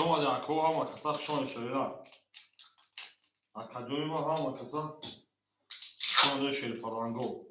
شما در کو هم کسا شما شریرا اکجوی ما هم کسا شما شیر پرانگو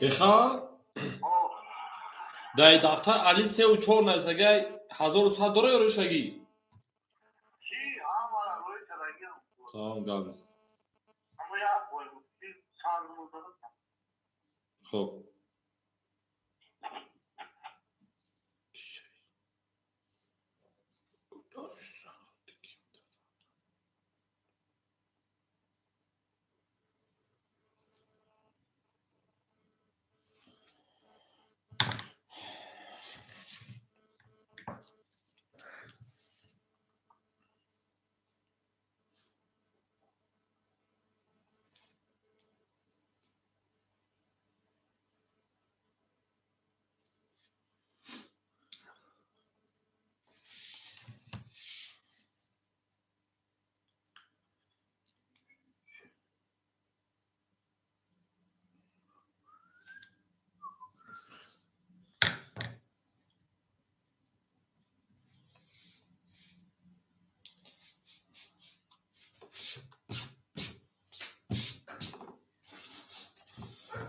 بخواه در دفتر علی 3 و 4 نویسگه 1100 داره یا روشگی؟ تمام گم خب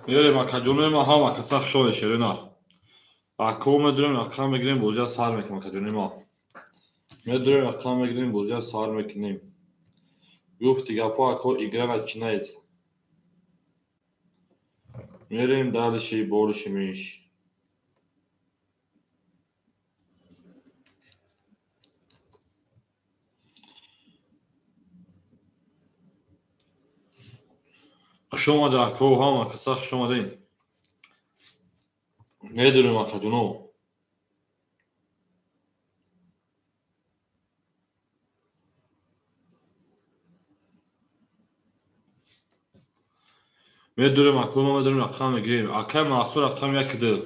میاریم اکجونه ما هم اکسا شده شرینار اکو میدونیم اکا میگیریم بوزیا سار میکنیم اکجونه ما میدونیم اکا میگیریم بوزیا سار میکنیم گفتی گپا اکو ایگران اچینایید میریم دالشی بولشی میش شما در اکو هم اکسا شما دین میدونیم اکجونه میدونیم اکو ما میدونیم اکا میگیریم اکا محصول اکا یک دل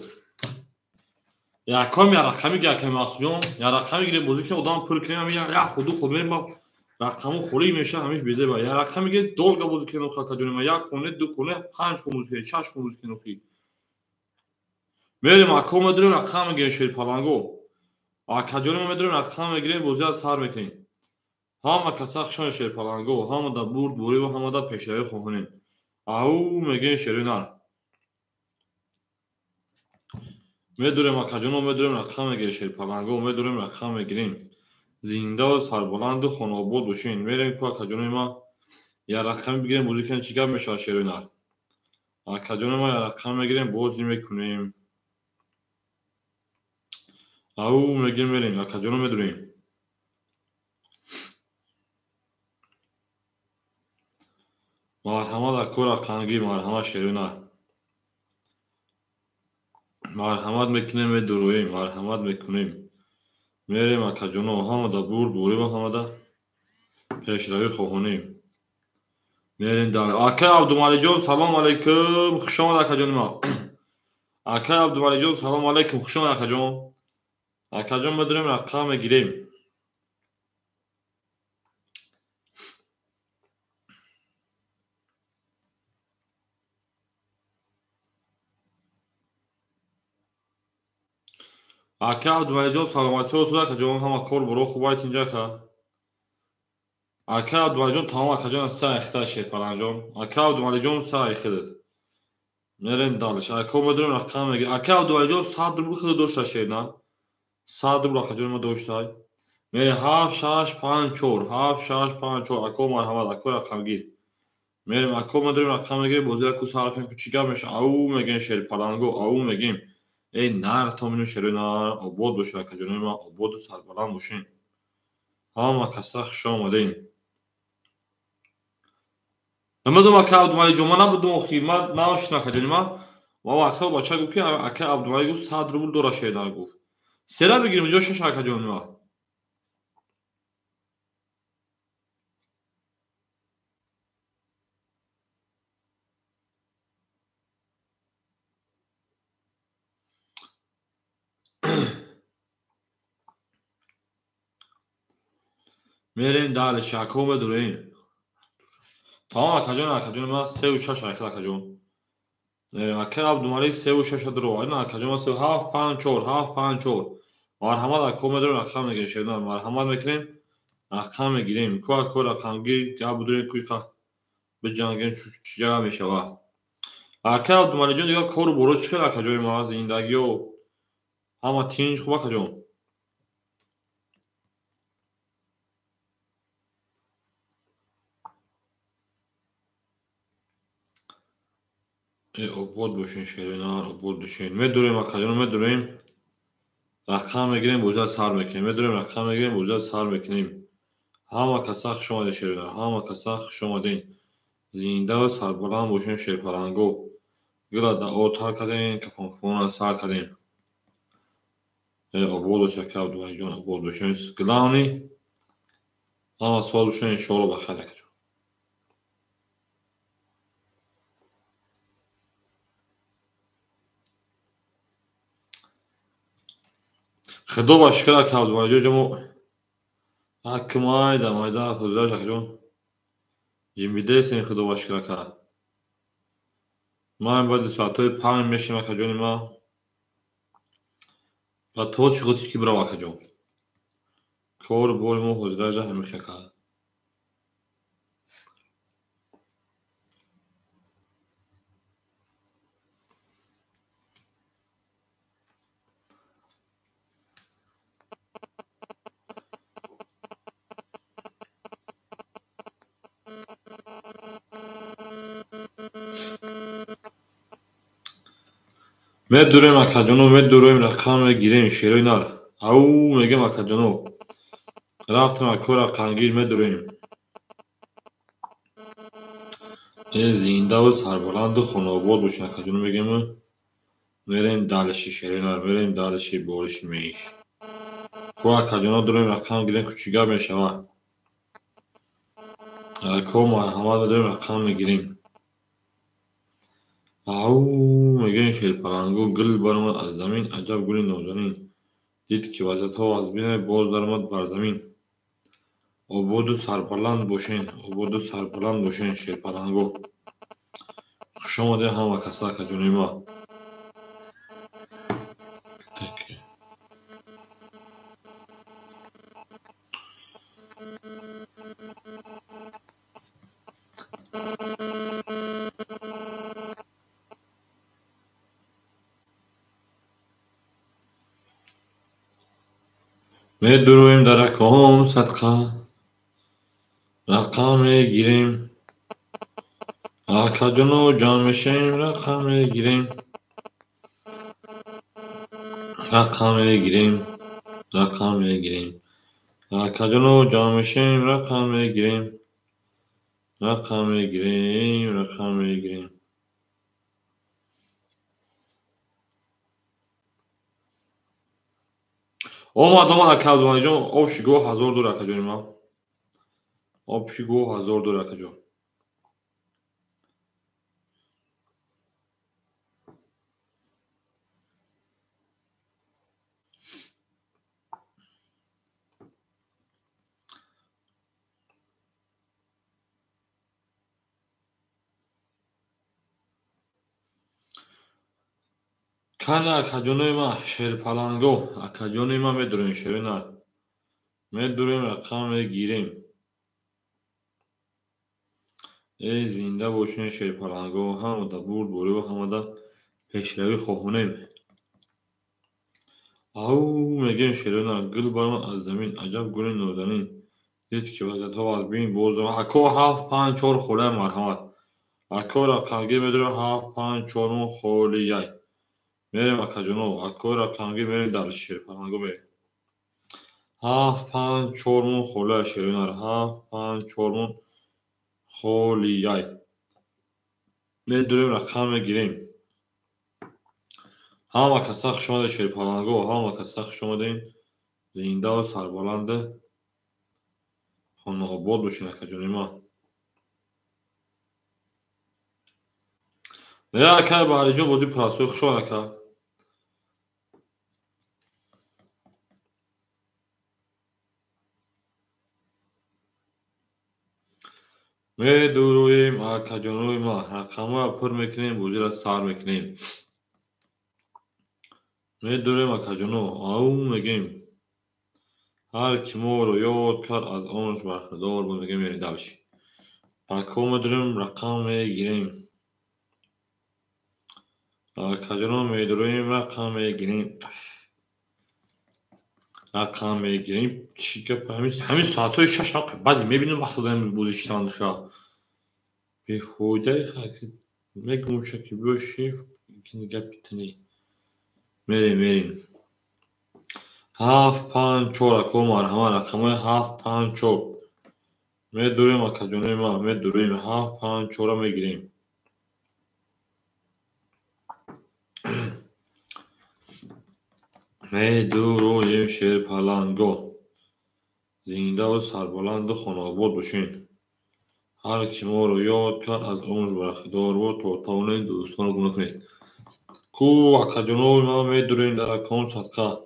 یا اکا می رقمی گه اکا محصول یا رقمی گیریم بوزی که ادام پر کنیم یا خودو خود میریم با رقمو خوری میشه همیش بیزه با یا رقمی گیریم دولگا بوزی که نوخه اکجونه یک خونه دو خونه 5 خونه بوزی 6 خونه بوزی که نوخی میریم اکا میدونیم اکا میگیریم شیر پالانگو اکجونه میدونیم اکا میگیریم بوزی از سر میکنیم هم اکسا شون شیر پالانگو هم دا برد بوری و هم دا پیشروی خوهنیم او میگین شیرینار میدونیم اکجونه میدونیم اکا میگیریم شیر پالانگو میدونیم اکا میگیریم زنده و سربلند و خانابود باشین میریم که اکجونه ما یا رقم بگیریم بوزی که چیکار میشه شیرینار اکجونه ما یا رقم میگیریم بوزی میکنیم او میگیم میریم اکجونه میدونیم مرحمت اکو رقمگی مرحمت شیرینار مرحمت میکنیم و درویم مرحمت میکنیم میریم اکجونه هم دا برد بوری و هم دا پیشروی خوهنیم میریم در اکا عبدالمالی جان سلام علیکم خوش آمد اکجان ما اکا عبدالمالی جان سلام علیکم خوش آمد اکجان اکجان میدونیم رقم میگیریم Ака Абдумалиҷон саломатӣ ҳосил акаҷон, ҳама кор буро хубайт инҷа ка? Ака Абдумалиҷон тамом акаҷон аз са ихта шерпаланҷон. Ака Абдумалиҷон са ихидед. Мерем далш. Ако медонем рақам меги. Ака Абдумалиҷон 100 рубл худо дошта шерна. 100 рубл акаҷон ма доштай. Мери 7 6 5 4 7 6 5 4 ако марҳамат ако рақамгир. Мерем ако медонем рақам мегирем бози ако сар кунем чӣ гап меша? Ау мегем шерпаланго ау мегем. Эй нар томину шерои нар обод боша акаҷонои ма ободу сарбаланд бошен. Ҳама каса хуш омадем. Намедонам ака Абдумалиҷон ма набудум охи ма наошина акаҷони ма вақтҳо бача гуфт ки ака Абдумалӣ гуфт 100 рубл дора шердар гуфт. Сера бигирем инҷо шаш акаҷони ма. Мерем далиш ако медурем. Тамом акаҷони ма 36 айхил акаҷон. Ака Абдумалик 36 дуро. Ина акаҷон ма 7 5 4 7 5 4. Марҳамат ако медорем рақам мегирем шерна. Марҳамат мекунем. Рақам мегирем. Ку ако рақамгир гап будем ку ка биҷангем чӣ ҷаға мешава. Ака Абдумалиҷон дигар кору боро чӣ хел акаҷони ма зиндагиё ҳама тинч хуб акаҷон. Обод бошен шерои нар обод бошен. Медурем акаҷон медурем. Рақам мегирем бози аз сар мекунем. Медурем рақам мегирем бози аз сар мекунем. Ҳама каса хуш омадед шерои нар. Ҳама каса хуш омадед. Зиндаву сарбаланд бошен шерпаланго. Гила даъо тар кардем кафонкафона сар кардем. обод бош ака Абдумалиҷон обод бошен. Гилавни ҳама сол бошен иншоалло ба хайр акаҷон. худо ба шукр ака Абдумалиҷон ҷамо ак майда майда ҳозираш акаҷон ҷимбидесем худо ба шукр ака. Ман баъди соатҳои 5 мешавам акаҷони ма. Ба то чӣ хотир ки бирав акаҷон. Кору бори мо ҳозираш ҳамихи ака. медурем акаҷоно медурем рақам мегирем шерои нар. Ау мегем акаҷоно. рафтем ако рақамгир медурем. зиндаву сарбаланду хонобод бошен акаҷоно мегему. мерем далиши шерои нар мерем далиши бориши меиш. ку акаҷоно дурем рақам гирем ку чӣ гап мешава. ако марҳамат медорем рақам мегирем. ау мегем шерпаланго гил баромад аз замин аҷаб гули нозанин. дид ки вазъиятҳо аз бин боз даромад бар замин. ободу сарбаланд бошен шерпаланго. хуш омадед ҳама каса акаҷонои ма. медуроем дар акаҳом садқа. рақам мегирем. акаҷоно ҷамъ мешавем рақам мегирем. рақам мегирем. рақам мегирем. акаҷоно ҷамъ мешавем рақам мегирем. рақам мегирем. рақам мегирем. омад ака Абдумалиҷон обшиго 1000 дор акаҷони ма. обшиго 1000 дор акаҷон. Akana akajonema şerpalango. Akajonema medurun şerinar. Medurun rakam ve gireyim. Zinde boşun şerpalango. Hamada burd boru ve hamada peşrevi khohuneyim. Au megen şerinar. Gıl barma az zemin. Acab gülün nodanin. Dit ki vazet hava bin bozdum. Ako haf pan çor khole marhamat. Ako rakamge medurun haf pan çorun kholiyay. Merem akajono. Ako rakamge merem darış şerpalango be. Haf pan çormun khola şerinar. Haf pan çormun kholiyay. Medurun rakam ve gireyim. Hama kasak şoma da şerpalango. Hama kasak şoma deyin. Zinde ve sarbalandı. Honno bod boşun akajonema. Veya akay barico bozu praso khşo aka. Meduruyim akajonema. Rakama pır mekineyim. Bozira sar mekineyim. Meduruyim akajono. Au megim. Her kim oru yod kar az onş barxdor bu megim yeri dalış. Ako meduruyim rakam ve gireyim. Akajono meduruyim rakam ve gireyim. Rakam ve gireyim. Çiğ همین ساعتهای شش نقطه بعد میبینیم وقتی داریم بوزیشتان شا به فوده خاکی میگم شکی باشی که نگه بیتنی مریم هاف پان چورا کومار همه رقمه هاف پان چور میدوریم اکجانه ما میدوریم هاف پان چورا میگیریم میدوریم شیر پالانگو زنده و سربلند و خاناباد باشین هر کی ما رو یاد کرد از عمر برخدار و توتاونه دوستان رو گونه کنید کو اکجانوی ما میدوریم در اکان صدقه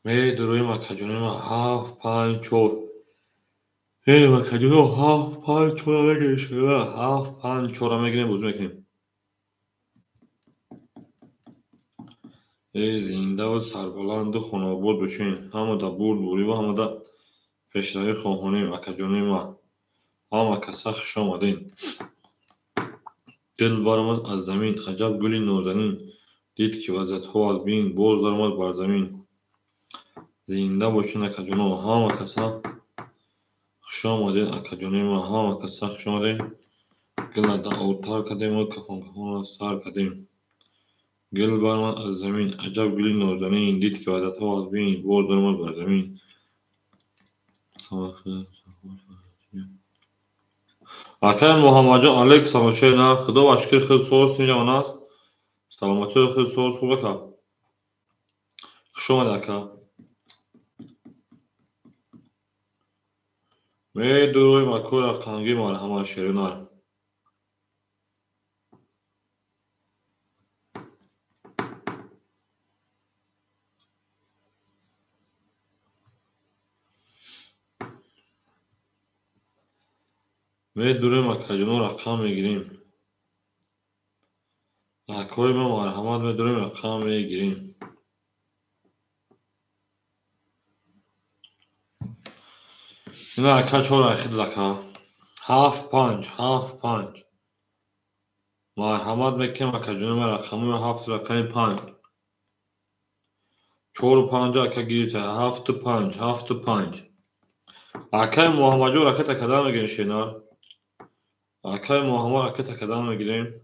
میدوریم اکجانوی ما هفت پنج چور اکجانو هفت پنج چور میگیریم شده هفت پنج چور میگیریم بوز میکنیم زنده و سربلند و خاناباد باشین همه دا برد بوری و همه دا پیشروی خواهانیم اکجانوی ما همه کسخ شامدین دل برآمد از زمین عجب گلی نازنین دید که وضعیتها از بین باز درآمد بر زمین زنده باشین اکجانو همه کسا خوش آمدین اکجانوی ما همه کسا خوش آمدین گل دا اوتار کردیم و کفان کفان سر کردیم گل برآمد از زمین عجب گلی نازنین دید که وضعیتها از بین باز درآمد بر زمین اکای محمد جان علیک سلام نه خدا و اشکر خیلی سوز اینجا آناست سلامتی خیلی سوز خوبه که خوش آمد اکا میدورویم اکو رقمگی مال همه شیرینار میدورویم اکجانو رقم میگیریم اکوی ما مرحمت میدورویم رقم میگیریم این اکا چور اخید لکا هفت پنج مرحمت میکنم اکجانو من رقمو هفت رقم پنج چور و پنج اکا گیریته هفت پنج اکای محمد جو رکت اکدام میگیریم شینار اکای محمد رکت اکدام میگیریم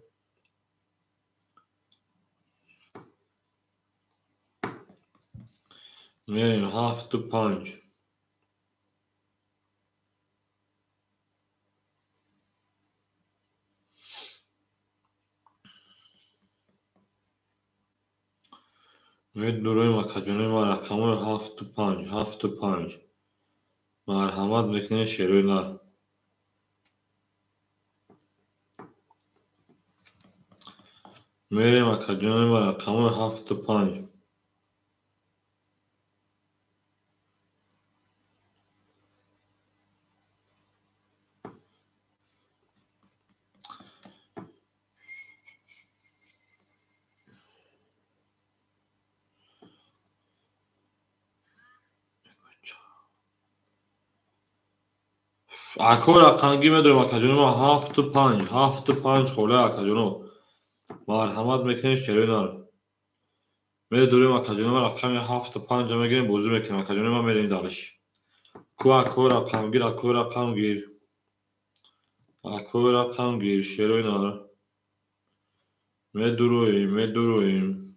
میریم هفت پنج میدورویم اکجانوی ما رقمو هفت پنج مرحمت میکنه شیروی نار میریم اکجانوی ما رقمو هفت پنج اکو رقمگی میدونیم اکجونو ما 7-5 خوله اکجونو مرحمت میکنیم شریدار میدونیم اکجونو ما رقمی 7-5 میگیریم بوزی میکنیم اکجونو ما میریم دالش اکو رقمگیر اکو رقمگیر شریدار میدونیم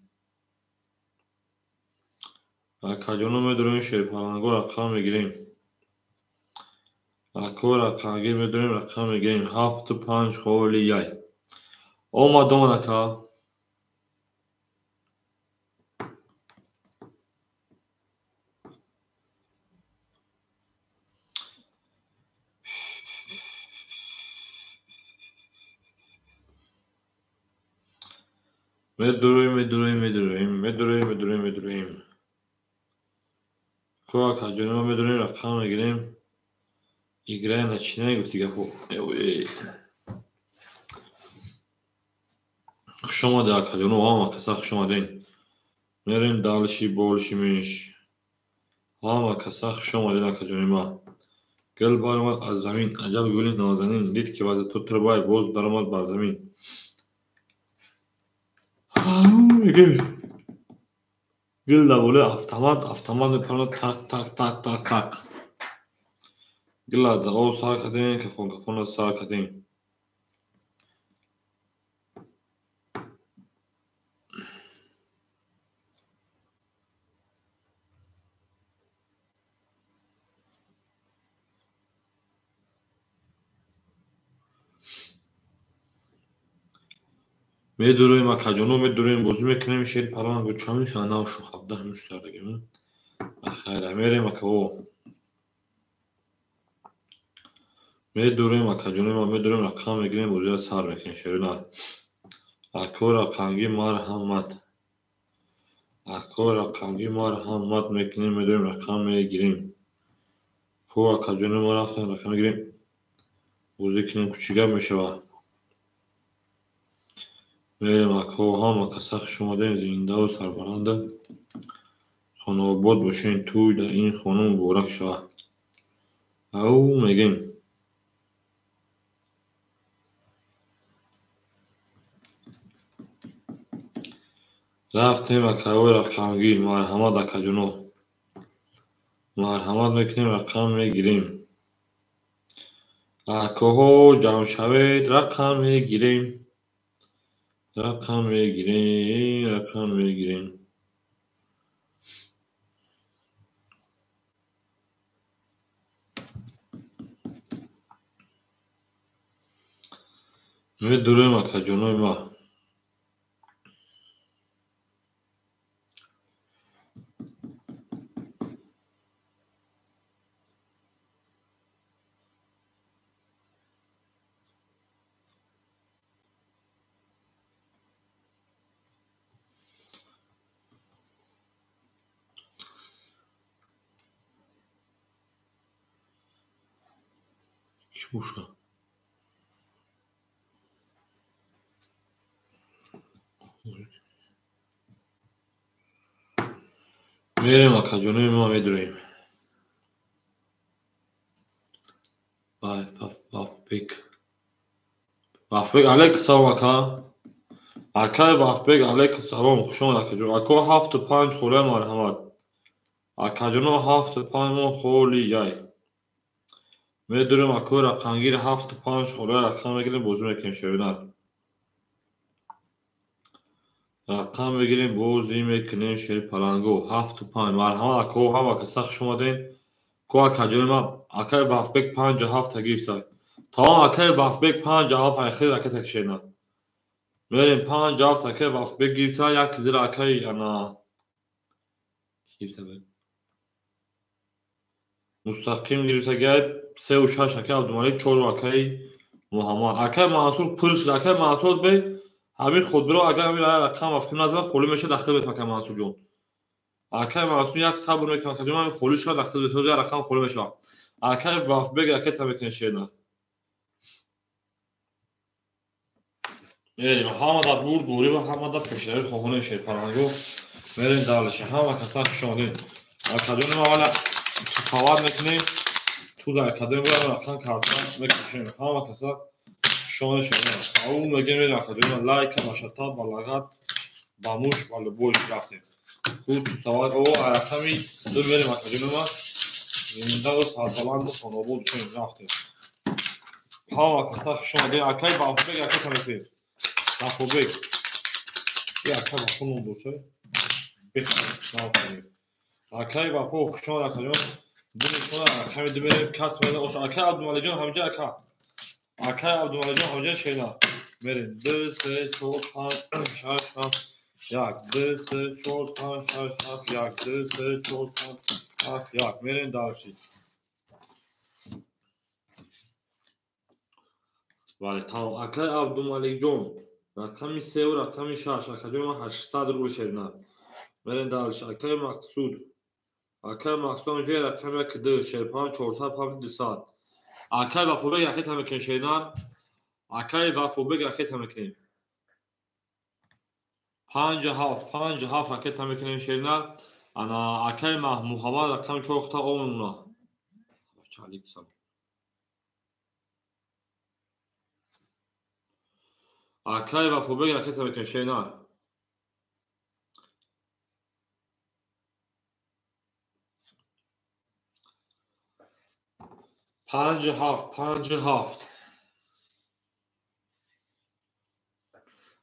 اکجونو میدونیم شری پرنگو رقم میگیریم اکو رقمگیر میدونیم رقم میگیریم 7-5 خوله یای اومدم اکا میدونیم کو اکجونو ما میدونیم رقم میگیریم ایگره نچینه گفتی که شما ده اکجونو هم کسا شما دین میریم دالشی بولشی میش هم کسا شما دین اکجونو ما گل بارمد از زمین عجب گلی نازنین دید که بعد تو تربای بوز درمد بر زمین گل دوله افتماد میپرد تق گل دقو سار کدین که خون سار کدین میدونیم اکجونو میدونیم بوزی میکنیم شیر پران گوچامی شانا شو خبده همش سردگیم اخیره میریم اکو میدونیم اکجونو ما میدونیم رقم میگیریم بوزی سر میکنیم شیرینار اکو رقمگی مرحمت میکنیم میدونیم رقم میگیریم کو اکجونو ما رفتن رقم میگیریم بوزی کنیم کوچیگه میشه میریم اکو هم کسخ شما دین زنده و سربلنده خانواباد باشین توی در این خانه مبارک شود او میگیم رفتیم اکو رقمگیر مرحمت اکجونو مرحمت میکنیم رقم میگیریم اکوهو جمع شوید رقم میگیریم میدونیم اکجونو ما چی بوشه میریم اکجونو ما میدونیم وافبک علیک سلام اکای وافبک علیک سلام خوشون اکجونو اکو 7-5 خوله مرحمت اکجونو 7-5 ما خولی یای میدونیم اکو رقمگیر 7-5 خوله رقم میگیریم بوزی میکنیم شیرینار رقم بگیریم بوزی میکنیم شیر پلنگو 7-5 مرحمت اکو هم کسخ شما دین کو اکجونو ما اکای وافبک 5-7 گیرتای تمام اکای وافبک 5-7 اخیر رکت کشینا میریم 5-7 اکای وافبک گیرتای یک دیر اکای انا مستقیم گیرتا گای 3-6 اکای عبدالملک 4 اکای محمد اکای منصور پرش اکای منصور بی همین خود برو اگر همین رقم وافبک نزدن خولی میشه داخل بیت اکای منصور جون اکای منصور یک صبر میکنه اکای همین خولی شد داخل بیت رقم خولی میشه اکای وافبک اکای تمکن شینا میریم همه بور دوری و همه پیشروی خوهونه شیر پرنگو میریم دالش همه کسان شما دین اکجونو ما حالا فواد میکنیم تو اکادمی رقم کارتان بکشیم همه کسا شما شما او میگه میرم اکادمی لایک مشتاب بلاغت باموش ولی بوش رفتیم خود تو سوال او رقمی دو میریم اکادمی ما زنده و سربلند و خانوبود شیم رفتیم همه کسا شما دی اکای بافبک اکای تمکین بافبک دی اکای بافون اندورشه بکنیم رفتیم اکای بافو شما اکادمی دونشون اکای دو میریم کس میریم اوش اکای عبدالمالی جان همجا اکای عبدالمالی جان همجا شینا میریم 2 3 4 5 6 7 یک 2 3 4 5 6 7 یک 2 3 4 5 7 یک میریم دارشید ولی تمام اکای عبدالمالی جان رقمی 3 و رقمی 6 اکای ما 800 رو شینا میریم دارشید اکای مقصود همجا رقمی 1 2 45 400 200 اکای وفوبک اکای تمکین شینا اکای وفوبک اکای تمکین 5 7 اکای تمکین شینا انا اکای محمد رقمی چوختا اونونا چالیک سام اکای وفوبک اکای تمکین شینا 5 7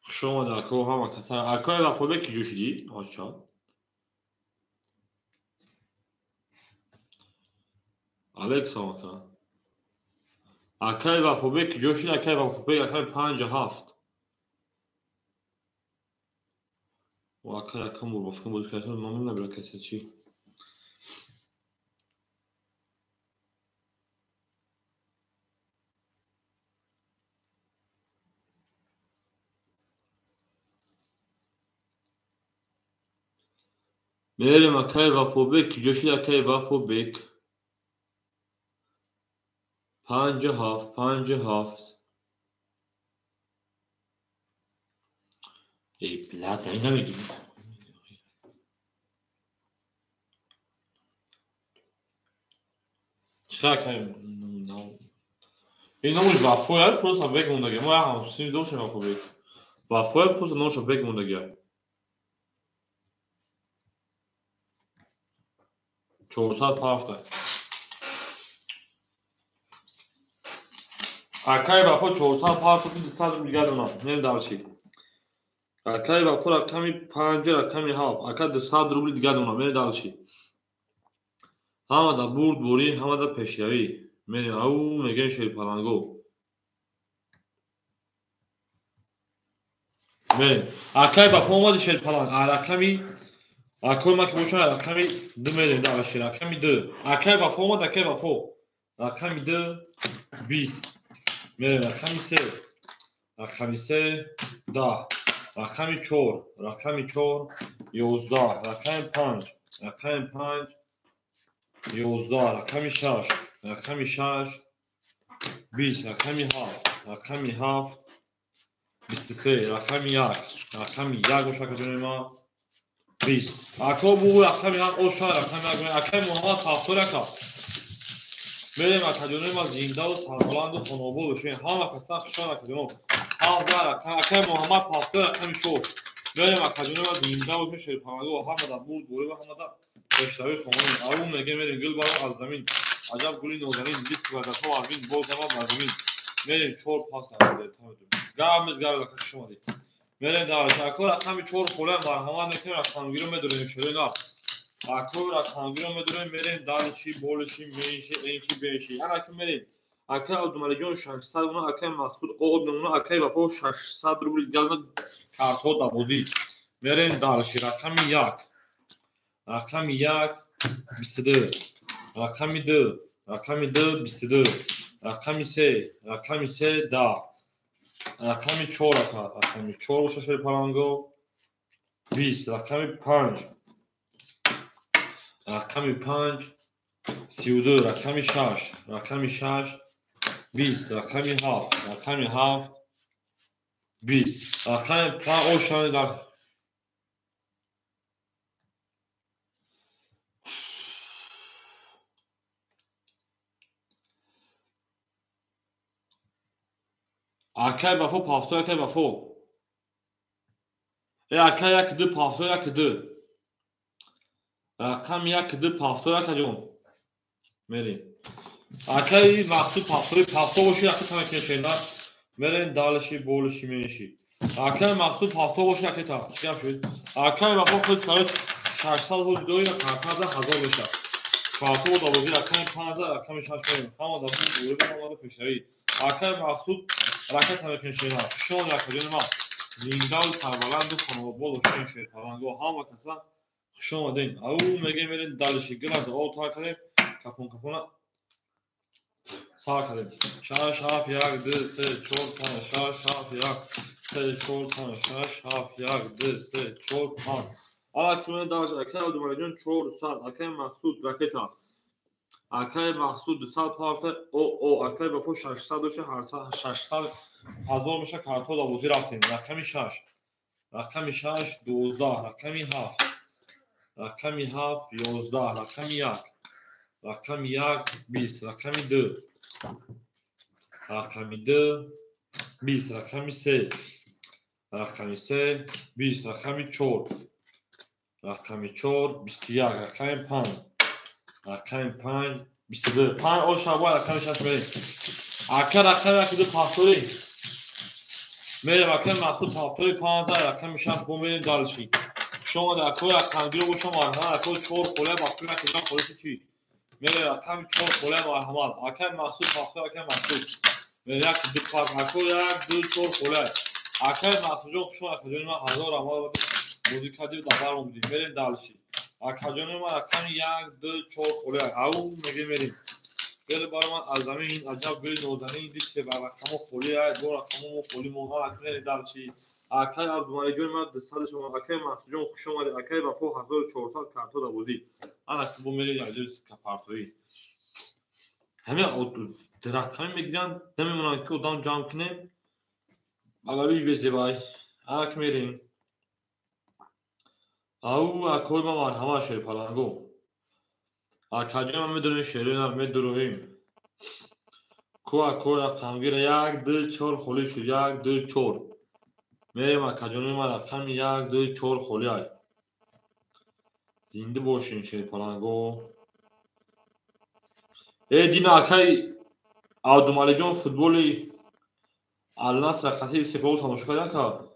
شما در کو همه کسا اکای وفوبک کی جوشیدی آشا الکس آمکا اکای وفوبک کی جوشید اکای وفوبک اکای 5 7 و اکای اکام بود بفکن بازی کردن نامون نبیره کسی چی میریم اکای وفوبک کی جوشید اکای وفوبک 5 7 ای بلاد این نمیگیم چرا کنیم این نموش وفوه پروسا بگمونده ما هم سیم دوشه وفوبک وفوه پروسا نوشه بگمونده 407 اکای وفو 407 200 رو دیگه دونا نیم دارچی اکای وفو رقمی 5 رقمی 7 اکای 200 روبل دیگه دونا نیم دارچی همه دا برد بوری همه دا پیشیوی میریم او میگه شیر پلنگو میریم اکای وفو اومد شیر پلنگ رقمی اکای ما که بوشن رقمی 2 میریم دارچی رقمی 2 اکای وفو اومد اکای وفو رقمی 2 20 میریم رقمی 3 رقمی 3 10 رقمی 4 رقمی 4 11 رقمی 5 رقمی 5 11 رقمی 6 رقمی 6 20 رقمی 7 رقمی 7 23 رقمی 1 رقمی 1 گوشه که ما 20 اکا بو رقمی 1 اوشا رقمی 1 اکای محمد تافتور اکا میریم اکادمی ما زنده و سربلند و خانوبو بشیم همه کسا خشان اکادمی اکای محمد تافتور رقمی شد میریم اکادمی ما زنده و شیر پرنگو و همه دا بود بوری و همه دا بشتوی خمانی اون میگه میریم گل برام از زمین عجب گلی نوزنین دیت که وزت ها عربین بود زمان بر زمین میریم 4 پاس نمیده گرمز گرم لکه شما دید میریم دارش اکا رقمی 4 خولم مرحمت میکنیم رقم گیرو میدونیم شده نه اکا رقم گیرو میدونیم میریم دارشی بولشی میشی اینشی بیشی هر اکا میریم اکا عبدالمالی جان 600 اونا اکا مقصود اوغد اونا اکای وفا 600 روبل گلمه کارتو دابوزی میریم دارشی رقمی 1 رقمی 1 22 رقمی 2 رقمی 2 22 رقمی 3 رقمی 3 10 رقمی 4 رقمی 4 شیر پلنگو 20 رقمی 5 رقمی 5 32 رقمی 6 رقمی 6 20 رقمی 7 رقمی 7 20 رقمی 5 اوشان در Akay vafo pafto akay vafo. Akay yakdı pafto yakdı. Rakam yakdı pafto yakacağım. Meri. Akay vakti pafto boşu yakı tabii şeyler. Merin dalışı boluşu menişi. Akay vakti pafto boşu yakı tabii. Çıkayım şöyle. Akay vafo kız karış. Şarşsal hoş doyla kartada hazır boşa. Pafto da bozu rakam panza rakam şarşmayım. Ama da bu uygun olmadı peşeri. Akay vakti rakat tabii şeyler. Şu an yakacağım ama. Zindal sarvalandı konu boluşu menişi. Parango hava kasa. Şoma deyin. Au megemerin dalışı gıladı. O tarkale kapona. Sağ kalim. Şaf yagdı se çorpan. Şaf yag se çorpan. Şaf yagdı se çorpan. Akime daş akay dumaycun çor sal. Akay mahsud raketa. Akay mahsud sal parta o akay vafo 600 doشه 600 هزار میشه کارتو دا وزیر رفتیم. رقمی 6 رقمی 6 12 رقمی 7 رقمی 7 11 رقمی 1 رقمی 1 20 رقمی 2 رقمی 2 20 رقمی 3 رقمی 3 20 رقمی 4 رقمی 4 21 رقمی 5 رقمی 5 22 5 o şabay رقمی 6 بریم اکر رقمی اکیده پافتوری میریم اکر محصول پافتوری 15 رقمی 6 بریم دالشی شما در کوی رقمی رو شما مرحمت اکر 4 خوله باقی اکیده خوله چی میره رقمی 4 خوله مرحمت اکر محصول پافتوری اکر محصول میره یک دو پاک اکر یک دو 4 خوله اکر محصول جان شما اکر ما 1000 امال موزیکادی رو دبر بودیم میریم دالشی اکر جان ما رقمی 1 2 4 خوله او میگه میریم گل بار من از زمین عجب گل نوزنی دید که بر رقم خولی های دو رقم خولی موها اکنه دلچی اکای عبدالمعی جون من دستال شما اکای محسوس جون خوش آمده اکای وفو 1400 کارتو دا بودی انا که بو میری عجب کپارتوی همه رقمی میگیرن نمیمونن که ادام جام کنه اگلی بیزی بای اک میریم او اکوی ما مرحمه شیر پلنگو اکاجی من میدونیم شیرین هم میدونیم کو رقمگیر 1 2 4 خولی شد 1 2 4 میریم اکاجی من رقم 1 2 4 خولی های زنده باشین شیر پلنگو ای دین اکای عبدالمعی جان فوتبالی النصر خطی استفاده تماشا کردن که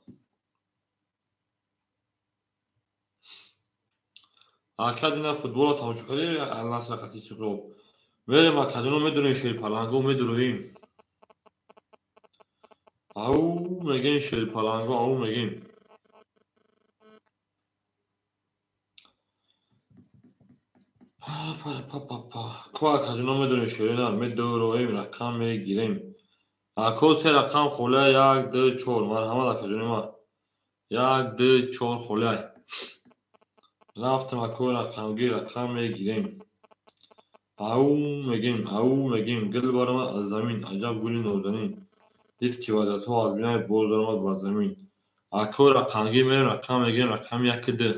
اکا دینا فوتبال تماشا کردن النصر خطی استفاده میریم اکاجی رو میدونیم شیر پلنگو میدونیم او میگین شیر پلنگو او میگین کو اکاجی رو میدونیم شیرین هم میدونیم رقم میگیریم اکو سه رقم خوله 1 2 4 مرحمت اکاجی ما 1 2 4 خوله رفتم اکو رقمگیر رقم میگیریم او میگیم گل بارم از زمین عجب گلی نوزنین دید که وضعیت ها از بینای باز دارمد بر زمین اکو رقمگیر میریم رقم میگیریم رقم 1 2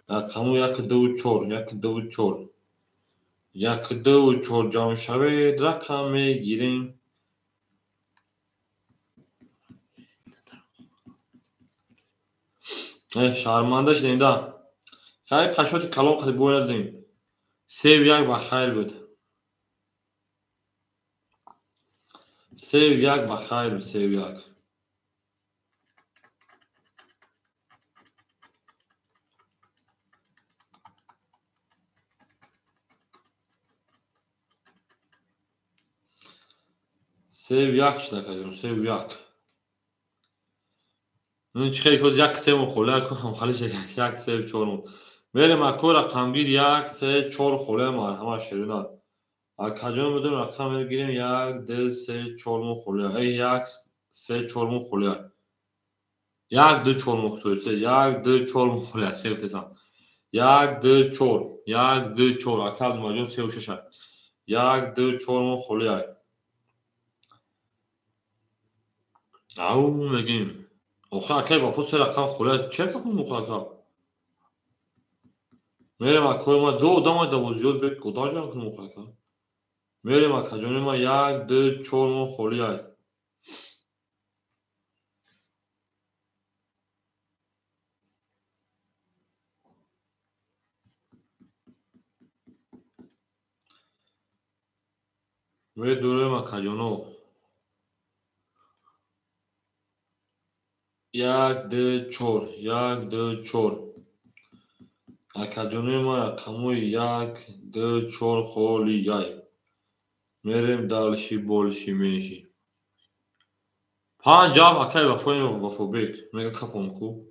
رقمو 1 2 4 1 2 4 1 2 4 جام شوید رقم میگیریم شرمنده شدیم ده خیلی قشوت کلام خیلی بوی نداریم 3 و 1 بخیر بود 3 و 1 بخیر بود 3 و 1 3 و 1 شده کردیم 3 و 1 این چه خیلی کز 1 3 خوله کنم خالیش 1 3 4 میریم اکو رقمگیر 1 3 4 خوله مرحمت شیرینات اکاجان بدون رقم میگیریم 1 2 3 4 خوله ای 1 3 4 خوله 1 2 4 خوله 1 2 4 خوله سیفت سام 1 2 4 1 2 4 اکاد ماجون 3 و 6 1 2 4 خوله او میگیم آخه اکای وفو سه رقم خوله چه که خون مخاکا میریم اکای ما دو دام دوازیاد به کدا جان کنم مخاکا میریم اکاجان ما 1 2 4 خوله میدونم کجانو یک ده چور یک ده چور کجانوی ما رقموی یک ده چور خالی یای میریم دلشی بولشی میشی پنج جواب اکای وفای وفا بیک میگه کفم کو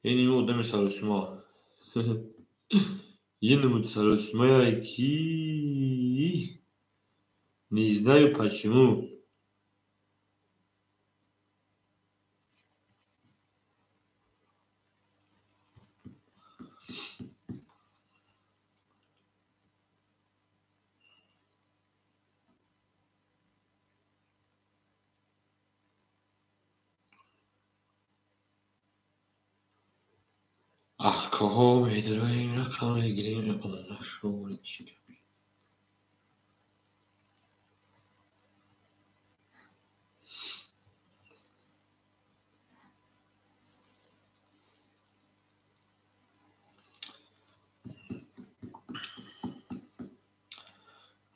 این ایمو دمی سرسما این ایمو سرسما کی не знаю почему ах кого میدونیم رقم گیریم اون شور چی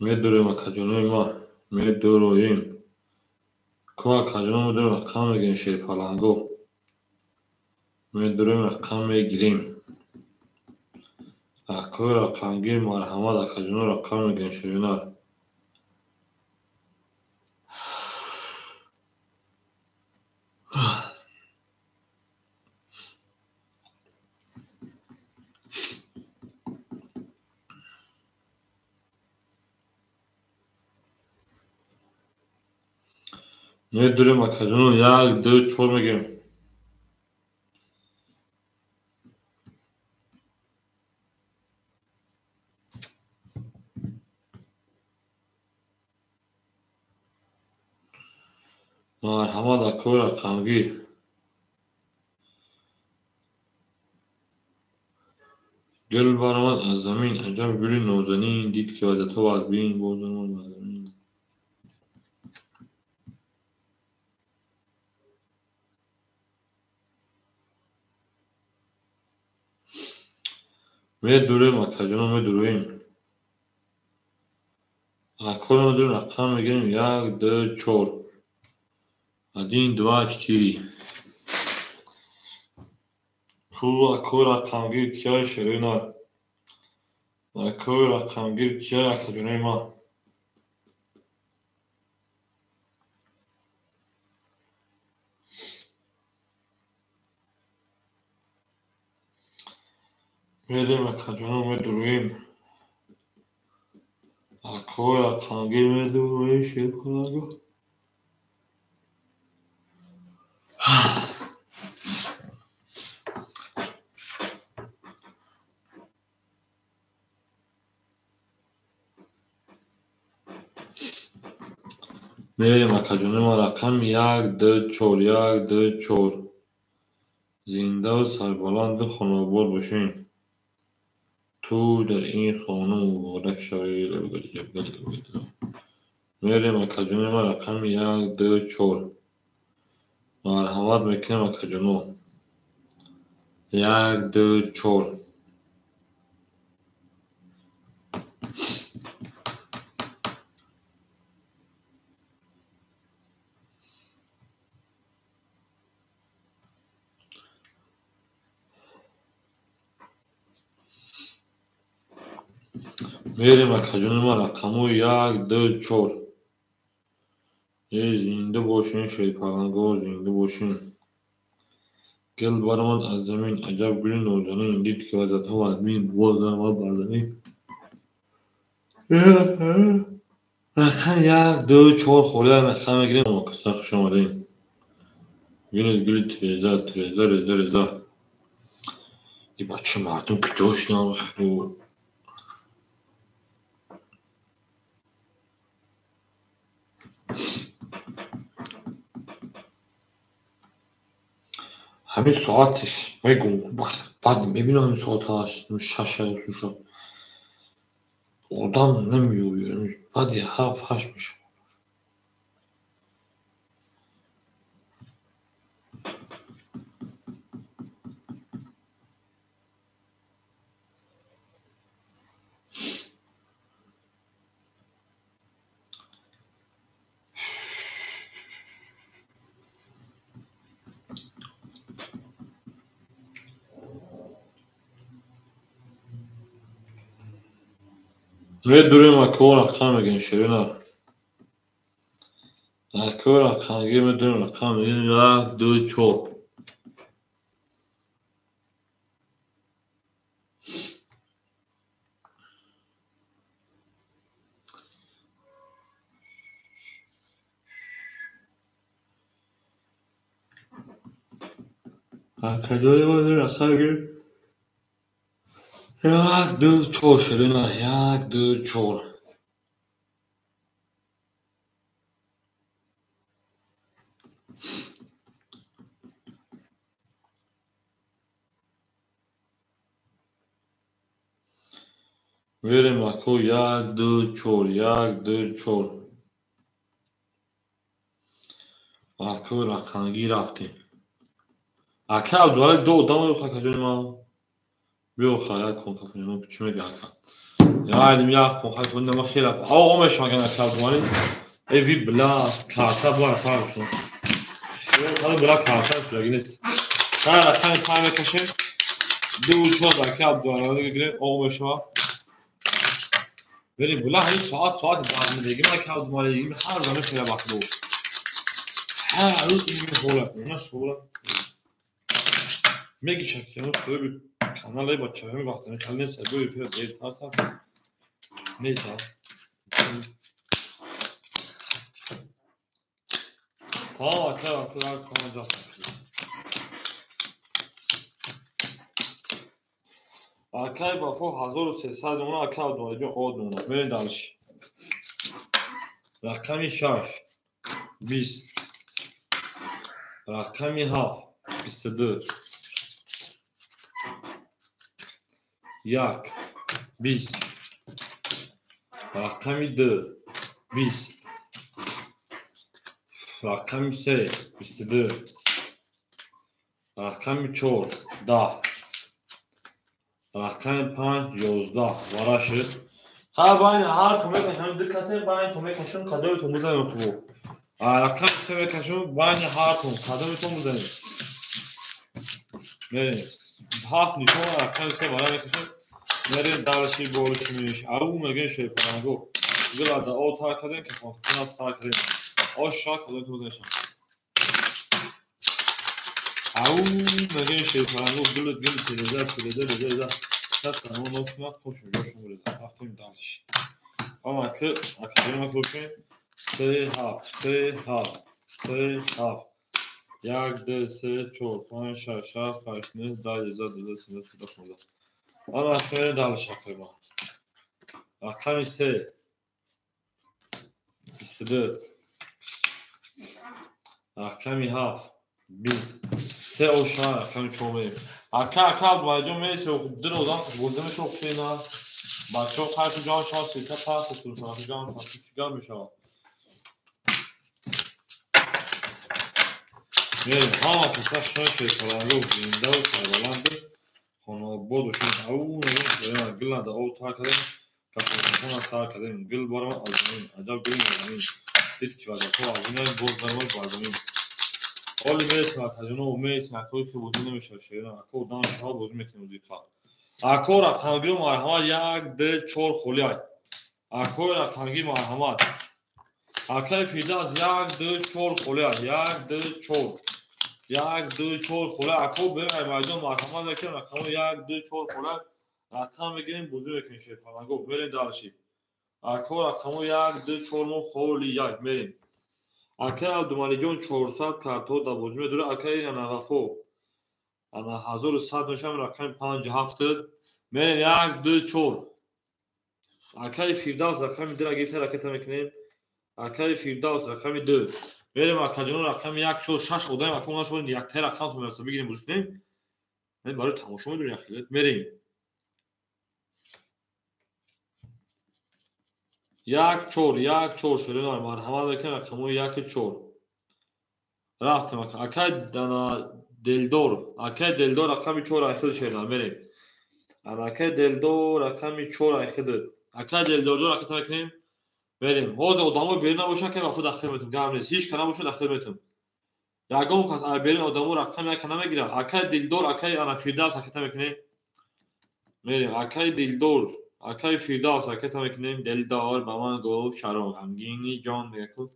میدونیم کجانوی ما میدونیم که کجانو میدونیم رقم گیریم شیر پالانگو میدونیم رقم گیریم اکوی رقم گیر مرحمت کجانو رقم گیریم شیرینار میدونیم کجانو یک دو چور میگیریم مرحمت اکوی رقم گیر گل برآمد از زمین عجب گلی نازنین دید که وحدت و بدبین بازم از زمین میدونیم کجانو میدونیم اکوی میدونیم رقم میگیریم یک دو چور один два четыре پول اکوی رقم گیر کیای شیرینار اکوی رقم گیر کیای کجانوی ما میدونیم کجانو میدونیم اکوی رقم گیر میدونیم شیر پالانگو میریم کجانوی ما رقم یک دو چور یک دو چور زنده و سربلند خانوار باشین تو در این خانه مبارک شوی میریم کجانوی ما رقم یک دو چور مرحمت میکنیم کجانو یک دو چور میریم کجانوی ما رقم یک دو چور زنده باشین شیر پالانگو زنده باشین گل برآمد از زمین عجب گلی نازنین دید که وحدت و بدبین بازم بر زمین رقم یک دو چور خالی رقم میگیریم ما کسا خوش آمدین گلی تریزه تریزه ریزه ریزه ای بچه مردم که جاش نمیخ همین ساعتش میگم بعد میبینم همین ساعت هست شش شد آدم نمیجوری بعد یه هفت هشت میشه Ve durum akor rakam megin şirina. Akor rakam gibi durum rakam megin ya du çor. Akademi var rakam megin. Ya du çor şirina ya du çor. Verim akor ya du çor ya du çor. Akor rakam gibi rafti. Akab duvarı do dama yok akademi ma. Yok hayal kon kafamı küçüme gaka. Ya elim ya kon hayal ne makşela. Ama o meşa gene akab duvarı. Evi bla karta bu arada şunu. Tabii bırak karta süreginiz. Sana rakam time kaşın. Du çor akab duvarı gibi o meşa. Verim bla hani saat bazı değil. Gime akab duvarı gibi her zaman şöyle bakdı. Ha ruh gibi hola. Nasıl hola? Megi çekiyoruz. Şöyle bir kanala bakacağım. Baktım. Kendine böyle bir şey tarsa. Neyse. Tamam arkadaşlar kalacak. Arkay bafo 1300 اون اکاونت اومده اودونه برین دالش رقمی 6 20 رقمی 7 22 یک 20 رقمی 2 20 رقمی 3 22 رقمی 4 10 رقم 5 11 وراشه ها باین هر تومه کشون دقیقاً باین تومه کشون کادوی تو میزنم خوب رقم 3 کشون باین هر توم کادوی تو میزنم بریم 7 نشون رقم 3 برای کشون بریم دالشی بولشمیش او میگن شی پرانگو گلادا او تا کردن که فقط سال کردن او شاک کادوی تو میزنم او میگن شی پرانگو گل تلزا Zaten onu nasıl koşuyor, görüşüm burada. Haftayım dalış. Ama ki akademi koşuyor. Sıhhat. Yagdı, sı, çor, pan, şaşa, faşını, dayıza, dıdısını, sıdakmada. Ama şöyle dalış akıma. Rakam ise istidı. Rakam haf. Biz. Se o şah rakam çoğmayım. Akab majon میشه در اوزان گلزمش رو خینا بچه‌ها خرج جان شانسی تا پاس تو شما جان شانسی چیکار میشه میریم ها کسا شانسی کلانگو زنده و سربلند خانه بودشون او نمیشه گل دا او تا کردن کافون سر کردن گل بارم آزمین عجب گل آزمین دید که واسه تو آزمین بود درمال آزمین اولی میرسیم تجربه و میرسیم اکوی که بوزی نمیشه شیرین اکو دانش ها بوزی میکنیم وزیفا اکو رقمگیر مرحمت یک ده چور خولیای اکو رقمگیر مرحمت اکای فیداز یک ده چور خولیای یک ده چور خولیای اکو بریم مردم مرحمت میکنیم رقم یک ده چور خولیای رقم میگیریم بوزی میکنیم شیرین اکو بریم دارشی اکو رقم یک ده چور مو خولیای بریم Akay Abdumalijon 400 karto da bozma dura akay ana vafo ana 1100 نشم رقم 570 من یک دو چور akay firdavs رقم در اگه حرکت میکنیم akay firdavs رقم 2 بریم akajون رقم 1 چور 6 خدایم اکون شون یک تا رقم تو مرسا بگیریم بزنیم من برای تماشا میدونیم اخیرت میریم یک چور شده مرحمت بکن رقم 1 چور رفتم akay dana Akay Deldor رقمی 4 ayxıdı şeyler benim. Akay Deldor رقمی 4 ayxıdı. Akay Deldor رقم میکنیم بریم. حوض آدمو برین باشه که وقت داخل میتونم گرم نیست. هیچ کنه باشه داخل میتونم. یگام کس برین آدمو رقم یک کنه میگیرم. Akay Deldor Akay ana Firdavs رقم میکنیم. بریم. Akay Deldor Akay Firdavs hareket mekineyim. دلدار به من گفت شراب غمگینی جان بکن.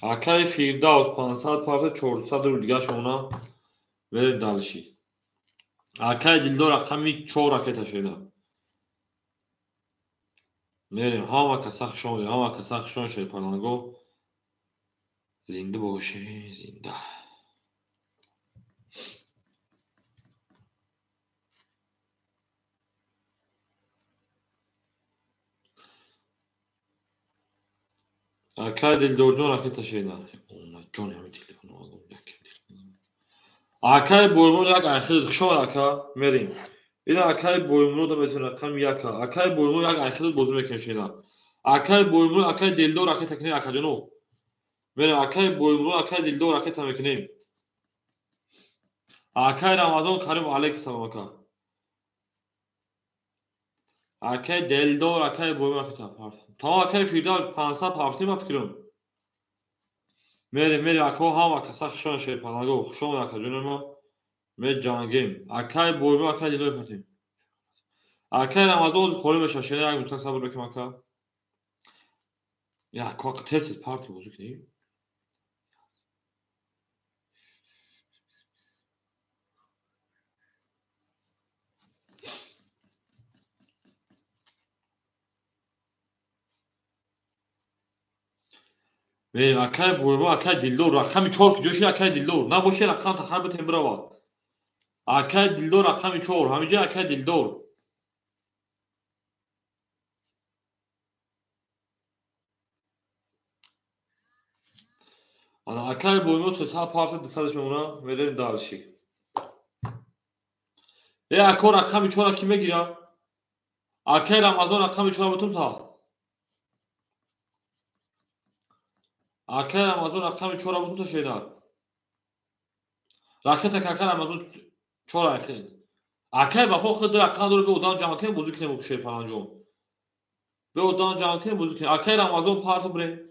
Akay Firdavs 500 parça 400 رو دیگه شما بریم دلشی. Akay Dildor رقمی 4 راکت شده. میریم همه کسخ شما همه کسخ شما شد پرنگو زنده باشه زنده. Akay Dildor جان راکت شده. اون جان همه تلفن آگم Akay boyumlu yak ayxil şoma aka merim. İna akay boyumlu da metin rakam yaka. Akay boyumlu yak ayxil bozum ekan şeyna. Akay boyumlu akay dildor akay tekne akadeno. Merim akay boyumlu akay dildor akay tamekneyim. Akay Ramazan Karim aleyhisselam aka. Akay dildor akay boyumlu akay tapar. Tamam akay Firdavs 500 parti ma fikrim. Merim akay ham akasa xşon şey panago xşon akadeno. من جانگیم اکای بویمو اکای دیلوی پرتیم اکای رمضان خوری مشاشنه یک مطلق صبر بکم اکا یا کاک تست پارتی بزرگ نیم میریم اکای بویمو اکای دیلدور رقمی 4 که جوشی اکای دیلدور نباشه رقم تخرب تیم بروا اکای دیلدور رقمی 4 همینجا اکای دیلدور انا اکای بویمو 300 پارتی دستش میمونه میریم دارشی اکا رقمی 4 کی میگیرم اکای رمضان رقمی 4 بتون تا اکای رمضان رقمی 4 بتون تا şeyler راکت اکای رمضان 4 اکای اکای وفا خود رقم داره به اودان جانکه بزرگ نمو şey پنجم به اودان جانکه بزرگ اکای رمضان پارت بره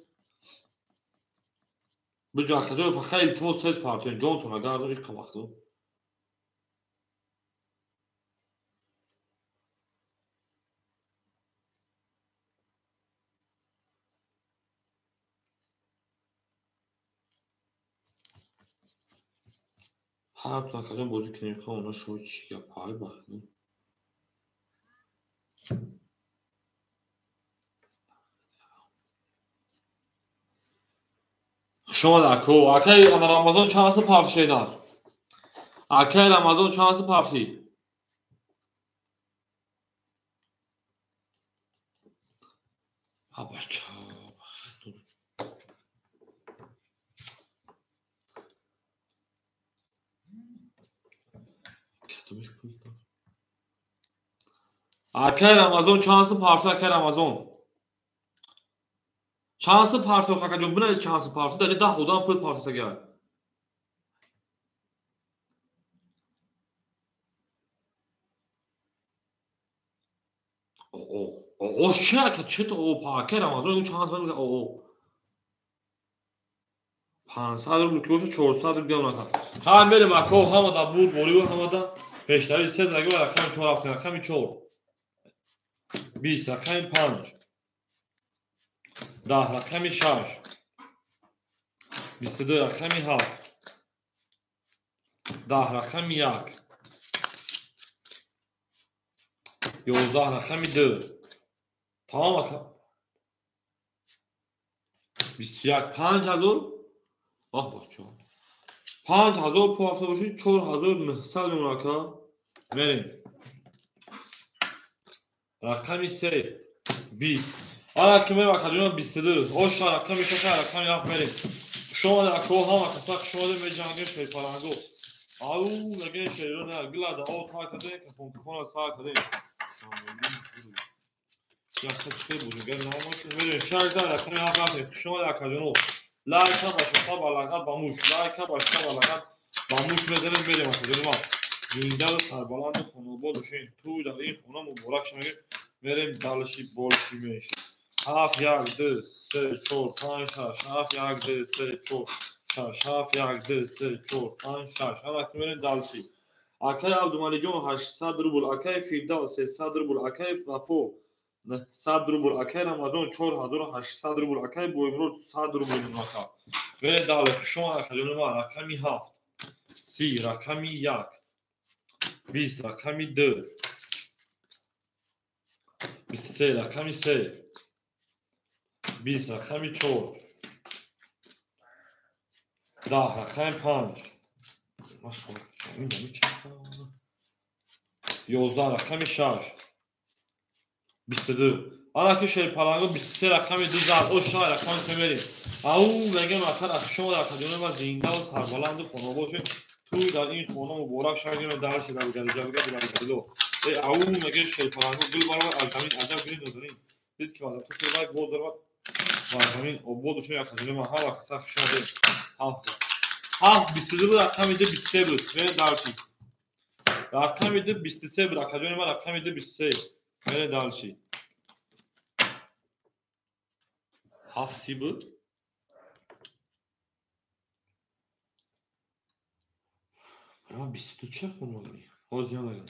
به جا خجال فخیل التماس تست پارتین جون تو نگار رو ایک وقتو هر تو نکردن بزرگ نمیخواه اونا شو چی یا پای بخنو شما دکو اکای رمضان چانس پارت şeyler اکای رمضان چانس پارتی ها بچه اکای رمضان چانس پارتی اکای رمضان چانس پارتی خاکا جون بنا چانس پارتی داره ده خودان پول پارتی سگه او چه چه تو او پاکه رمضان اون چانس میگه او 500 رو کیلوش 400 رو گم نکن هم میره مکو هم دا بود ولی هم دا پیشتری 3 درگه رقم 4 هفته رقم 4 20 رقم 5 10 رقم 6 22 رقم 7 10 رقم 1 11 رقم 2 tamam bakalım 21 5000 ah bak çok 5000 پارسا باشید 4900 میمونه بریم رقمی 3 20 آره که میره کجا 22 اوش رقمی چه رقمی رفت بریم شما در کوه ها کسا شما در جنگل شوی پرنگو آو لگه شیرون گلا دا او تا کده که پونکون سا کده یا چه بزرگ نامش میره شهر در رقمی رفت شما در کجا لایک ها باشه تا بالاقت باموش لایک ها باشه تا بالاقت باموش بزنیم بریم کجا ما زنده و سربلند خانوباد بشین تو در این خونه مبارک شمگه بریم دلشی بولشی میشه 7 1 2 3 4 5 6 7 1 2 3 4 6 7 1 2 3 4 5 6 همه که بریم دلشی Akay Abdumalijon 800 rubl, Akay Firdavs 300 rubl, Akay Vafo 100 rubl, Akay Ramazon 4800 rubl, Akay Boymurod 100 rubl می‌خواد. بره داله شما رقم ما رقمی 7 30 رقمی 1 20 رقمی 2 23 رقمی 3 20 رقمی 4 10 رقمی 5 ماشاءالله این یعنی چه 11 رقمی 6 22 آنا که شیر پلنگو 23 رقمی 2 زد او شای رقمی سمری او میگم آخر شما در کدوم ما زنده و سربلند و خانواده باشین توی در این خانه مبارک شاگردیم درش در جلو او میگه شیر پلنگو گل بارو از زمین عجب گلی نداریم دید که تو توی بود دارد و زمین عبودشون یا کدوم ما هوا کسا خشاده هفت 22 رقمی 2 23 بود میره درشی رقمی 2 23 بود کدوم ما رقمی 2 23 میره درشی هفت سی بود ya 22 çek olmalı. Hozyan öyle.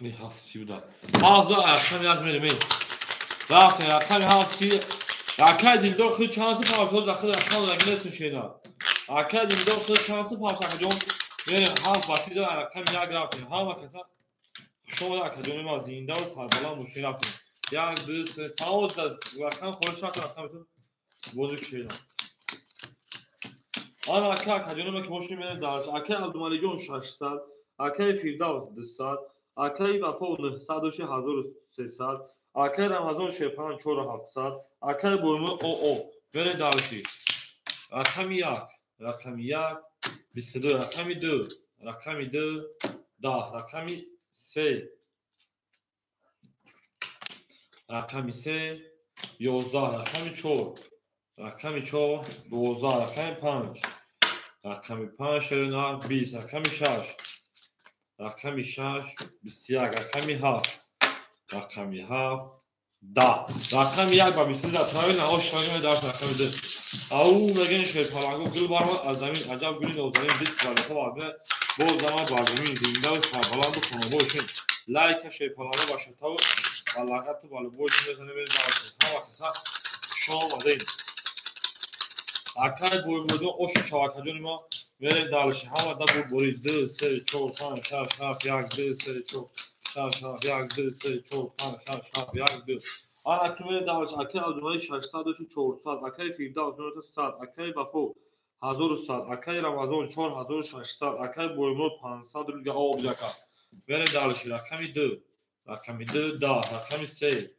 Ne hafsi da. Hazır akşam yardım edeyim. Zaten akşam hafsi akşam dildo خود chance parçalı daxil akşam rəqəmləsin şeydə. Akşam dildo خود chance parçalı میره هفت بسیج در رقم یک رفتیم هم کسا شما در کدوم ما زنده و سربلند مشکل رفتیم یک دو سه تمام در رقم خودش رفتیم رقمتون بزرگ شدیم آن اکه کدوم ما که مشکل میره درش اکه عبدالملیجون 600 اکه فیردوس 200 اکه وفا 91300 اکه رمضان شپان 4700 اکه برمو او میره درشی رقم یک 22 رقمی 2 رقمی 2 10 رقمی 3 رقمی 3 11 رقمی 4 رقمی 4 12 رقمی 5 رقمی 5 شرینار 20 رقمی 6 رقمی 6 21 رقمی 7 رقمی 7 10 رقمی 1 با 23 تاوی نهاش تاوی درست رقمی 2 او میگن شیر پلنگو گل بارم از زمین عجب گلی نوزمین دید بالته واقعه باز زمان بر زمین زنده و سربلند و خانواده باشین لایک شیر پلنگو باشه تا و علاقت بالا باشین بزنه برید دارستید هم کسا شما آمدین اکای بوی بودون اوش شواکدون ما برید دارشی هم دا بود برید 2 3 4 5 6 7 1 2 3 4 6 7 1 2 3 4 5 6 7 1 2 آن اکیمه دارش اکی عبدالملیک 600 و 400 اکی فیردوس 100 اکی وفو 1100 اکی رمضان 4600 اکی بویمرود 500 رو آب جکا برید دارشی رقمی 2 رقمی 2 10 رقمی 3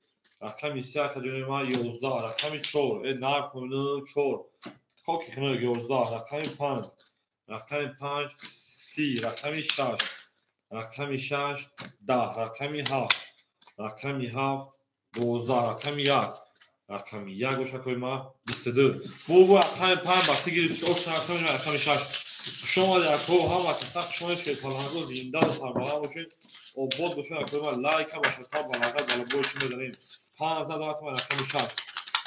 رقمی 3 اکادمی ما 11 رقمی 4 نار کنه 4 خوکی کنه 11 رقمی 5 رقمی 5 30 رقمی 6 رقمی 6 10 رقمی 7 رقمی 7 12 رقمی 1 رقمی 1 گوشه کنیم ما 22 بو رقمی 5 بسته گیرید اوش رقمی رقمی 6 شما در تو هم وقتی سخت شما که پلانگو زنده و سربلند باشید و بود باشید کنیم ما لایک هم باشه تا بلاغت بالا باشید بزنیم 15 رقمی رقمی 6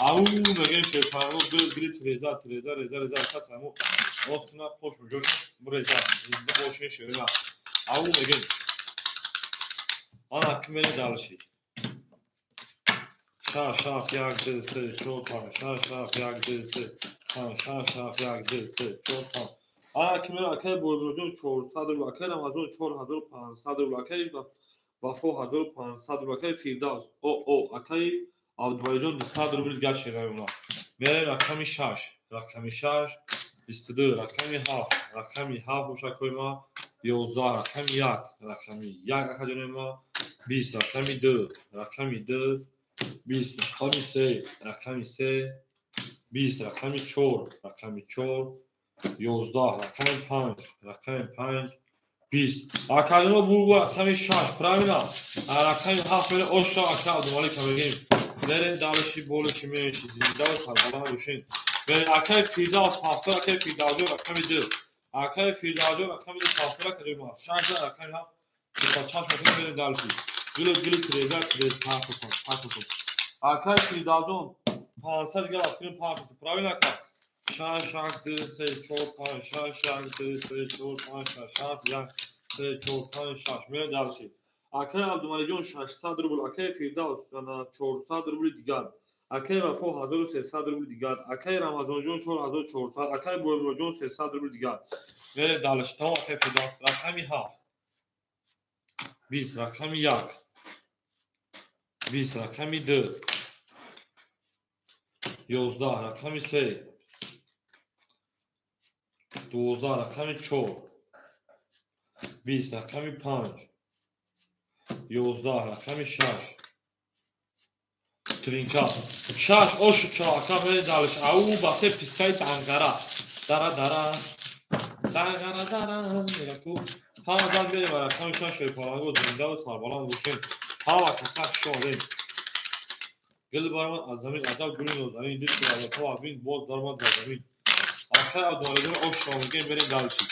او میگن که پلانگو گیرید ریزا کس همو باز کنه خوش میجوش ریزا زنده باشید شیرنا او میگن آن اکمل دالشی شاف یک دل سه چوب شاف یک دل سه شاف یک دل سه چوب اکمل اکی بولوجون 400 رو اکی رمضان 4500 رو اکی وفا 1500 رو اکی فیردوس او اکی عبدالملیجون 200 رو بیل گشت شدیم میریم رقمی 6 رقمی 6 22 رقمی 7 رقمی 7 بوشه کوی ما 11 رقمی 1 رقمی 1 اکادمی ما 20 رقمی 2 رقمی 2 20 رقمی 3 رقمی 3 20 رقمی 4 رقمی 4 11 رقمی 5 رقمی 5 20 اکادمی بو رقمی 6 پرامینا رقمی 7 میره اوشا اکادمی که میگیم برین دارشی بولشی میشی زنده و سربلند باشین برین اکی فیردوس 7 اکی فیردوس رقمی 2 Akay Firdavsi raqami tasvira qilib, shashda raqami ham chash metin berib dalshi. Gülü trezor parkon. Akay Firdavsi 500 دیگه رفتیم پارک پراوی نکن. شش شش دو سه چهار پنج شش شش دو سه چهار پنج شش هفت یک سه چهار پنج شش میره دلشی. اکای عبدالمجید جون 600 روبل، اکای فیردوس 400 روبل دیگر، اکای وفا 1300 روبل دیگر، اکای رمضان جون 4400، اکای بویمرو جون 300 روبل دیگر میره دلشی. تمام اکای فیردوس رقمی 7 20 رقمی 1 20 رقمی 2 11 رقمی 3 12 رقمی 4 20 رقمی 5 11 رقمی 6 ترینکا 6 اوش چراکا میره دالش او باسه پیسکای دنگره دره میره کو همه دل میره و رقمی 6 شیپارانگو زنده و سربالان بوشین همه کسک شده گل بارمان از زمین عجب گلی نوزنین دید که علاقه و عبین باز درمان در زمین آخر عبدالمجید اوش شامگه میره دالشی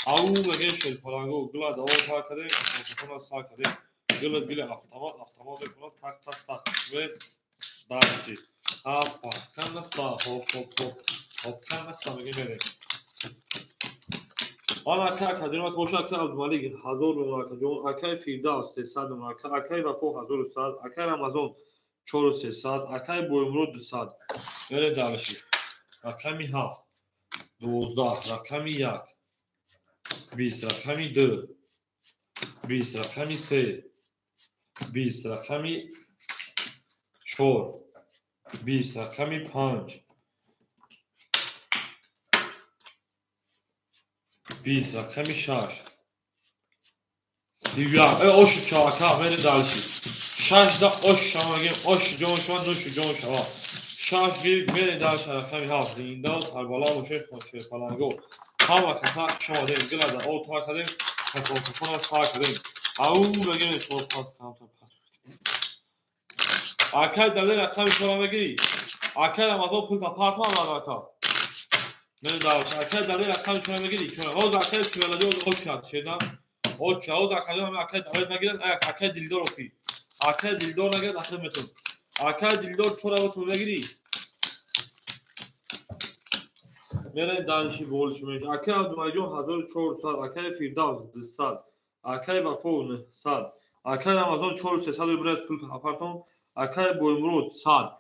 او میگه شیپارانگو گل دوا تا کده کسان سا کده گل автомат بکنه تک و دالشی هاپا کنستا هاپ کنستا میگه میره آن اکای کدیما کوشا که عبدالمجید 1000 نمره جون اکای فیردوس 300 نمره اکای وفا 1100 اکای رمضان 4300 اکای بویمرو 200 میره دالشی رقمی 7 12 رقمی 1 20 رقمی 2 20 رقمی 3 20 رقمی 4 20 رقمی 5 20 رقمی 6 31 اوش چاکا میره دالشی 6 دا اوش شماگیم اوش جون شما نوش جون شما 6 گیر میره دالشی رقمی 7 زنده سربالا موشه خوشه پلنگو همه کسا شما دیم گل دا او تا کدیم کسان سا کدیم او بگیم شما پاس کامتا پاس اکای دلی رقمی شما بگیری اکای رمضان پول پارتمان آقا میره دالشی اکای دلی رقمی شما بگیری چون حوز اکای سیولادی اوش کرد شدم اوش حوز اکای همه اکای دولت نگیرن اکای دیلدار افی اکای دیلدار نگیرن اکای متون اکای دیلدار چورا بتون بگیری میره دالشی بولش میشه اکای عبدالمجید 1400 اکای فیردوس 200 اکای وفا 900 اکای رمضان 4300 برای پول آپارتمان اکای بویمرو 100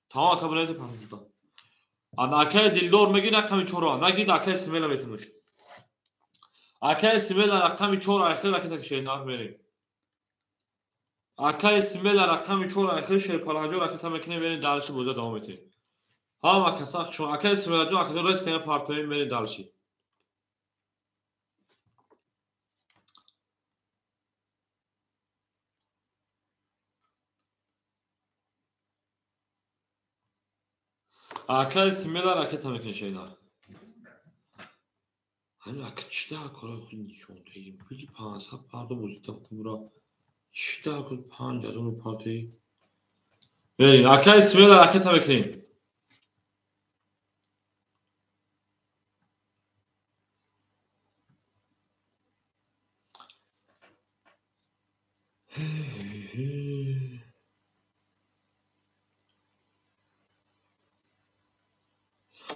تمام اکای برای پول آن اکای دیلدار میگی رقمی 4 نگید اکای سیمیل میتونش اکای سیمیل رقمی 4 اخیر رقمی که نار میریم اکای سیمیل رقمی 4 اخیر شی پلنجو رقمی میکنه برین دالشی بوزه دوام میده همه کسا شما اکای سیمیل جو اکای رئیس کنه پارتوی برین دالشی اکای سیمیل رقمی میکنه شی نار hani akıçta kolay şondayım. Bir pansa pardon muzita kumra. Şita kul panca onu parti. Verin akay ismi de akıta bekleyin.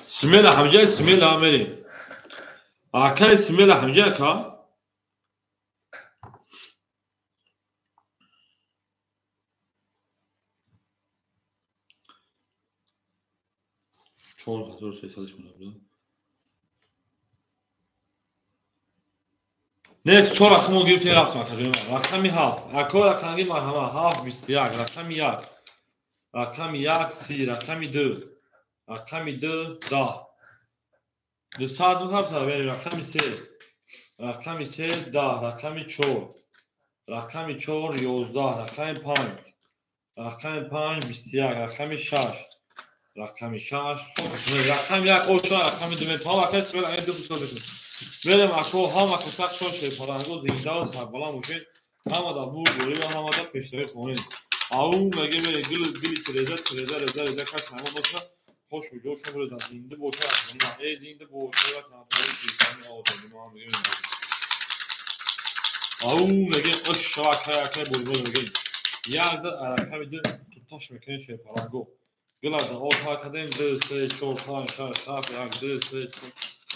Simela hamca simela ameri. Akay simela hamca ka. Çoğun hazır şey çalışmıyor. Neyse çoğun akımı girip yer yapsın arkadaşlar. Rakami haf. Akol rakami marhama haf bistiyak. Rakami yak. Rakami yak si. Rakami dö. Rakami dö da. دو ساعت دو هفت ساعت بریم رقمی سه ده رقمی چور رقمی چور 11 رقمی 5 رقمی 5 21 رقمی 6 رقمی 6 رقمی 1 او 4 رقمی 2 پا کس برای این دو سال بکنیم بریم اکو هم اکو سخت شون شه پرنگو زنده و سربالا موشه همه دا بور بوری و همه دا پیشتری کنیم او مگه میره گلی رزه کش همه باشن خوش و جوش رو بزن زنده باشه نه ای زنده باشه و تنهایی کیسانی آزادی ما هم میگیم او میگه اش شاکه بلبل میگه یاد عرفه میده تو تاش میکنه شه پرانگو گلازا او تا کدیم دسته چورتان شاف یک دسته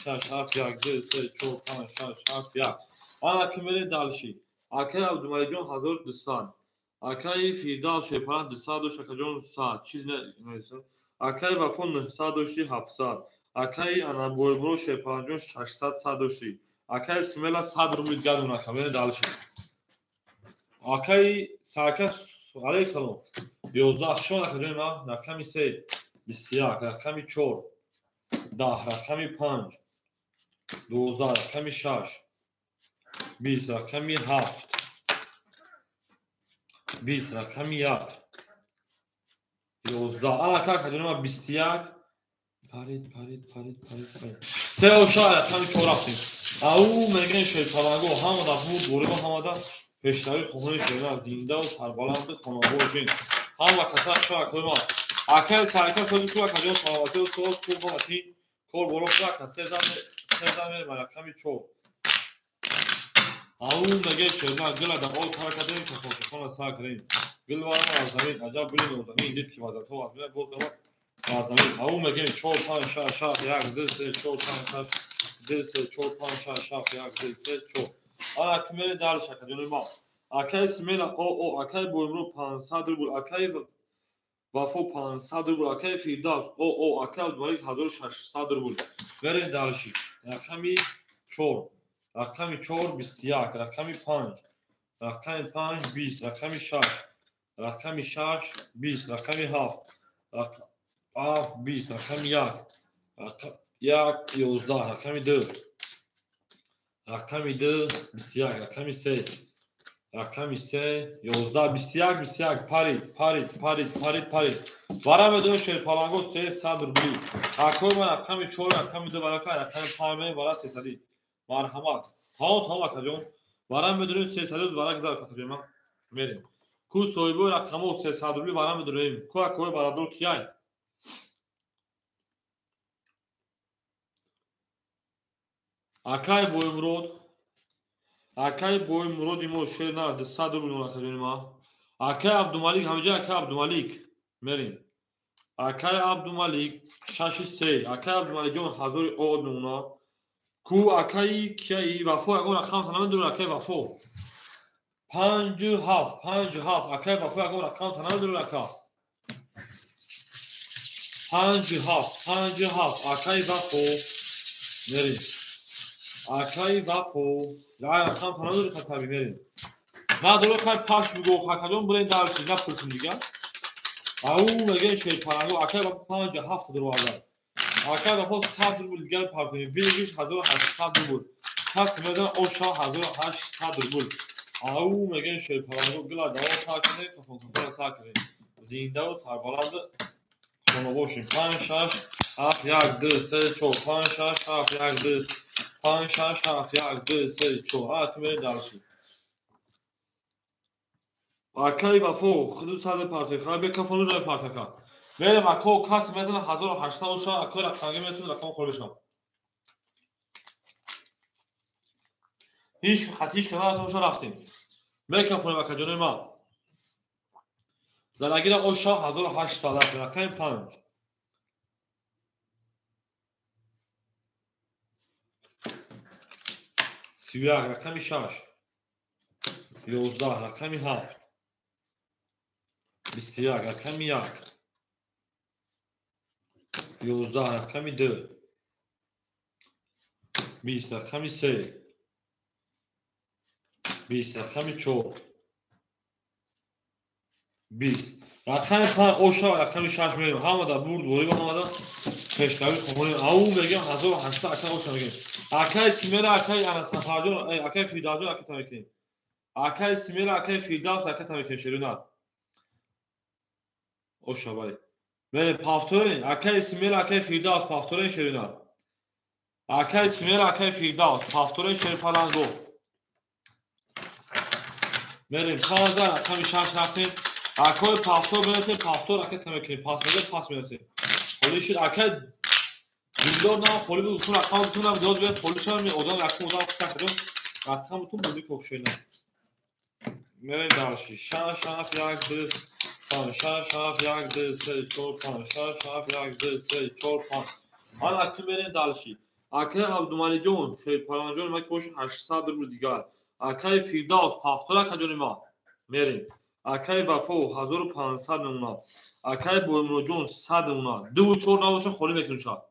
شاف یک دسته چورتان شاف یک آن کمری دالشی اکه عبدالمجید جان 1200 اکه فیردال شپران 200 شکجان 100 چیز نه اکه وفون 900 اکه انا بربرو شپران جان 600 100 اکه سملا 100 روبل گادونا کمری دالشی اکه ساکه علیک سلام 11 شون کجا ما رقمی 3 21 رقمی 4 10 رقمی 5 12 رقمی 6 20 رقمی 7 20 رقمی 1 11 کار کجا ما 21 پرید سه و 4 رقمی 4 رفتیم او میگن شیطانگو همدا بود بوری با همدا پیشتری خونه شیران زنده و سربلند خانواده‌شون هم کسا شو کلمه اکل سایت خودش رو کجا سوالات و سوال خوب باتی کار بلوک را سزن مرکمی چو او میگه شیران گل در اول کار کردیم که خودشون ساکرین گل وارم از زمین عجب بودیم و زمین دید که واسه تو از گفت از زمین او میگه چور پنج شاف یک دست چور پنج دست چور پنج شاف یک دست چور آن کمری دال شکل ما اکای سمیلا او اکای بولمرو 500 روبل اکای وافو 500 روبل اکای فیرداس او اکای مالک 1600 روبل برین دالشی رقمی 4 رقمی 4 21 رقمی 5 رقمی 5 20 رقمی 6 رقمی 6 20 رقمی 7 رقم 20 رقمی 1 11 رقمی 2 رقمی 2 21 رقمی 3 رقمی 3 11 21 پارید وارم دو شیر پالانگو 300 روبلی اکوی من رقمی 4 رقمی 2 برکای رقمی 5 وارا 300 مرحمت ها کجون وارم بدونیم 300 روز برای گذار کجون ما میریم کو سویبو رقمو 300 روبلی وارم بدونیم کو اکوی برادر کیای اکای بوی مرود ایمو شیر نه 200 روبلی اونا کجون ما اکای عبدالملیک همینجا اکای عبدالملیک میریم اکای عبدالملیک 63 اکای عبدالملیک جون 1000 اود اونا کو اکای کی وفو اگه رقم تنم دور اکای وفو 57 اکای وفو اگه رقم تنم دور اکا 57 اکای وفو میریم اکای وفو لا رقم تنم دور خطابی میریم نه دور خط پاش بگو خطابون برین دارشی نپرسیم دیگه او میگه شیطانگو اکای وفو 57 دروازه اکای وفو 100 روبل دیگه پارکنیم ویلیش 1800 روبل پس میدن اوشا 1800 روبل او میگن شیطانگو گلا داو پارکنه کفون ساکنه زنده و سربلند شما باشیم 5 6 7 1 2 3 4 5 6 7 1 2 5 6 7 1 2 3 4 اتمه دارشی اکای وفو خود صد پارتی خراب به کفون روی پارتکا میره مکو کاس میزنه 1800 اوشا اکای رقمی میسون رقم خورشم هیچ خطیش کنار از اوشا رفتیم میکن فونه وکا جنوی ما زنگیر اوشا 1800 است رقم 5 31 رقمی 6 11 رقمی 7 21 رقمی 1 11 رقمی 2 20 رقمی 3 20 رقمی 4 20 رقم 5 اوشا رقم 6 میریم همدا برد بوری با همدا پیشتری خونه او میگم 1800 اکای اوشا میگیم اکای سیمرا اکای انا سفاجون اکای فیداجون اکای تامیکین اکای سیمرا اکای فیداس اکای تامیکین شیرونات اوشا بای میره پافتورین اکای سیمرا اکای فیداس پافتورین شیرونات اکای سیمرا اکای فیداس پافتورین شیر پالانگو میریم 15 رقم 6 رفتیم اکای پافتور برسیم پافتور اکای تامیکین پاس میده پاس میرسیم خالی شد اکه دیلدار نه خالی بود اون رقم بتونم داد به خالی شدم آدم رقم کردم رقم بتون بازی کوکشینه میریم داشتی شش شش یک دو پنج شش شش یک دو سه چهار پنج شش شش یک دو سه چهار پنج حالا اکه میریم داشتی اکه عبدالمالی جون شاید پرانجان ما که باشه 800 روبل دیگر اکه فیرداوس 70 کجانی ما میریم اکه وفا 1500 اونا اکه بولمرو جون 100 اونا 2 و 4 نباشه خالی میکنیم شد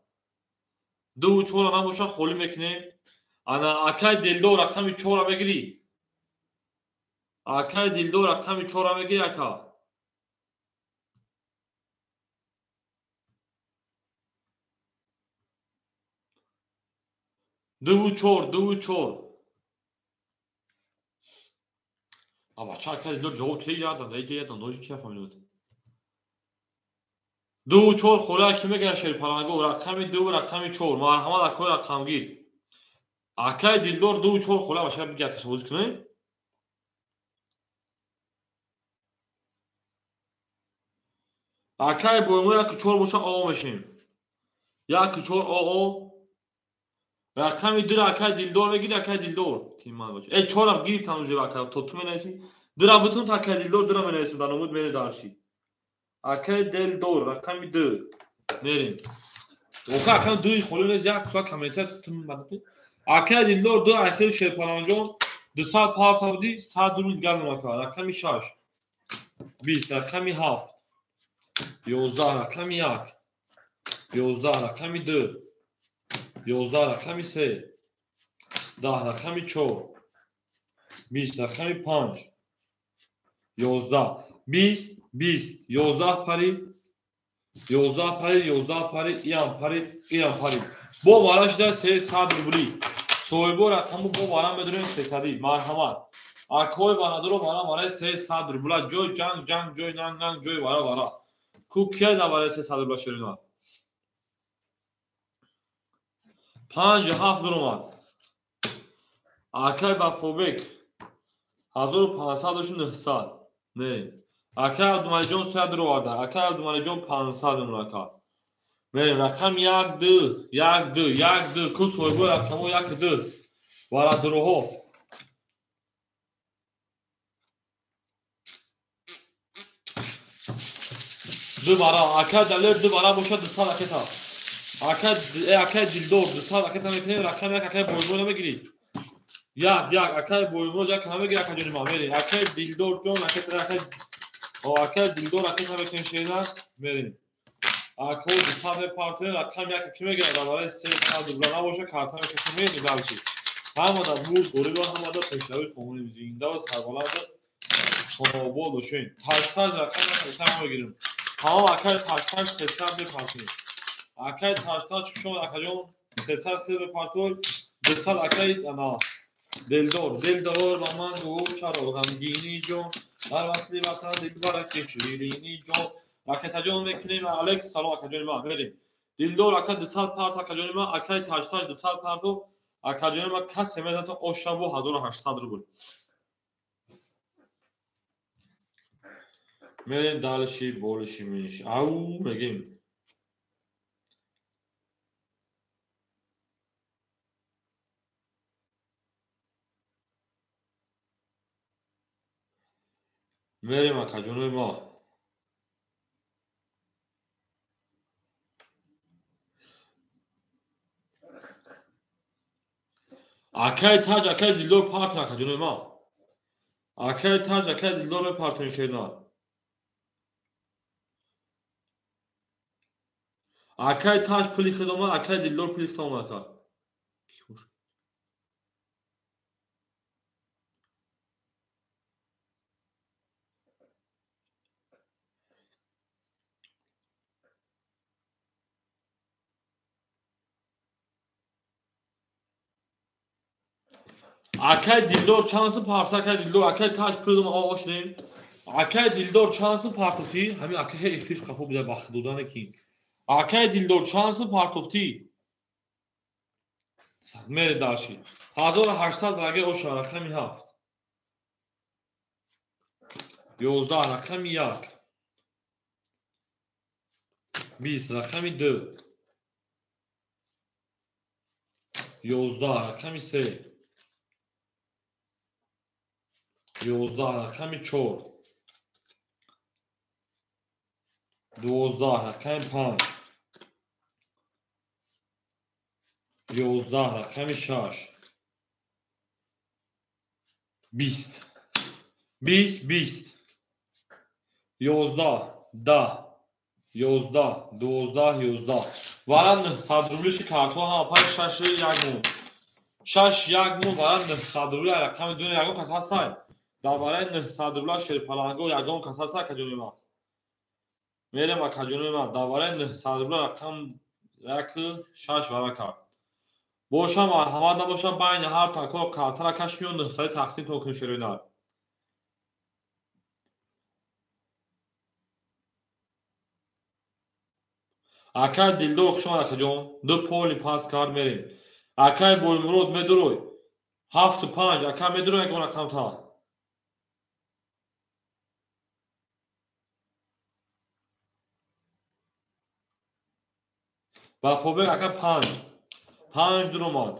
2 و 4 نباشه خالی میکنیم انا اکه دلدار رقم 4 بگیری اکه دلدار رقم 4 بگیری اکه 2 و 4 2 و 4 اما چه اکه دلدار جواب کی یادم دیگه یادم نوشی چه فهمیدم 2 و 4 خالی که میگه شیر پرانگو رقم 2 و رقم 4 مرحمت اکه رقم گیر اکه دلدار 2 و 4 خالی باشه بگه تشویق کنه اکه بولمرو یک 4 باشه آ میشیم یک 4 آ رقم 2 اکه دلدار بگیر اکه دلدار تیم ما باشه ای 4 هم گرفتم اونجا اکه تو تو منیسی درا بتون تا اکه دلدار درا منیسم در نمود میره دارشی اکه دلدار رقم 2 میریم اوکا اکه 2 خالی نیست یک سوال کامنتر تیم مدتی اکه دلدار 2 اخیر شیرپالان جون 200 پاس بودی 100 روبل دیگر مناکه رقم 6 20 رقم 7 11 رقم 1 11 رقم 2 11 رقم 3 10 رقم 4 20 رقم 5 11 20 20 11 پری 11 پری 11 پری ایام پری ایام پری با باراش ده 300 روبلی سویبو رقمو با بارم بدونیم 300 مرحمت اکوی بانادرو بارا 300 روبلا جوی جنگ جنگ جوی ننگ ننگ جوی بارا کوکیه دا بارا 300 روبلا شرینا 5 7 درمات اکای با فوبک 1500 900 میریم اکای عبدالمالی جون 100 رو آورده اکای عبدالمالی جون 500 نمونه میریم رقم 1 2 1 2 1 2 کس هایگو رقم 1 2 وارا دروها دو بارا اکای دلیر دو بارا باشه 200 اکتا اکای دلدور 200 اکتا میکنیم رقم 1 اکای بولمرو نمیگیری یک اکای بولمرو یک همه گیر اکای جونی ما میریم اکای دلدور جون اکای دلدور اکتا میکنیم شیدن میریم اکای 200 پارتنر رقم 1 کی میگیره درباره 300 روبل نباشه کارتا میکنیم میریم دالشی همه بود دوری با همه پیشروی خمونی زنده و سربلند تابول و شوین تاج رقم پیشتر میگیریم همه اکای تاج 300 بپارتنیم اکای تاج شما اکای جون 300 خیلی بپارتول 200 اکای انا دلدار با من گفت چرا غمگینی جون در وصلی وطن دلبرک شیرینی جون اکای جون میکنیم علیک سلام اکای جون ما بریم دلدار اکای 200 پارت اکای جون ما اکای تاج 200 پارتو اکای جون ما کس میدن تا اوشابو 1800 روبل میریم دالشی بولشی میش او میگیم میریم اکای جون ما اکای تاج اکای دلدار پارت اکای جون ما اکای تاج اکای دلدار پارتون شینا اکای تاج پلی خدمه اکای دلدار پلی خدمه اکای اکای دلدار چانس پارت اکای دلدار اکای تاج پلی خدمه آواش نیم اکای دلدار چانس پارتوفتی همین اکای افیش کافو بوده باخت دودن کی اکای دلدار چانس پارتوفتی میره داشی 1800 اگه اوش رقمی 7 11 رقم 1 20 رقم 2 11 رقم 3 11 رقم 4 12 رقم 5 11 رقم 6 20 20 20 11 10 11 12 11 варанд садрулиши картҳо ҳама пай 6 ягон 6 ягон варанд садрулаи рақами дуни ягон кас ҳастай дар барои 9 садрула шерпаланго ягон кас ҳастай каҷони ман мерем акаҷони ман дар барои 9 садрула рақам 6 вара кард бошам марҳамат набошад байни ҳар такор картара кашфи 9 сади тақсим токун шеринар акай дилдор хушомад акаҷон ду поли пас кард мерем акай боймурод медурой 7-5 акай медурой ягон рақамтар вафобек акай 5 дур омад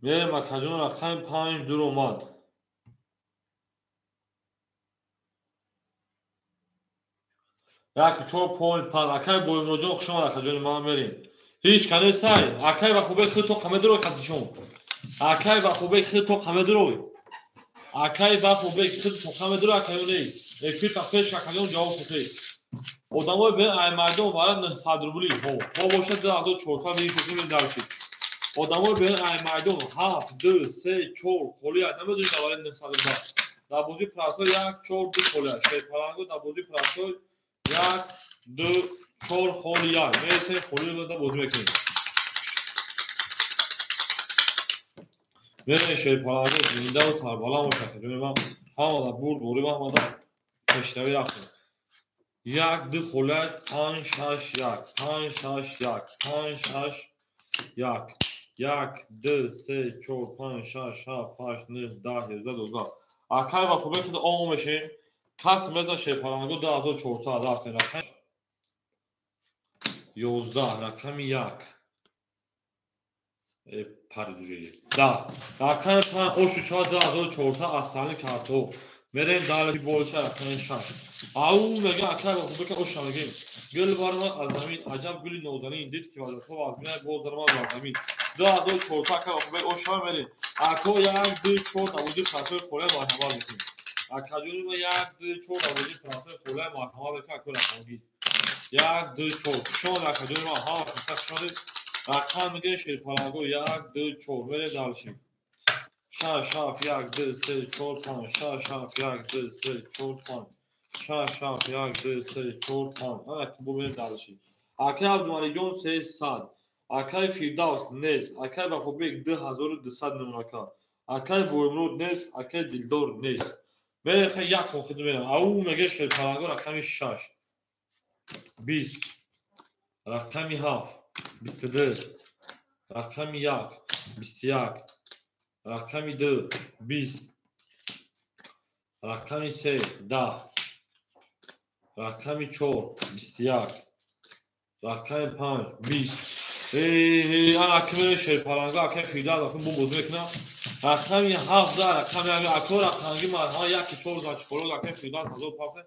мерем акаҷон рақами 5 дур омад як 4 поли пас акай боймуроҷон хушомад акаҷони ман мерем ҳеҷ канестай акай вафобек хи тоқа медурой қатишон акай вафобек хи тоқа медурой акай вафобек хи тоқа медурой акаёне эки тақпеш акаён ҷавоб фотӣ одамои бе ай майдон варанд 100 рубли ҳо бошад 2400 бии фотӣ медаршид одамои бе ай майдон 7 2 3 4 холия намедонид дар барои 900 рубли дар бозии прасой 1 4 2 холия шерпаланго дар бозии прасой 1 2 4 холия мересем холия дар бозӣ мекунем мерем шерпаланго зиндаву сарбаланд бошад каҷони ман ҳамада бурд борим ҳамада пешравӣ рафтем 1 2 холия 5 6 1 5 6 1 5 6 1 1 2 3 4 5 6 7 8 9 10 11 12 акай вафобек он мешем кас меза шерпаланго 2400 рафтем рақам 11 рақами 1 паридужели да рақами 5 ошу чад 2400 аз сани картҳо мерем дар болша рақами 6 ау мега акай вафобек оша мегем гул барма аз замин аҷаб гули нозанин дид ки вазатҳо вазмина боз дарма бар замин 2400 акай вафобек оша мерем ако 1 2 4 аводи прасой холия марҳамат мекунем акаҷони ма 1 2 4 аводи прасой холия марҳамат мекунем ако рақамгир 1 2 4 шон акаҷони ма ҳама каса шонид рақам мегем шерпаланго 1 2 4 мерем далши 6 7 1 2 3 4 5 6 7 1 2 3 4 5 6 7 1 2 3 4 5 ана ки бумерем далши акай абдумалиҷон 300 акай фирдавс нест акай вафобек 2200 номрака акай боймурод нест акай дилдор нест мерем хе як конфет мерем ау меге шерпаланго рақами 6 20 рақами 7 22 рақами 1 21 рақами 2 20 рақами 3 10 рақами 4 21 рақами 5 20 ана кимер шерпаланго акай фирдавс афин бу бозӣ мекунам рақами 7 рақами ако рақамги марҳама 1 4 зачколо акай фирдавс 1500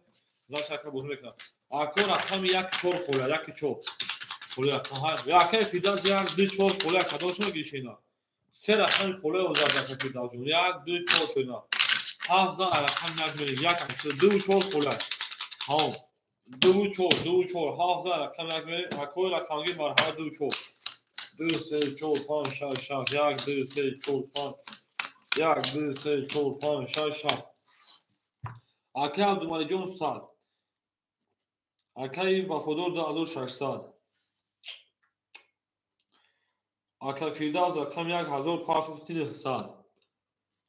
зач акай бозӣ мекунам ако рақами 1 4 холия 1 4 холия акай фирдавс 1 2 4 холия кадошма гишина се рақами холия озад акай фирдавс 1 2 4 шуна 7 рақами як мерем 1 2 4 холия ҳам 2 4 2 4 7 рақами як мерем акои рақамги марҳама 2 4 2 3 4 5 6 7 1 2 3 4 5 1 2 3 4 5 6 7 акай абдумалиҷон 100 акай вафодор 2600 акай фирдавс рақами 1500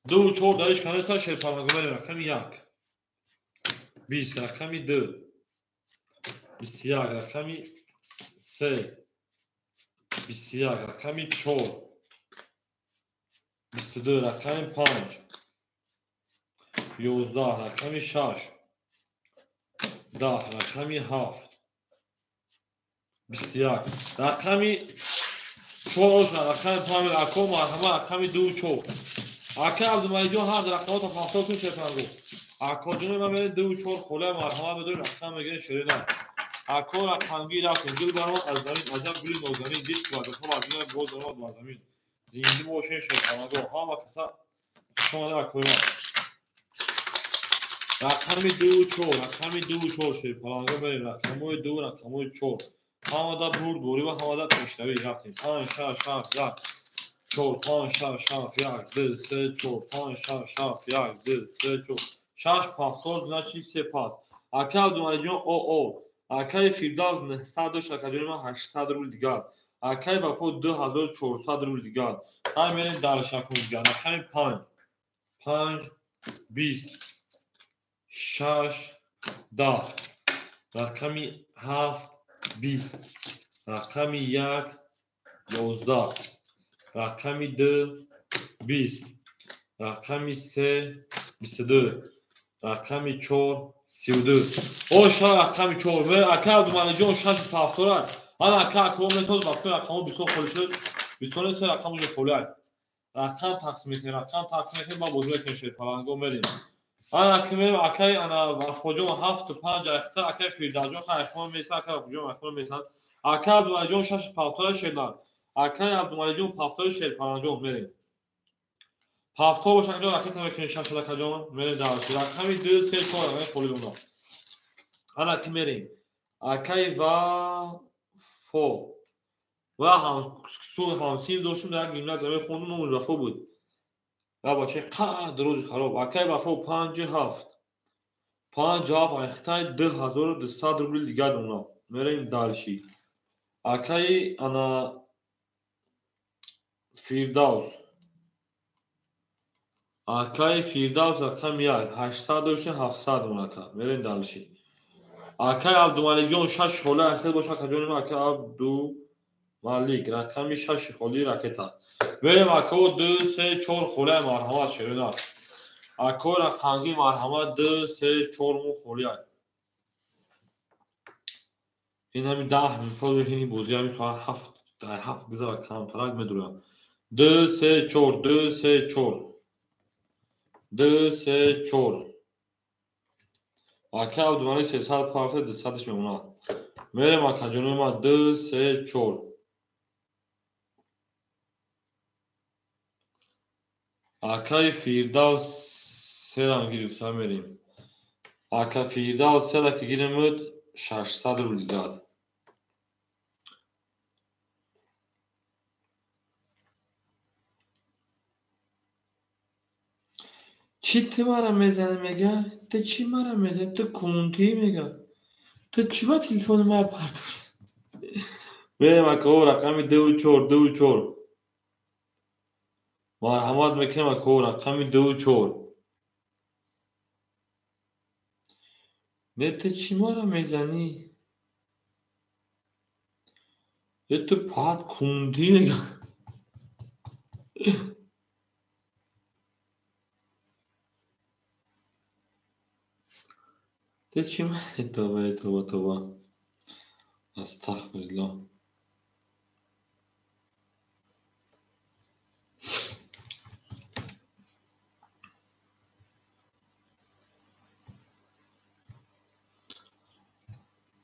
2 4 дариш канеса шерпаланго мерем рақами 1 20 рақами 2 21 рақами 3 21 рақами 4 22 рақами 5 11 رقمی 6 10 رقمی 7 21 رقمی 4 رقمی 5 اکو مرحمه رقمی 2 4 اکه عبدالمجید جان هر رقمات پاختاتون شکنگو اکا جون من میره 2 4 خوله مرحمه بدون رقم میگه شریدن اکا رقمگی رفتیم گل برام از زمین عجب گل نوزمین دید که بعد خب از زمین باز درآمد با زمین زندگی موشن شکنگو ها کسا شما در کویما رقمی 2 4 رقمی 2 4 شد پلانگو بریم رقمای 2 رقمای 4 همادا برد بوری و همادا پیشتوی رفتیم 5 6 7 1 4 5 6 7 1 2 3 4 5 6 7 1 2 3 4 6 پاختور значи 3 пас ака Абдумалиҷон оо акаи Фирдавс 900 дошт акаҷони ман 800 рубл дигар акаи Вафо 2400 рубл дигар ҳай мерем дар шакун дигар рақами 5 5 20 6 10 рақами 7 20 рақами 1 11 рақами 2 20 рақами 3 22 рақами 4 32 оша рақами 4 ме ака Абдумалиҷон 6 пафтора ан ака аком метод вақти рақамо бисёр холишад бисёр се рақамо ҷо холиад рақам тақсим мекунем ба бозӣ мекунем паланго мерим ан акмем акай ана Вафоҷон 7 5 ахта акай Фирдавҷон хайхон меса ака Вафоҷон хайхон меса ака Абдумалиҷон 6 пафтора шедан акай Абдумалиҷон пафтора шед паланҷон мерим пафтор бошад ҷо ракета мекунем 6 ракаҷон мерим дарши рақами 2 3 4 рақами холидуна ан аки мерим акай Вафо ва ҳамсин доштум дар гимназия хондум номуш Вафо буд ва бачаи қадр рӯзи хароб акай Вафо 57 ахтай 2200 рубли дигар дуна мерем дарши акай ана Фирдавс акай Фирдавс рақами 1 800 дошти 700 дунака мерем дарши акай Абдумалиҷон 6 хола ахир боша акаҷони ман акай Абдумалик рақами 6 холи ракета мерем ако 2 3 4 холаи марҳамат шерона ако рақамги марҳамат 2 3 4 му холиай ин ҳами 10 минут ини бозӣ ҳами соат 7 гузара камтарак медурам 2 3 4 2 3 4 2 3 4 ака Абдумалик 300 пафта 200 мемонад мерем акаҷони ман 2 3 4 акаи Фирдавс серам гирифта мерем ака Фирдавс сера ки гиремуд 600 рубл дигар چی تو مرا میزنی میگه؟ تو چی مرا میزنی؟ تو کونتی میگه؟ تو چی با تلفن ما پرد میرم اکو رقمی 2 4 2 4 مرحمت میکنم اکو رقمی 2 4 نه تو چی مرا میزنی؟ تو پاد کونتی میگه تو چی مرا توبه استغفرالله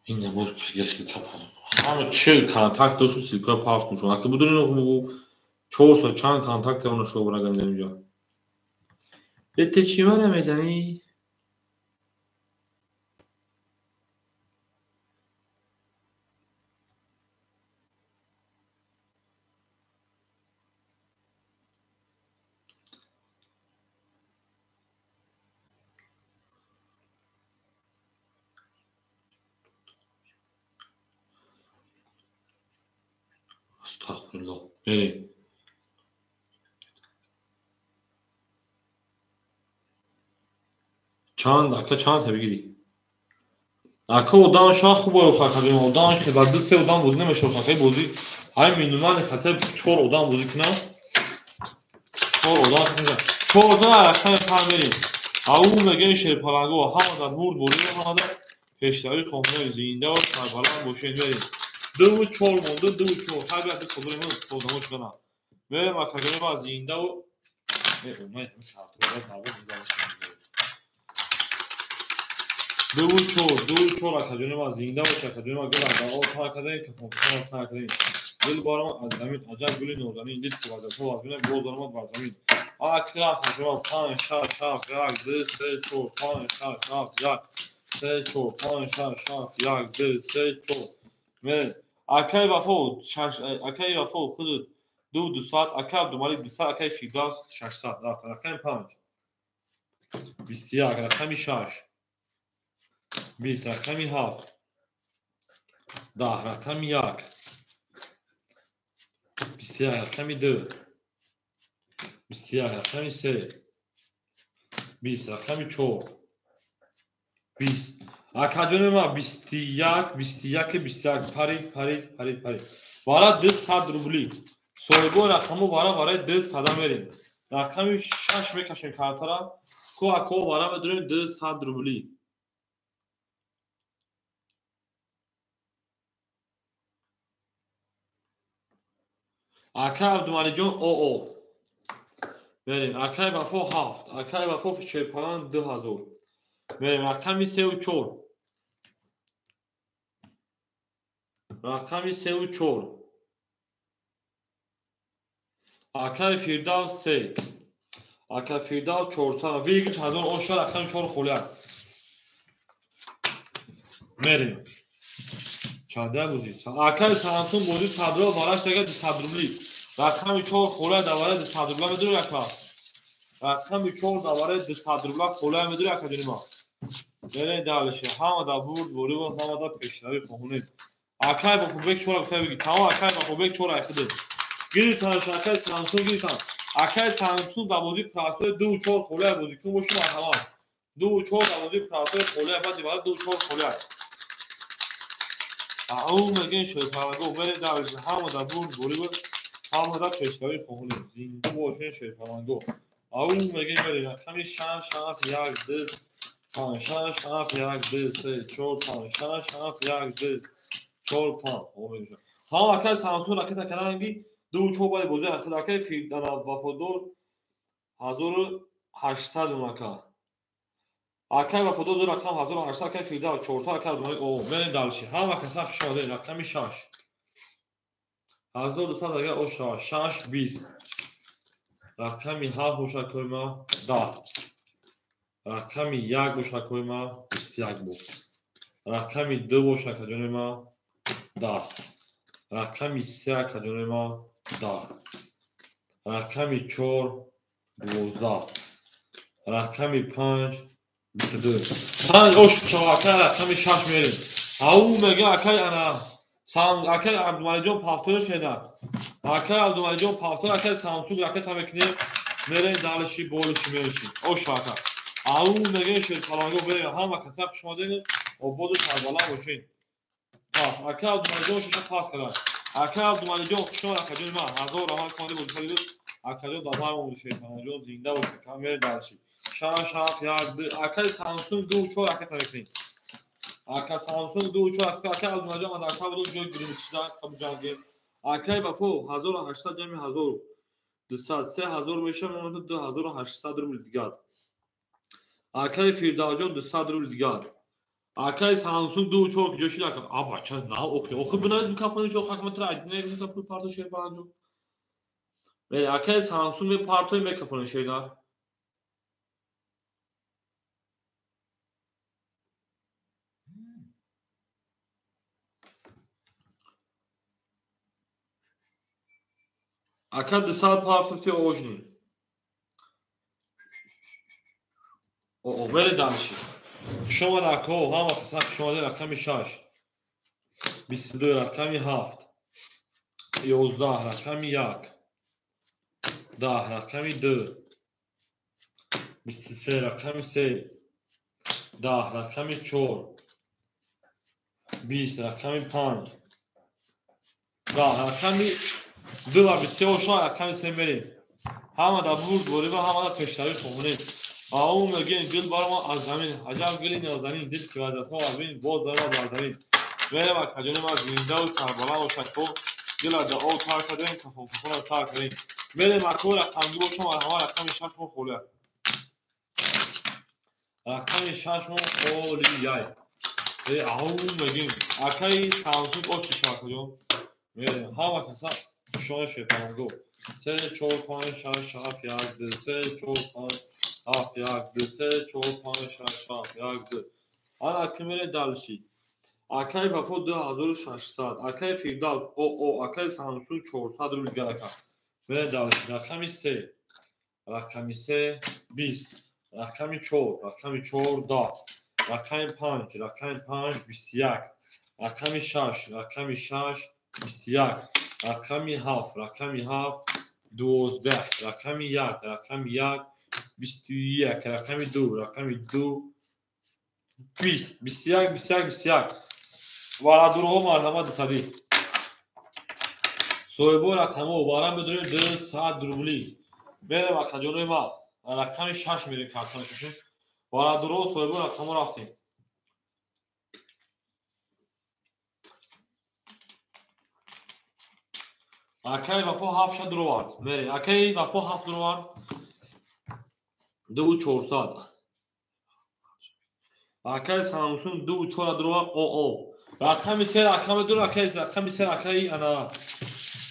این نمور یه سیلکا پاس همه چه کانتاکت داشت سیلکا پاس میشون اگه بدونی نخون 4 سال چند کانتاکت اونو شو برگردیم اینجا تو چی مرا میزنی؟ استغفرالله بریم چند اکا چند بگیری اکا odam شان خوبه فکریم odam که بعد 2 3 odam بازی نمیشه فکر بازی های مینیمال خاطر 4 odam بازی کنه 4 odam کنه 4 odam رقم 5 بریم او میگن شیرپلنگو همه در برد بوری و همه در پیشروی خواهنه زینده و کربلا باشین بریم. دو چول مونده دو چول هر بعد صدور من خودموش کنم بریم اکادمی ما زینده و دو چول اکادمی ما زینده و اکادمی ما گل انداغ و تا اکادمی که فونکشن هستن اکادمی گل بارم از زمین عجب گلی نوزمین دید که وزد تو وزمینه بوزارمات بر زمین اکلاس اکادمی 5 6 7 1 2 3 4 5 6 7 1 3 4 5 6 7 1 2 3 4 من اکای وفا اکای وفا خود دو ساعت اکای دومالی 2 ساعت اکای فیدا 6 ساعت رفت رقم 5 21 رقم 6 20 رقم 7 10 رقم 1 21 رقم 2 21 رقم 3 20 رقم 4 20 اکادمی ما 21 پرید برای 200 روبلی سویگو رقمو برای 200 میریم رقم 6 میکشیم کارترا کو اکو برای بدونیم 200 روبلی اکای عبدالمانی جان او بریم اکای وفا 7 اکای وفا شیرپلنگ 2000 بریم رقم 34 رقم 34 اکای فیردوس 3 اکای فیردوس 400 ویگیش 1000 اوشا رقم 4 خولیت بریم چاده بودید اکای سامسون بودید صدرا باراش دیگه 200 روبلی رقم 4 خوله دواره 200 روبلا میدونی رقم 4 دواره 200 روبلا خوله میدونی اکادمی ما برین دالشه همه دا برد بوری و همه دا پیشروی خواهونه اکای با خوبک چورا بخواه بگی تمام اکای با خوبک چورا اخده گیری تانش اکای سامسون گیری تان اکای سامسون دا بودی پراسوی 2-4 خوله بودی کن باشو مرحبان 2-4 دا بودی پراسوی خوله بعد دیواره 2-4 خوله او میگن شیرپلنگو برین دالشه همه دا برد بوری و همه دا پیشروی خواهونه زنده باشین شیرپلنگو او میگن برین رقم 6 7 1 2 5 6 7 1 2 3 4 5 6 7 1 2 4 5 هم اکای سامسون راکت اکرانگی دو چوبای بوزه اخد اکای فیردانا وفادور 1800 اونکا اکای وفادور دو رقم 1800 اکای فیردا 400 اکای دومای او برین دالشی هم اکای صف شاده رقم 6 1200 اگر او 6 20 رقم 7 مشکل ما 10 رقم 1 مشکل ما 21 بود رقم 2 مشکل ما 10 رقم 3 اکادمی ما 10 رقم 4 12 رقم 5 22 5 اوش چواکه رقم 6 میریم او میگه اکای انا سام اکای عبدالمانی جان پافتور شده اکای عبدالمانی جان پافتور اکای سامسونگ راکت هم میکنیم میرین دالشی بولشی میرشیم او شاکه او میگه شیرپلنگو بریم هم کسا شما دینیم و بودو کربلا باشین پاس اکای عبدالمانی جان شیشه پاس کدن اکای عبدالمانی جان خوشون اکادمی ما 1000 راه کننده بزرگی بود اکادمی دادار مونده شیرپلنگ جان زنده باشه که میرین دالشی شاش 1 2 اکای سامسونگ 2 اکای تاریخی اکای سامسونگ 2 اکای عبدالمانی جان در کابل جوی گرین چیزا کابل جانگی اکای بافو 1800 جمع 1200 3000 میشه مونده 2800 روبل دیگه اکای فیردوس جان 200 روبل دیگه اکای سامسونگ 2 که جوشی دکم آبا چه نه اوکی اوخه بناز میکافونی جو خاک متر ادنه میسا پول پارتو شیرپلنگ جو بله اکای سامسونگ پارتوی میکافونی شیدار اکای 200 پارتوی اوجنی او بله دانشی شما دکو هم اصلا شما در رقم 6 22 رقم 7 11 رقم 1 10 رقم 2 23 رقم 3 10 رقم 4 20 رقم 5 10 رقم 2 و 23 رقم 3 میریم همه در برد بوری و همه در پیشتری خونه آو میگن گل برام از زمین عجب گلی نازنین دل که وزت ها از بین باز دارم از زمین میرم از خجانم از زنده و سربالا و شکو گل از او تار کردن کفون کفون از سر کردن میرم اکو رقمگی باشم از همه رقم ششم خوله رقم ششم خولی یای آو میگن اکای سامسونگ اوشی شاکجو میرم همه کسا شونه شپرنگو 3 4 5 6 7 1 2 3 4 5 7 1 2 3 4 5 6 7 1 2 حالا کمیره دالشی اکای وفا 2600 اکای فیرداوس او اکای سامسونگ 400 روبل گرکا میره دالشی رقمی 3 20 رقمی 4 رقمی 4 10 رقمی 5 رقمی 5 21 رقمی 6 رقمی 6 21 رقمی 7 رقمی 7 12 رقمی 1 رقمی 1 21 رقمی 2 رقمی 2 20 21 21 21 وارادورو مرحمت صدی سویبو رقمو وارم بدونیم 200 روبلی میره و کجانوی ما رقمی 6 میریم کارتون کشیم وارادورو سویبو رقمو رفتیم اکای وفا 7 درو وارد میره اکای وفا 7 درو وارد 2400 اکای سامسونگ 2400 درو او رقمی 3 رقمی 2 رقمی 3 اکای انا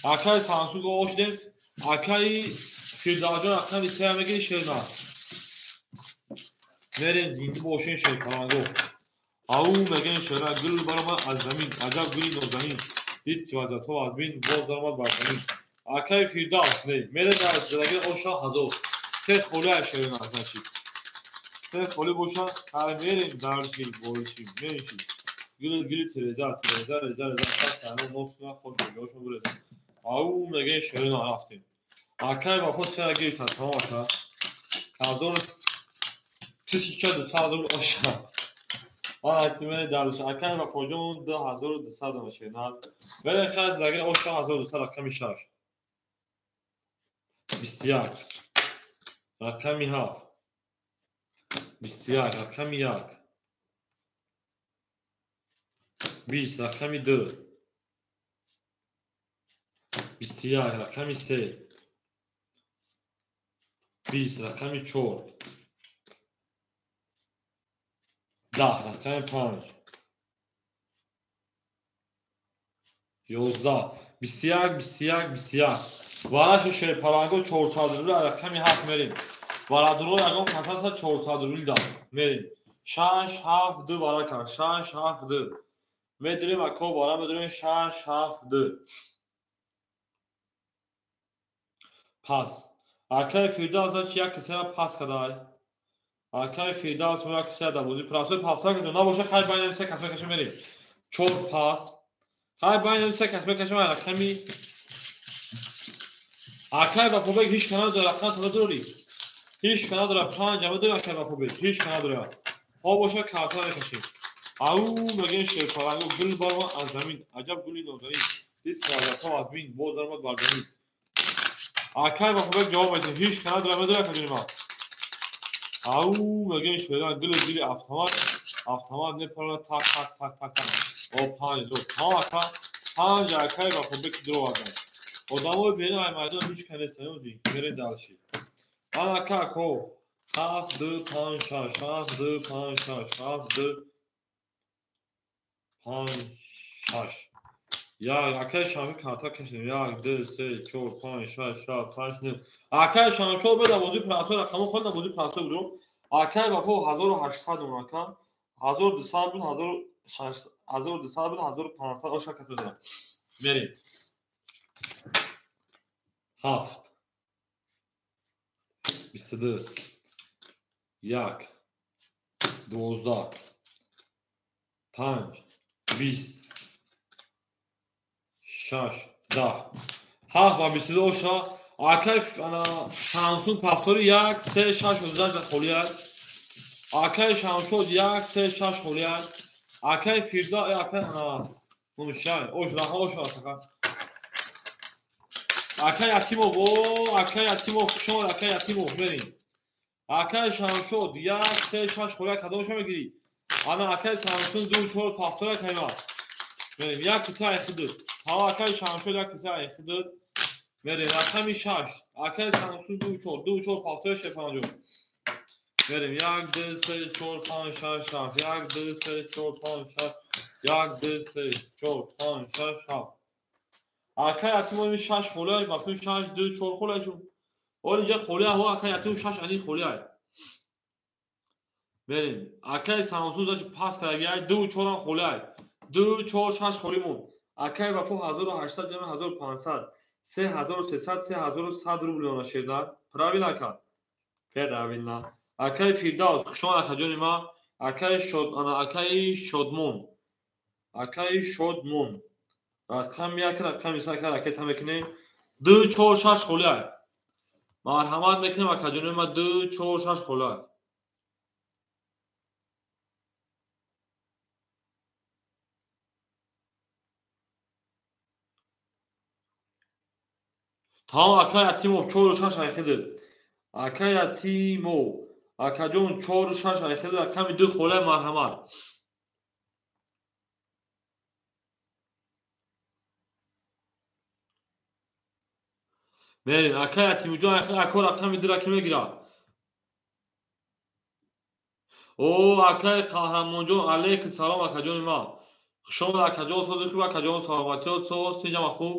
اکای سامسونگ او شدیم اکای فیرداجو رقمی 3 میگی شیرنا میریم زنده باشین شیرپرنگو او میگن شیرنا گل برام از زمین عجب گلی نازنین دید که وزت ها از بین باز دارم بر زمین اکای فیرداس نه میره در زدگی اوشا هزار 3 خوله شیرنا از نشید 3 خوله باشن هر میریم درشی باشیم میشیم گل تریزر رزا سالو موسکا خوش جوشون برزن او میگن شیرنا رفتیم اکای وفا 3 گیری تمام شد هزار 1200 اوشا احتمال دارش اکای و فوجون 2200 میشه نه ولی خاص لگه اوشا 1200 رقمی 6 21 رقمی 7 21 رقمی 1 20 رقمی 2 21 رقمی 3 20 رقمی 4 10 رقمی 5 11 21 وارش شیرپرنگو 400 روبل رقمی 7 میریم وارادورو رقم پساس 400 روبل داد میریم 6 7 2 وارا کرد 6 7 2 میدونیم اکو وارا میدونیم 6 7 2 پاس اکای فیرداوس یک کسی را پاس کدای اکای فیرداوس مرا کسی را بازی پراسوی پافتا که دونا باشه خیلی باید نمیسه کسی کشم میریم 4 پاس خیلی باید نمیسه کسی کشم رقمی اکای و فوبک هیچ کنار داره رقم تا دوری هیچ کنار داره 5 جمع داره اکای و فوبک هیچ کنار داره خواب باشه کارتا نکشیم او میگن شیرپرنگو گل برام از زمین عجب گلی نازنین دید که وزت ها از بین باز دارم بر زمین اکای و خوبک جواب میده هیچ کنار داره میداره کجوری ما او میگن شیرپرنگو گل زیر автомат نپرانه تک او 5 دو 5 اکای و خوبک درو آدم آدمای بین های میدان هیچ کنه سنوزی میره دلشی آن اکا کو 7 2 5 6 7 2 5 6 7 2 5 6 یا اکای شامی کارتا کشیدیم 1 2 3 4 5 6 7 8 9 اکای شامی چو بده بازی پراسو رقم خود بازی پراسو بودم اکای وفا 1800 اون اکا 1200 بود 1600 بود 1500 اوشا کس بزنم بریم 7 22 1 12 5 20 6 10 7 و 22 اوشا اکای سامسونگ پافتوری 1 3 6 12 خولیت اکای شامشود 1 3 6 خولیت اکای فیردا اکای نمیشه اوش راه اوش اکای یتیمو و اکای یتیمو شما اکای یتیمو بریم акай шамшод 1 3 6 хӯрак кадомаша мегирӣ ана акай самсун 2 4 пахтора кайма мерем як киса айхидуд ҳава акай шамшод як киса айхидуд мерем рақами 6 акай самсун 2 4 2 4 пахтора шепанҷо мерем 1 2 3 4 5 6 7 1 2 3 4 5 6 1 2 3 4 5 6 7 акай атимоми 6 хӯлай мафҳуми 6 2 4 хӯлай чун اور اینجا خوله هوا акай атим 6 ани خوله بریم акай самсун даш пас карагай 2 4 ам خوله 2 4 6 خولی мон акай вафо 1800 ҷамъ 1500 3300 3100 рубли она шеда правильно ака правильно акай фирдавс хушон акаҷони ма акай шод ана акай шодмон рақам як рақами сакар акай тамекне 2 4 6 خوله марҳамат мекунем акаҷони ма 2 4 6 خوله Tamam akay atimov 4 6 ayxidid akay atimov akajon 4 6 ayxidid akami 2 xola marhamat بریم akay atimjon ayxid akor akami 2 rakime gira o akay qahramonjon alaykum salom akajoni ma xushomad akajon so'zi خوب akajon salomatiyat so'z tinjama خوب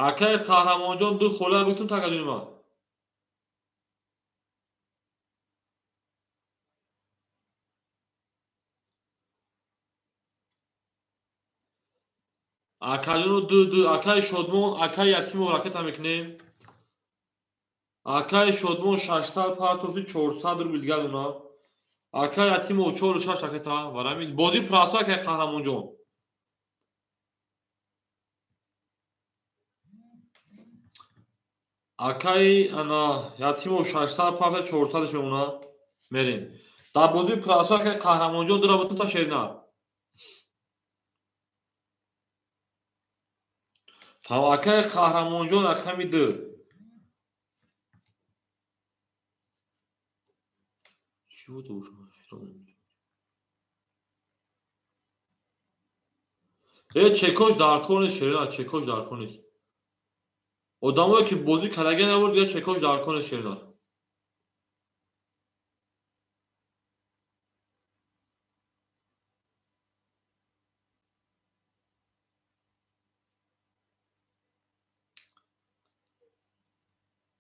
акай қаҳрамонҷон 2 хола битун такадуни ма акаҷону 2 акай шодмон акай ятимов ракета мекунем акай шодмон 600 партофи 400 рубл дигар уна акай ятимов 4 6 ракета варамид бози прасо акай қаҳрамонҷон акай ана ятимов 600 партофи 400 мемона мерем дар бози прасо акай қаҳрамонҷон дура бутун та шерна там акай қаҳрамонҷон аками 2 чекош дар кор нест шерина чекош дар кор нест одамое ки бозӣ караги набуд дига чекош дар кор нест шерина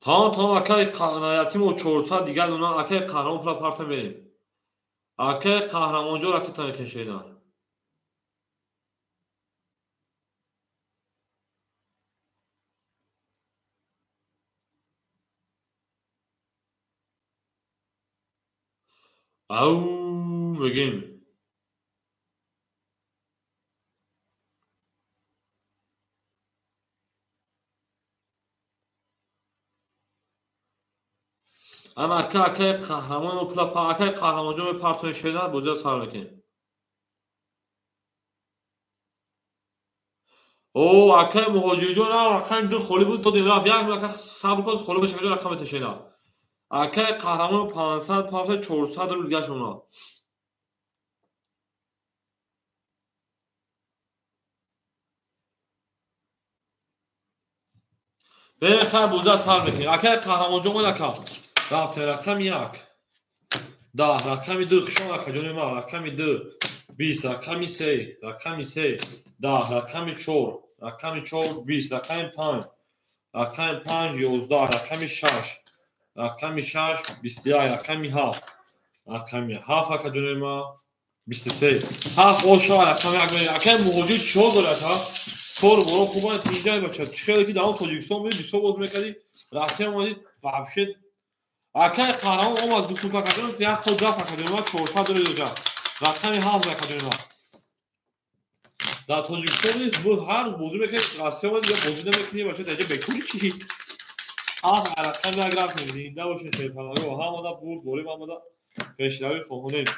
Tamam akay ятимов 400 дигар уна акай қаҳрамон пула парта мерем акай қаҳрамонҷо ракета мекунем шерина ау мегем ана акай қаҳрамон пула акай қаҳрамонҷо мепартоем шерина бозиро сар мекунем о акай муҳоҷирҷон рақами 2 холи буд додем рафт як рака сабр кун холи баша каҷо рақам меташена акай қаҳрамон 500 партофи 400 рубл гашт уна берем хай буза сар мекунем акай қаҳрамонҷон мон ака рафт рақами 1 10 рақами 2 хушон акаҷони ма рақами 2 20 рақами 3 рақами 3 10 рақами 4 рақами 4 20 рақами 5 рақами 5 11 рақами 6 рақами 6 21 рақами 7 рақами 7 акаҷони ма 23 7 оша рақами акай муҳоҷир чиҳо дорад ҳа кор боро хуба тинҷай бача чихеле ки дар он тоҷикистон буди бисёр боз мекарди россия омадид вообще акай қаҳрамон омад гуфтука акаҷон як ход рафт акаҷони ма 400 дори доҷа рақами 7 акаҷони ма дар тоҷикистон бу ҳар рӯз бозӣ мекарди россия омади я бозӣ намекунӣ бача дар ҷа бекори чӣ рақами як рафт мегирӣ инда бошед шерпанаро ҳамада бурд борим омада پیشروی خواهونیم.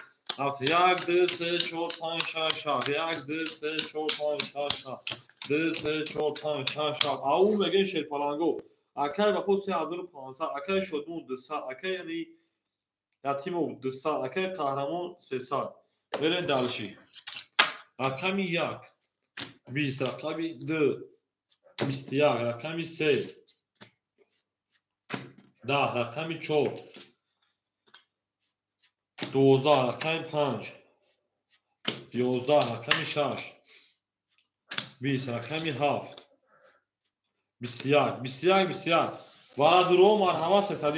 یک دو سه چهار پنج شش هفت. یک دو سه چهار پنج شش هفت. دو سه چهار پنج شش هفت. او میگه شیرپلنگو. اکی و پس 3500. اکی شدمون 200. اکی یعنی یتیمو 200. اکی قهرمان 300. برین دلشی. رقمی 1 20. رقمی 2 21. رقمی 3 10. رقمی 4 12. رقمی 5 11. رقمی 6 20. رقمی 7 21 21 21. برا درو مرحمه 300.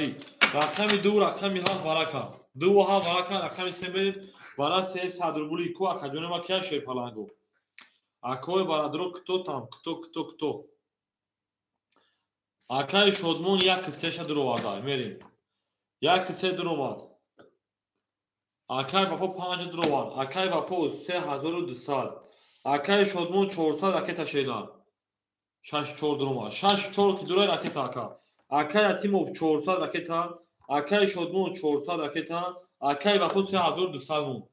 رقمی 2 رقمی 7 برکه 2 و 7 برکه. رقمی 3 بریم برا 300 روبلی کو اکا جون ما کیا شیرپلنگو. اکای برا درو کتو تام کتو. اکای شدمون یک کسیش درو وارده میریم. یک کسی درو ماد. اکای وفا 5 درو وان. اکای وفا 3200. اکای شدمون 400 رکت شیدان. 6 4 درو ماد. 6 4 کی درو رکت اکا. اکای تیموف 400 رکت. اکای شدمون 400 رکت. اکای وفا 3200 مون.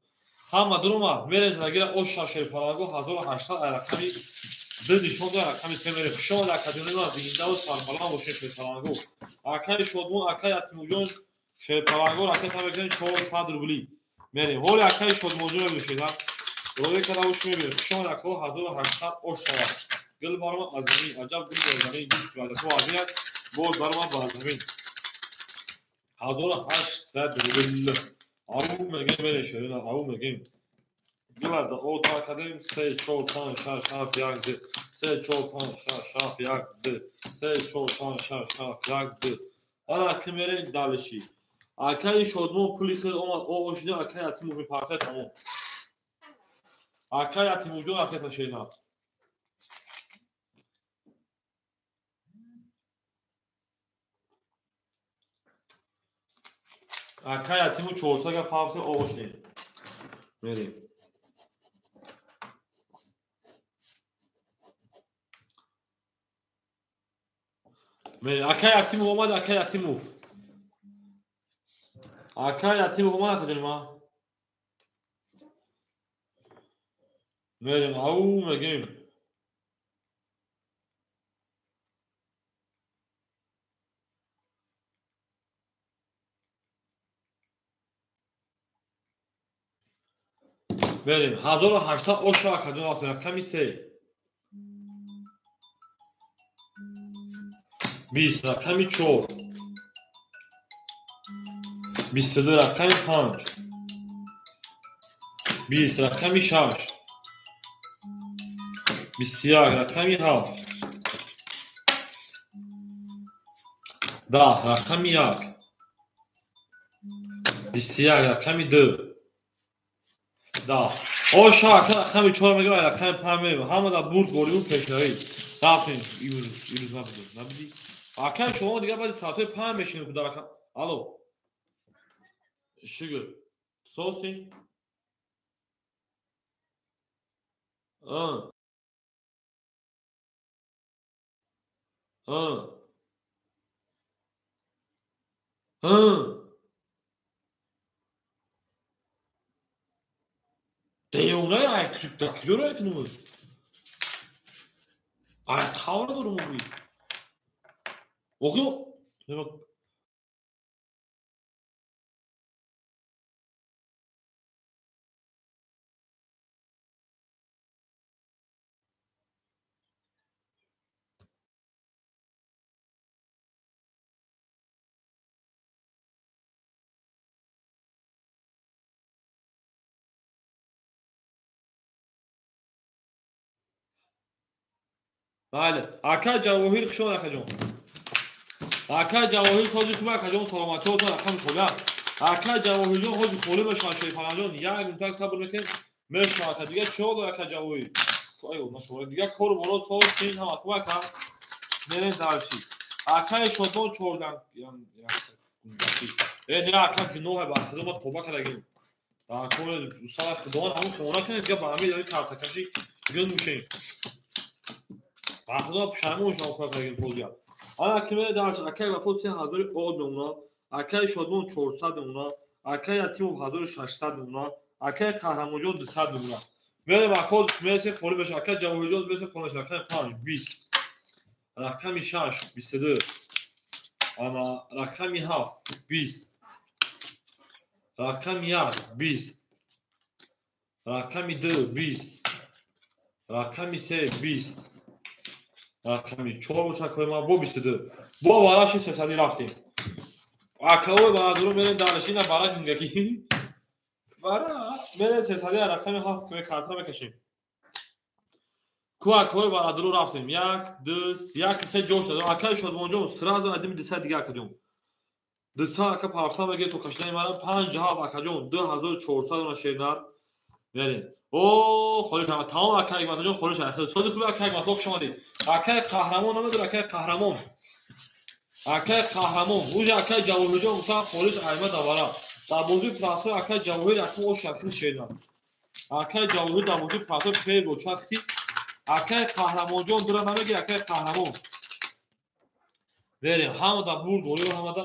همه درو ماد. میریم زگیر اوش شیرپلنگو 1800 رقمی دو نشون داره. رقمی 3 میره. شما در کدومی ما زنده و سالپلان باشه شیرپلنگو. اکای شدمون اکای تیموجون شیرپلنگو رکت هم بکنید 400 روبلی. میریم. هول اکای شدموجون رو بشید. روی کدا اوش میبینید. شما در که 1800 اوش شد. گل بارم از زمین. عجب گل زمین. تو عزیزت بود بارم از زمین. 1800 روبلی. او میگه میره شیرین. او میگیم. گلاد او تا کدیم 3 4 5 6 7 1 3 4 5 6 7 1 3 4 5 6 7 1 2. آن اکمیره دالشی. اکای شدمون پولی خیلی او اوشیده اکای اتیمو میپرته تمام. اکای اتیمو جو اکای تشینا. اکای اتیمو 400 که پافت اوشیده. میریم. میریم. اکای اتیمو اومد اکای اتیمو. اکای اتیمو اومد کجا ما؟ میریم. او میگیم. بریم 1800 اوش را کدوم واسه رقمی 3 20. رقمی 4 22. رقمی 5 20. رقمی 6 21. رقمی 7 10. رقمی 1 21. رقمی 2 10. اوشا رقمی 4 میگم رقمی 5 میگم همه دا برد گوریون پیشنهایی رفتیم ایروز نبودی اکای شما دیگه باید ساعتهای 5 میشینیم که در رقم الو شگر سوستین ها ها ها دیونه ای küçük takıyor ya bunu. Ay tavır durumu bu. Okuyor. Ne bak. Bale. Aka cevahir şo yakacağım. Aka cevahir sözü şuma yakacağım salamatçı olsa yakam kola. Aka cevahir'ın hocu kolu meşan şey falan ya güntak sabır mekan meşan aka diye çoğu da aka cevahir. Ay o nasıl diye kor boro soğuk şey hem asma aka. Ne darşi. Aka şodon çordan yani ne aka günah bahsede ma toba karagim. Daha konu usala kıdon ama sonra kan diye bahmi deri kartakaşi gün müşeyim. Ахлоп шамон шока кагил полия. Ана киме дарч акай вафо 3000 од мона, акай шодмон 400 мона, акай атимов 1600 нумра, акай қаҳрамонҷон 200 нумра. Мерем акоз месе фоли беш, акай ҷавоҳирҷон месе фоли беш, акай 5 20, рақами 6 22, ана рақами 7 20, рақами 1 20, рақами 2 20, рақами 3 20, рақами 4 боша ки ма бо 22. Бо бараши 300 рафтем. Акаой баадуру мерем данишина бара гингаки. Бара мерем 300 рақами 7 ки картра мекашем. Ку акаой баадуру рафтем. 1 2 1 3 ҷош дадам. Акай Шодмонҷон сразу адими 200 дига акаҷон. 200 ака парта меге то кашидаи мана 5 ҷаваб акаҷон 2400 дона шернар. Мерем. О, холиш ама тамом акай матаҷон холиш ахир. Соди хуби акай маток шумо дид. Акай қаҳрамон намедур акай қаҳрамон. Акай қаҳрамон. Уҷ акай ҷавоҳирҷон муса холиш айма давара. Дар бозии пластор акай ҷавоҳир аку ош шахси шернар. Акай ҷавоҳир дар бозии пластор пер бо чахти. Акай қаҳрамонҷон дура намеги акай қаҳрамон. Мерем. Ҳамада бурд олӣ ҳамада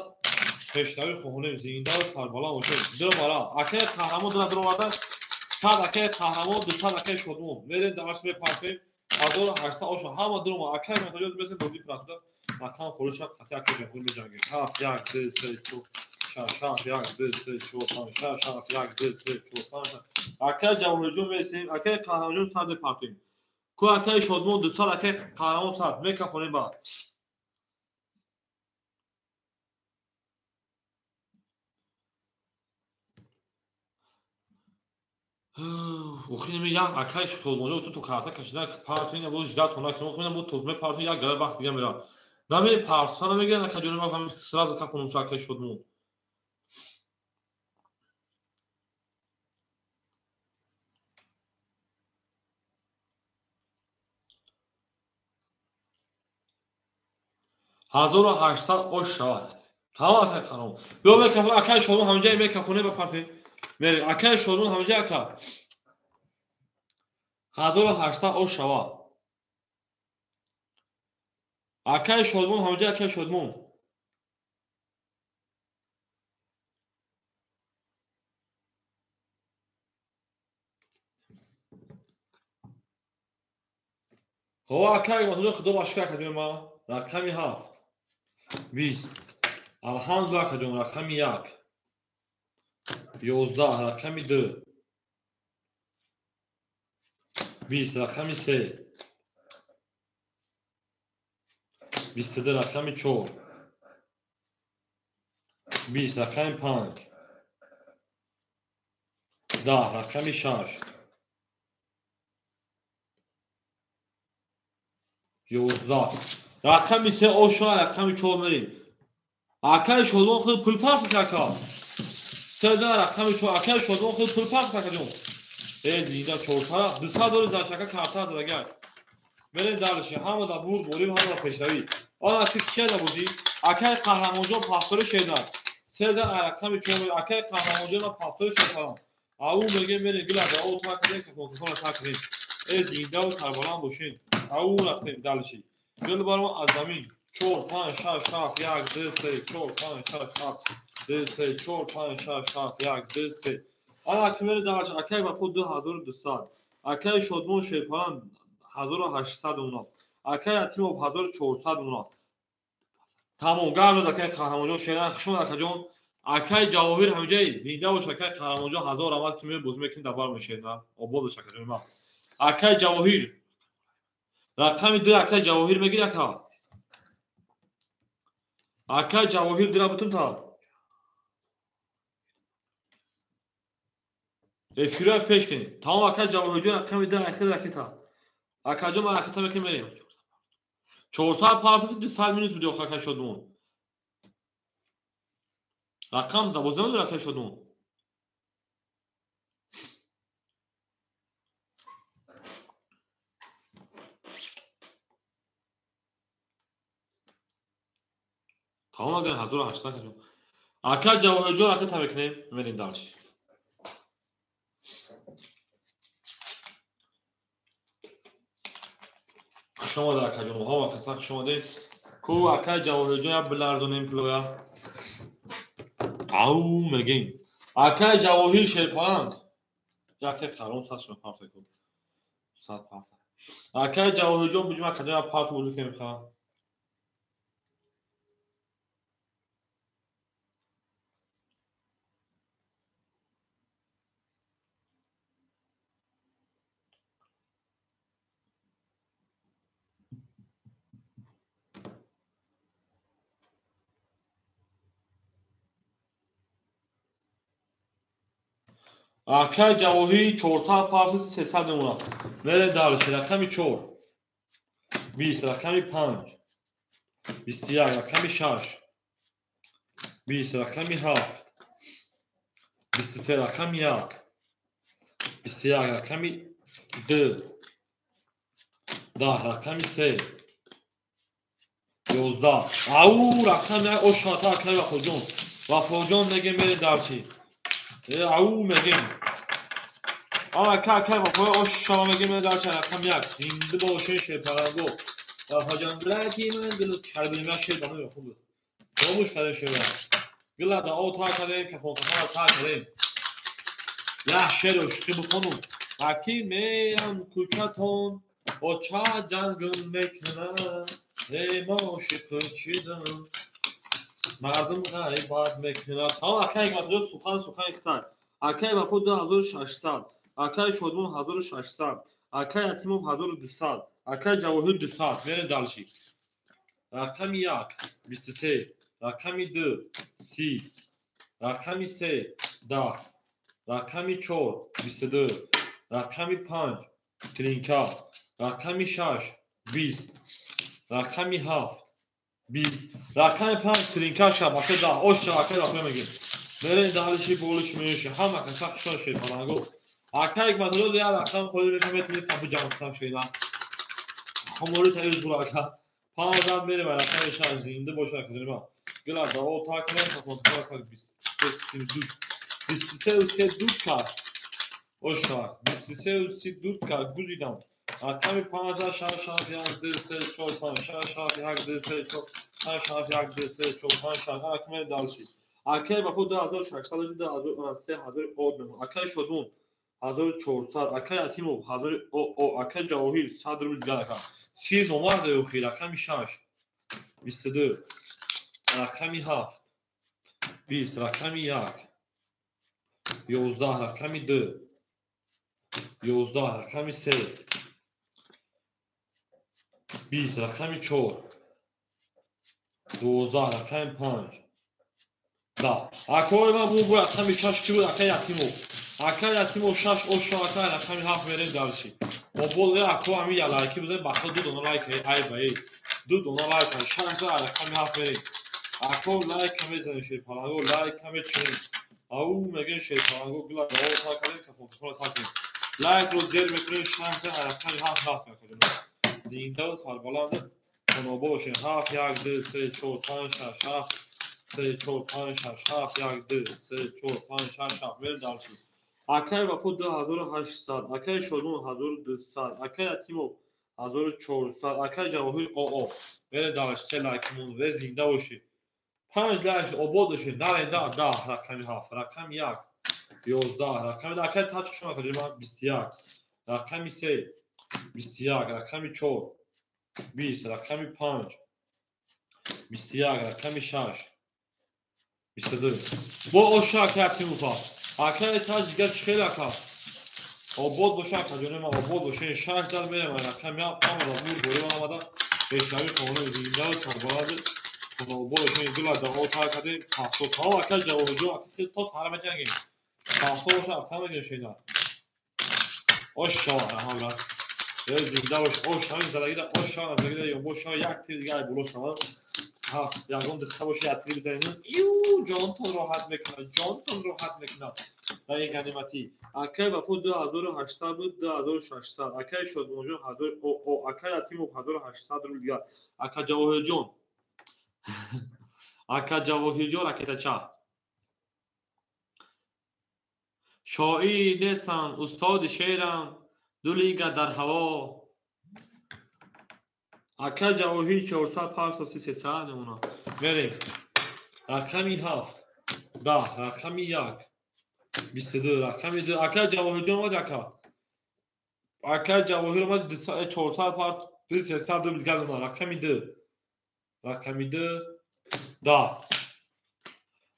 пешравӣ хоҳонем зинда ва сарбаланд бошем. Дура бара. Акай қаҳрамон дура дуроварда 100 акай қаҳрамон 200 акай Шодмон. Мерем дарс мепарфем 1800 оша ҳама дурума акай матаҷоз месем бозии пластор. Рақам холиша қати акай ҷавоҳир меҷангем. 7 1 2 3 4 6 1 2 3 4 5 6 1 2 3 4 5. Акай ҷавоҳирҷон месем акай қаҳрамонҷон 100 мепарфем. Ку акай Шодмон 200 акай қаҳрамон 100 мекафонем ба. Охи неми як акай Шодмонҷон то карта кашидан партоин бо 18 тонна кино хумина бо тозме партоин як гара вақт дига мера. Нами парса намегиран акай ҷони ма сразу кафонум ша акай Шодмон. ҳазору ҳаштсад ош шавад. Тамом акай қаҳрамон. Биё мекафонем акай Шодмон ҳамаҷае мекафонем ба парфем. Мерем акай Шодмон ҳамаҷае ака 1800 ош шавад. Акай Шодмон ҳамаҷае акай Шодмон. ҳо акай матаҷон худо башкар акаҷони ма. Рақами 7 20. Алҳамдулилла акаҷон рақами 1 11 рақами 2 20 рақами 3 22 рақами 4 20 рақами 5 10 рақами 6 11 рақами 3 оша рақами 4 мерем. Акай Шодмон худ пулпарф ака. 13 рақами 4 акай Шодмон худ пулпарф акаҷон. Зинда 400 200 дорӣ дар шака карта дурагай. Мерем дарлиши ҳамада бурд болим ҳамада пешравӣ. Он аки кия да бузӣ акай қаҳрамонҷон пафтори шернар. 13 рақами 4 акай қаҳрамонҷон пафтори шернар. Ау мегем мерем гила да о та кадем кафон кафон та кадем. Зинда ва сарбаланд бошен. Ау рафтем дарлиши. Гил барма аз замин 4 5 6 7 1 2 3 4 5 6 7 2 3 4 5 6 7 1 2 3. Ана акмери дарлиши акай вафо 2200. Акай Шодмон шерпаранд 1800 дона. Акай атимов 1400 дона. Тамом гавлад акай қаҳрамонҷон шеран хушон акаҷон. Акай ҷавоҳир ҳамаҷаи зинда бош акай қаҳрамонҷон 1000 рамад ки мебоз мекин давар мешерна. Обод бош акаҷони ма. Акай ҷавоҳир рақами 2 акай ҷавоҳир мегир ака. Акай ҷавоҳир дира бутун та. Эфира пеш кин. Тамом акай ҷавоҳирҷон рақами 2 ахир ракета. Акаҷон ма ракета мекин мерем. 400 партои 200 минус буди охир акай Шодмон. Рақам да боз намедур акай Шодмон. Тамом агар 1800 акаҷон. Акай ҷавоҳирҷон ракета мекунем мерем дарлиш. Шумо да акаҷон ҳо ва қасақ шумо дед. Ку акай ҷавоҳирҷон як биларзонем пулоя. Ау мегем. Akay Javohir Sherpalang. Jak jest salon, zaczną parę sekund. Saat parę. Akay Javohir John będziemy akademia party muzyki میخوام. Akay Javohir 400 party 300 اونا. بره دارش رقمی 4. 20 رقمی 5. 21 رقمی 6. 20 رقمی 7. 23 رقمی 1. 21 رقمی 2. 10 رقمی 3. 11 او رقم او شاتا کنه و فوجان نگه میره دارچی او میگه که با او شما میگه میره دارچی رقم 1 زنده باشه شیپرانگو و فوجان بلکی من دلو کربیلی من شیپرانگو خوب بود خاموش کرده شیپرانگو گلا دا او تا کردیم که فونتفان تا کردیم یه شیروش که بخونم اکی میرم کوچتون با چه جنگل میکنم ما شکر چیدم مردم غیبت میکنند ها اکای مدرس سخن اختار اکای وفود 2600 اکای شادمون 1600 اکای یتیموف 1200 اکای جواهر 200 میره دالشی رقم 1 23 رقم 2 30 رقم 3 10 رقم 4 22 رقم 5 ترینکا رقم 6 20 رقم 7 20 رقم 5 ترینکا شبکه ده اوش شبکه رقم میگیم میره دالشی بولش میشه همه کسا خشون شیپانگو اکا یک مدلو دیا رقم خودی میشه میتونی کپو جمع کنم شیدن خموری تایید برو اکا 5000 میره و رقم 6 زنده باشه کدوم ما گلا دا او تا کنه خودم تا 23 و 3 دود کار اوشا 23 و 3 دود کار گوزیدم رقم 5000 شش 1 3 4 5 6 1 2 3 4 5 1 2 3 4 5 6 رقم دالشی اکای وفود 2600 3000 اود نمو اکای شدون 1400 اکای یتیمو 1000 او اکای جواهیر 100 روبل دیگر اکا 30 نمر دیو خیر رقم 6 22 رقم 7 20 رقم 1 11 رقم 2 11 رقم 3 20 رقم 4 12 رقم 5 دا اکای من بو رقم 6 کی بود اکای یتیمو 6 او شاکای رقم 7 میره دالشی و بول اکو امی یا لایکی بده بخدا 2 دونه لایک ای بای 2 دونه لایک 6 رقم 7 میره اکو لایک کمی زنی شیپانگو لایک کمی چنین او میگن شیپانگو گلا دا تا کنیم که فوتبال تا کنیم لایک رو زیر میکنین 6 رقم 7 میکنیم زنده و سال بلند کنو باشه 7 1 2 3 4 5 6 7 3 4 5 6 7 1 2 3 4 5 6 7 میره دالشی اکای وفود 2800 اکای شادمون 1200 اکای یتیمو 1400 اکای جواهیر او میره دالش 3 لایکمون و زنده باشی 5 لایک آباد باشی نرینده 10 رقم 7 رقم 1 11 رقم اکای تاچ شما کنیم 21 رقم 3 21 رقم 4 20 رقم 5 21 رقم 6 22 با اشاک یتیمو تا اکای تاج دیگر خیلی اکا آباد باشه کجونه ما آباد باشه 600 میره من رقم یا قام را بود بوری من آمدم بهشتری خانه زنده و سرباراده خانه آباد باشه این دل در آن تا کردیم تفتا تا اکای جواب جو اکای تا سهر بجنگیم تفتا باشه افتر بگیر شیدن آشا رحمت زنده باشه آشا این زدگی در آشا نزدگی در یا باشه یک تیر دیگه بلو شما یکم دقیقه باشه یک تیر بزنیم ایو جانتون راحت میکنه در یک غنیمتی اکای وفود 2800 بود 2600 اکای شد موجود 1000 او اکای یتیم 1800 رو دیگه اکا جواهر جون اکا جواهر جون اکتا چه شاعری نیستم استاد شعرم دو لیگ در هوا اکا جواهر 400 500 300 نمونه میریم رقمی 7 10 رقمی 1 22 رقمی 2 اکای جواهر جان اومد اکای جواهر اومد 400 پارت 300 دو بیلگل اومد رقمی 2 10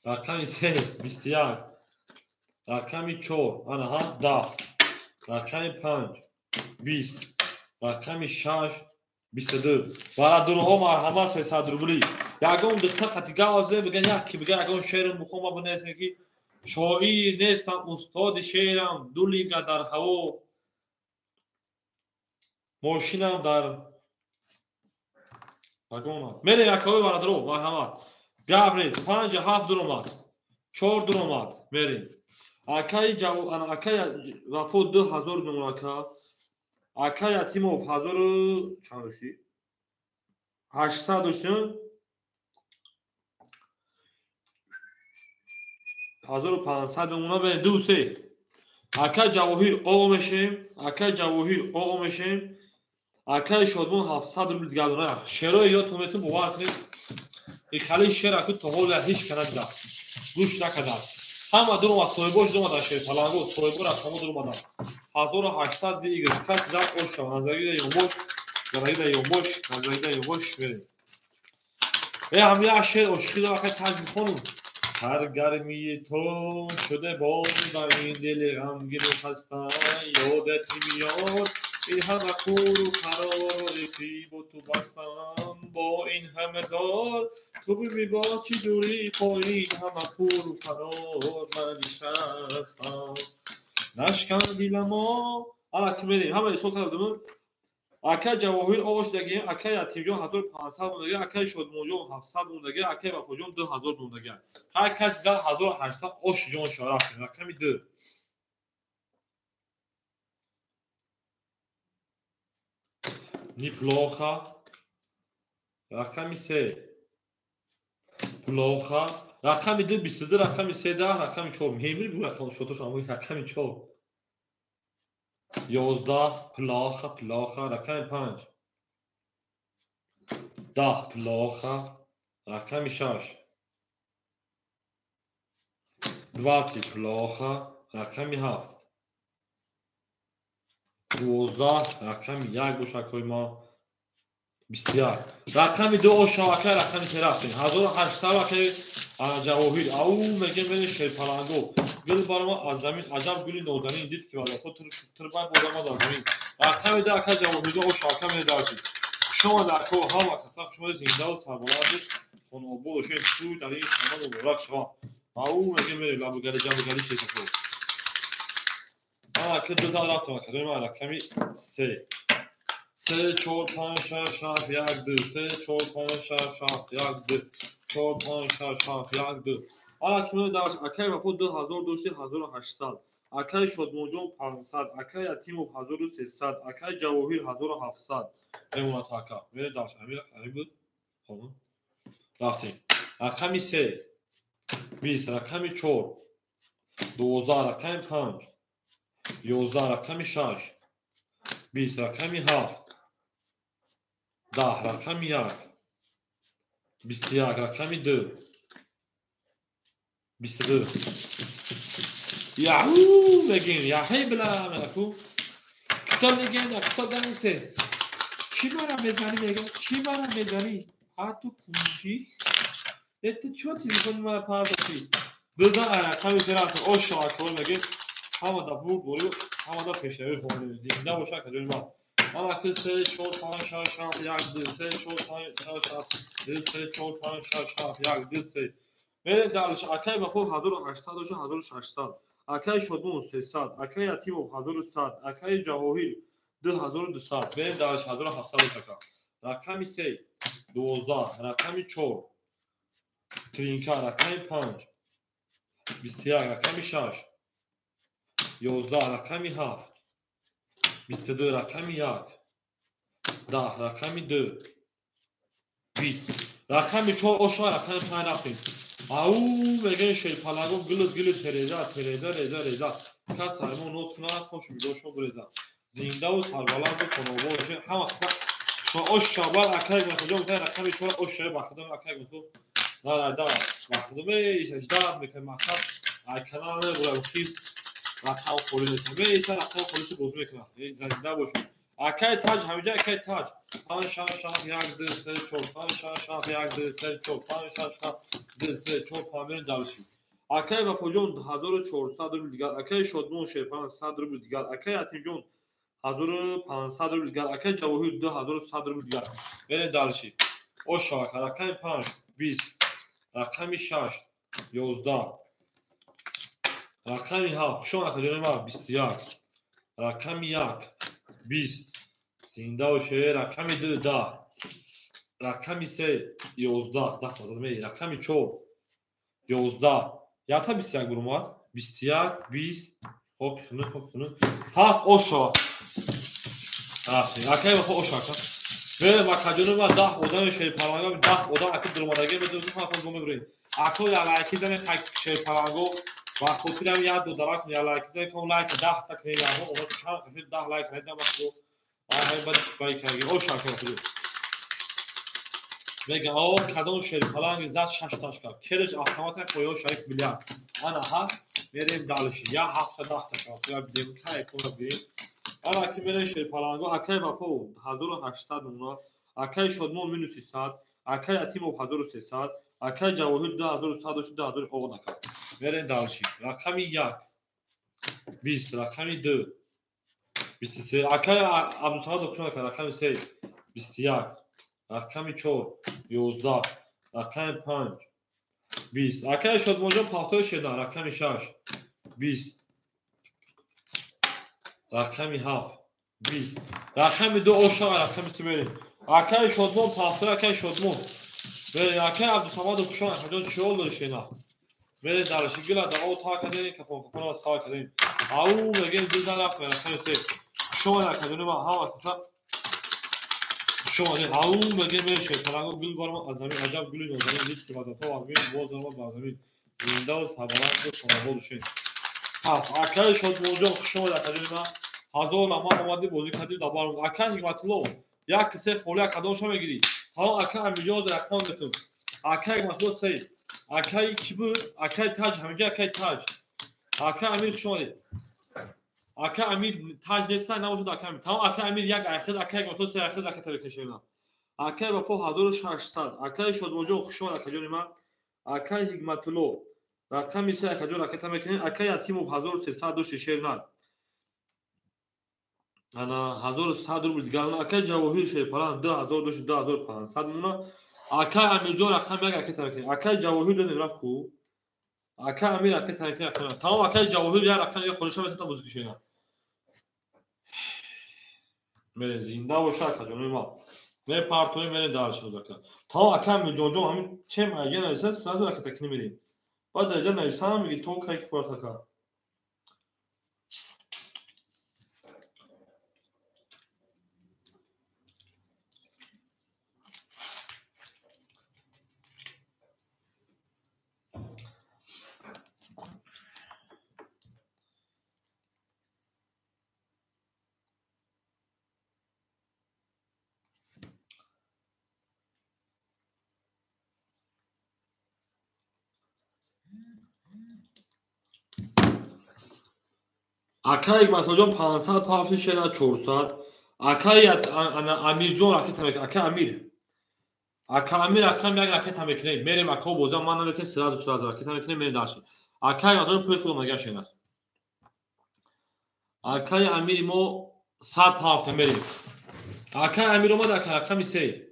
رقمی 3 21 رقمی 4 آنها 10 رقمی 5 20 رقمی 6 22 برای دروها مرحمت 300 روبلی یگان دختر خطیگه آزه بگن یکی بگه یگان شعر مخوام ابو نیست که شاعر نیستم استاد شعرم دو لیگه در هوا ماشینم در وگون میره یکاوی برای درو مرحمت گبریز 5 7 دور اومد 4 دور اومد میریم اکای وفو 2000 نمونه اکای یتیموف 1000 چند داشتی 800 داشتیم 1500 نمونه به 2 3 اکای جواهر آقا میشیم اکای شادمان 700 روبل دیگه دونه شعرهای یادتون میتون باور کنید این خالی شعر اکو تا حال هیچ کنه دیدم گوش نکردم همه دور اومد صاحباش دور اومد شعر پلنگو صاحبا را همه دور اومدن 1800 دیگه کس زد اوش نظری یوموش بریم همه شعر عشقی داره که تاج میخونم سرگرمی تو شده باز و این دل غمگین و خستم یادت میاد این همه کور و قرار رقیب و تو بستم با این همه دار تو میباز چی دوری با این همه کور و قرار من نشستم نشکن دیلما الکی میریم همه سو کردم اکای جواهر آش دگی اکای یتیمجان 1500 موندگی اکای شادموجان 700 موندگی اکای وفاجان 2000 موندگی هر کسی زد 1800 آش جان شرف رقمی 2 نیپلاخا رقمی 3 پلاخا رقمی 2 22 رقمی 3 10 رقمی 4 میمی بود رقم شوتو شما رقمی 4 11 پلاخا رقمی 5 10 پلاخا رقمی 6 20 پلاخا رقمی 7 12 رقمی 1 بوشکای ما 21 رقمی 2 شاکه رقمی 3 رفتیم 1800 که جواهر او میگه من شیر پلنگو گل برای ما از زمین عجب گلی نازنین دید که والا خود تربان بوده ما در زمین رقمی 2 که جواهر او شاکه می داشت شما در کو ها و کسا شما زنده و سربلند خانوابو و شوید تو در این خانه مبارک شما او میگه میره لابگل جمعگلی چه تکو که 2000 رفتم که ما رقمی 3 3 4 5 6 7 1 2 3 4 5 6 7 1 2 4 5 6 7 1 2 که داشت اکای وفو 2000 داشتی 1800 اکای شادموجان 500 اکای یتیموف 1300 اکای جواهر 1700 امونت اکا میره داشت امیر خرید بود رفتیم رقمی 3 20 رقمی 4 12 رقمی 5 11 رقمی 6 20 رقمی 7 10 رقمی 1 21 رقمی 2 22 یاهو بگیم یاهی بلا ملکو کتاب نگه کتاب دنیسه چی برا میزنی میگه چی برا میزنی هاتو کنشی ات چو تلفن ما پاردی بزن رقمی سرات او شاکور میگه همه دا بود همه دا پیشروی خونه زنده باشه که داریم ما که 3 4 5 6 7 1 2 3 4 5 6 7 2 3 4 5 6 7 1 2 3 میره دالش اکای وفو 1800 و 1600 اکای شادمون 300 اکای یتیموف 1100 اکای جواهر 2200 میره دالش 1700 تکا رقمی 3 12 رقمی 4 ترینکا رقمی 5 21 رقمی 6 11 رقمی 7 22 رقمی 1 10 رقمی 2 20 رقمی 4 اوشا رقمی 5 رفتیم او میگه شیر پلنگو گل تریزا کس سرمون نوز کنه خوش میداشو بریزا زنده و سربلند و خانوابه باشه همه شما اوش شابال اکای گفتم میتونه رقمی 4 اوش بخدم اکای گفتم نه وقتی میشه اجداد میکنه مقصد kanal buraki رقم خالی نیست. من ایسا رقم خالیشو بازی میکنم. یه زنده باشه. اکای تاج همینجا اکای تاج. پنج شاه یک دو سه چهار پنج شاه یک دو سه چهار پنج شاه دو سه چهار پامین دالشی. اکای وفاجون 1400 روبل دیگر. اکای شادمون شیپان 100 روبل دیگر. اکای یتیم جون 1500 روبل دیگر. اکای جواهر 2100 روبل دیگر. برین دالشی. او شاک رقم 5 20 رقم 6 11 رقم 7 شما نکنید ما 21 رقم 1 20 زنده باشه رقم 2 10 رقم 3 11 ده خودت می رقم 4 11 یا تا 21 برام 21 20 خوب خونو 7 اوشا رقم خو اوشا و ما کجونو ما 10 اودان شی پرانگو 10 اودان اکی درمادگی بدون خاطر گم بریم اکو یا لایکی زنه شی پرانگو و خودم یاد دو درک یا لایک زنه کم لایک 10 تا کنی یا اون چهار کفید 10 لایک ندم بخو آهای بعد بای کردی اوشا کنید میگه او کدوم شی پرانگ زد 6 تاش کرد کلش اتومات خویو شایک میلیارد انا ها میریم دالشی یا 7 تا 10 تا کرد یا بدیم کای کنه بریم اما که میره شیر پالانگو اکای وفو 1800 نونا اکای شدمون مینو 300 اکای اتیمو 1300 اکای جواهر 2100 شد 2000 اوه نکرد میرین دالشی رقم 1 20 رقم 2 23 اکای عبدالصمد دکتر نکرد رقم 3 21 رقم 4 11 رقم 5 20 اکای شدمون جون 76 رقم 6 20 رقم 7 20 رقم 2 اوشا رقم 3 بریم اکای شدمون پافتر اکای شدمون بریم اکای عبدالصمد کشان اکای شول دارش اینا بریم دارشی گلا دا او تا کدین کفون کفون و سال کدین او بگیم دیزن رفت رقم 3 شما اکای ما ها کشان شما او بگیم میشه پرانگو گل بارم از زمین عجب گلی نوزمین لیست که بعد تو آدمی باز نما باز زمین ویندوز حوالات رو کنابود شین پس اکای شدمون جو شما اکای ما هزار ما اومدی بازی کردی دبار اکا حکمتلو یک کسی خوله کدومش میگیری ها اکا میجاز رقم بتون اکا حکمتلو سی اکا کی بود اکا تاج همینجا اکا تاج اکا امیر شمالی اکا امیر تاج نیست نموشد اکا امیر تمام اکا امیر یک اخیر اکا حکمتلو سی اخیر اکا تبکشینا اکا وفو 1600 اکا شد موجو خوشون اکا جون ما اکا حکمتلو رقم سی اکا جون اکا تمکنین اکا یتیمو 1300 دو شیر نه انا 1100 روبل دیگر اون اکای جواهر شی پلان 2000 2500 مونا اکای امیر جو رقم یک اکای ترکه اکای جواهر دو نرفت کو اکای امیر اکای ترکه تمام اکای جواهر یا رقم یک خودش میتونه موزیک شینا میره زنده و شاکا جون ما نه پارتوی میره دارش مذاکره تمام اکای امیر جو همین چه مگه نمیشه سراز رکت تکنی میریم بعد درجه نویسام میگی تو کای فورتاکا اکای حکمتلو جون 500 پافش شینا 400 اکای امیر جون رکت تمک اکای امیر اکا امیر رقم یک رکت هم بکنید میریم اکا بوزا من نمیکنید سراز رکت هم بکنید میریم داشتیم اکای آدم پول خود مگه شینا اکای امیر ما 100 هفته میریم اکای امیر ما در رقم 3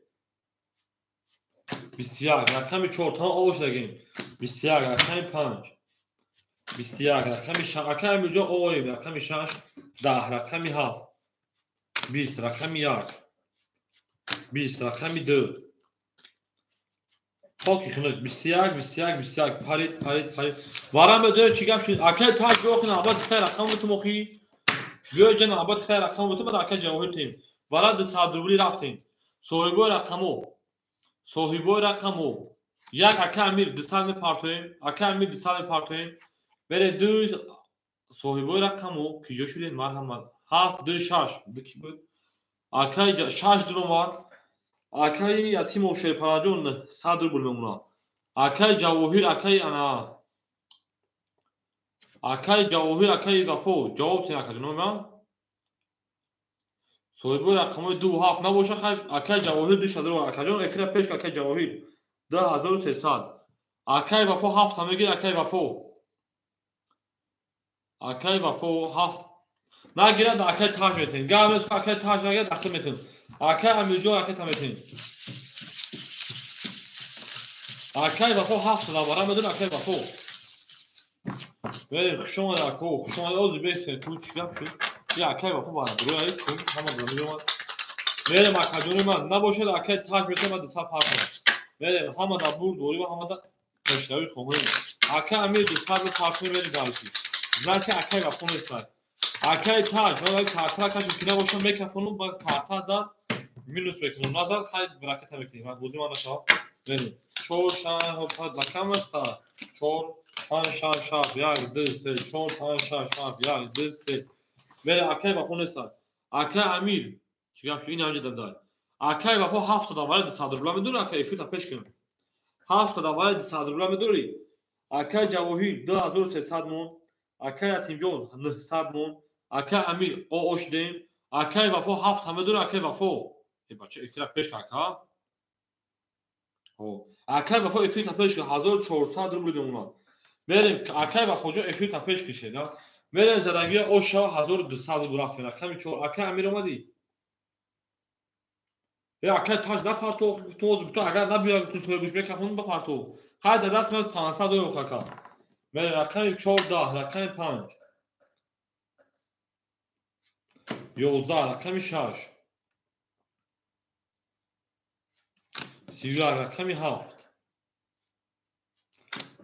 21 رقم 4 تا اوش دگیم 21 رقم 5 21 رقم 6 اکای امیر جو اوی رقم 6 10 رقم 7 20 رقم 1 20 رقم 2 پاکی کنید 21 پارید وارم بده چی گپ شد اکای تاج بخونه آباد خیر رقم تو مخی بیا جن آباد خیر رقم تو بعد اکای جواهر تیم وارد 100 روبلی رفتیم صاحبو رقمو یک اکای امیر دستان پارتویم اکای امیر دستان پارتویم بره دو صاحبو رقمو کجا شدین مرحمت 7 2 6 کی بود اکای 6 درمان اکای یتیم و شیر پراجون 100 روبل میمونه اکای جواهر اکای انا Акай ҷавоҳир, акай вафо. Ҷавоб тен ака ҷаноби ман. Соҳиби рақамҳои 27 набоша хай акай ҷавоҳир диша дурова акаҷон эфира пеш ки акай ҷавоҳир 10300. Акай вафо 7 та мегир акай вафо. Акай вафо 7 нагирад акай таҷ метен. Гамес акай таҷ нагирад дахил метен. Акай амирҷон акай та метен. Акай вафо 7 та набара медон акай вафо. Верим хушомада ако хушомада ози бестен ту чӣ гап шуд? Я акай вафо бара дурояи кун ҳама дора меомад. Верим акаҷони ман набошад акай таҷ метен ва 200 парҳо. Верим ҳамада бурд дори ва ҳамада пешравӣ хомӯем. Акай амир 200 парҳо верим далши. Значи акай вафо нестай. Акай таҷ ва карта каши ки набоша мекафону ба карта зад минус мекунам. Назад хай бракета мекунем. Ва бози ман наша. Верим 4 шан ҳопад ба кам аста. 4 5 6 7 1 2 3 4 5 6 7 1 2 3 верим акай вафо нестай. Акай амир чӣ гап шуд ин ҳамҷа дай. Акай вафо 7 та давари 200 рубла медонӣ акай эфита пеш кунем. 7 та давари 200 рубла медонӣ. Акай ҷавоҳир 2300 мон. Акай атимҷон 900 мон. Акай амир ошдем. Акай вафо 7 та медонӣ акай вафо. Бача эфира пеш ака. Акай вафо эфира пеш 1400 рубли мемонад. Верим акай вафоҷон эфира пеш кишеда. Верим зарангия оша 1200 рубли рафтем. Акай 4 акай амир омадӣ. Акай таҷ на партов гуфтоз гуфто агар набиёяд гуфту соҳибуш мекафонум ба партов. Хай да даст мед 500 евро хака. Верим рақами 14 рақами 5 11 рақами 6 31 рақами 7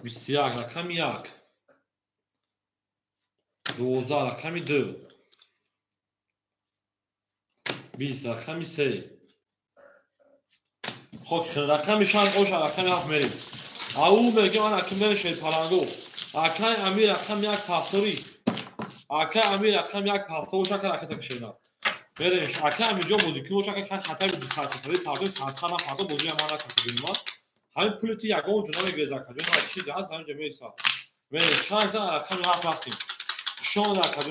21 рақами 1 12 рақами 2 20 рақами 3 خب رقم 6 اوش رقم 7 میریم. او میگه من اکم نمیشه پلنگو. اکای امیر رقم 1 پفتوری. اکای امیر رقم 1 پفتور شکر رکت کشیدم. میریم اکای امیر جو موزیکی موشا که خطر 200 سالی پفتور 100 سال پفتور بازی ما نکنیم ما. همین پولتی یگان جونا میگذره که جونا چیزی هست همین جمعی است. میریم 6 تا رقم 7 رفتیم. شون رقم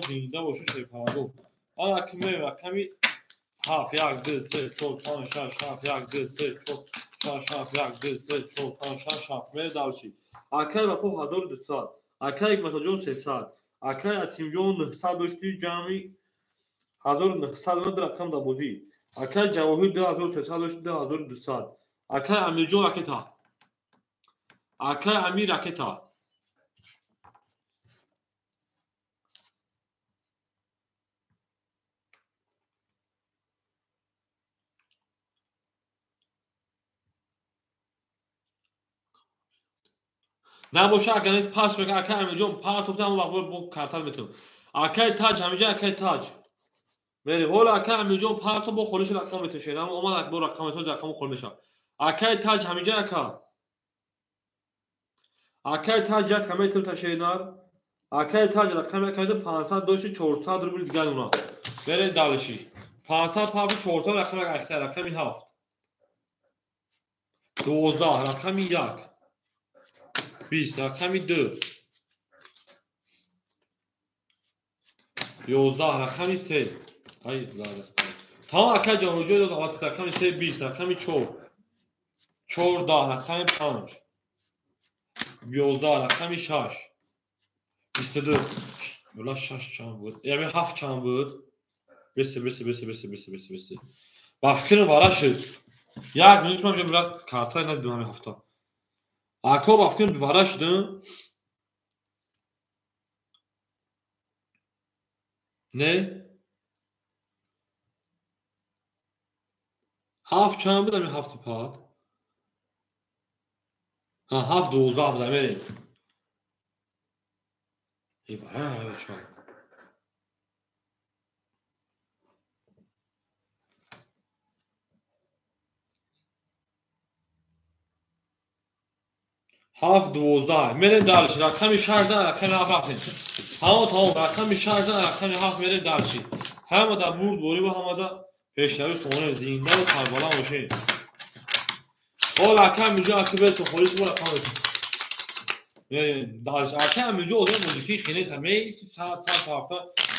زنده باشه شی پلنگو. آن اکم رقمی 7 1 2 3 4 5 6 7 1 2 3 4 6 7 1 2 3 4 5 6 7 مر دالچی акай вафо 1200 акай ҳикматоҷон 300 акай атимҷон 900 дошти ҷамъи 1900 мад рақам да бозӣ акай ҷавоҳир 2300 дошти 2200 акай амирҷон ракета акай амир ракета نباشه اگر پاس بگه اکای امیر پارت افته همون وقت با کارتل میتونم اکای تاج همینجا اکای تاج بری حالا اکای امیر پارت با خودش رقم میتشه اما اومد اکبر رقم تو رقم خود میشه اکای تاج همینجا اکای تاج یک میتون تشیدار اکای تاج رقم یک 500 داشت 400 روبل دیگه اونا بری دالشی 500 پاپ 400 رقم یک اختیار رقمی 7 12 رقمی 1 20 رقمی 2 11 رقمی 3 ای زاره تمام اکای جوجو داد اومد رقمی 3 20 رقمی 4 14 رقمی 5 11 رقمی 6 22 ولی 6 چند بود یعنی 7 چند بود بس با فکر وارا شد یک منوت من برات کارتای ندیدم همین هفته اکو با فکر وارا شدم نه 7 چند بود همین هفته پاد 7 12 بود همین ای وارا چند 7 12 میره دالچی رقمی 16 رقمی 7 رفتیم تمام رقمی 16 رقمی 7 میره دالچی همه دا برد بوری و همه دا پیشتری سونه زینده و سربالا باشه حالا رقم اینجا اکی برسون خوریش با رقم دارش آخه همینجا اوضاع موزیکی خیلی سمی ساعت هفته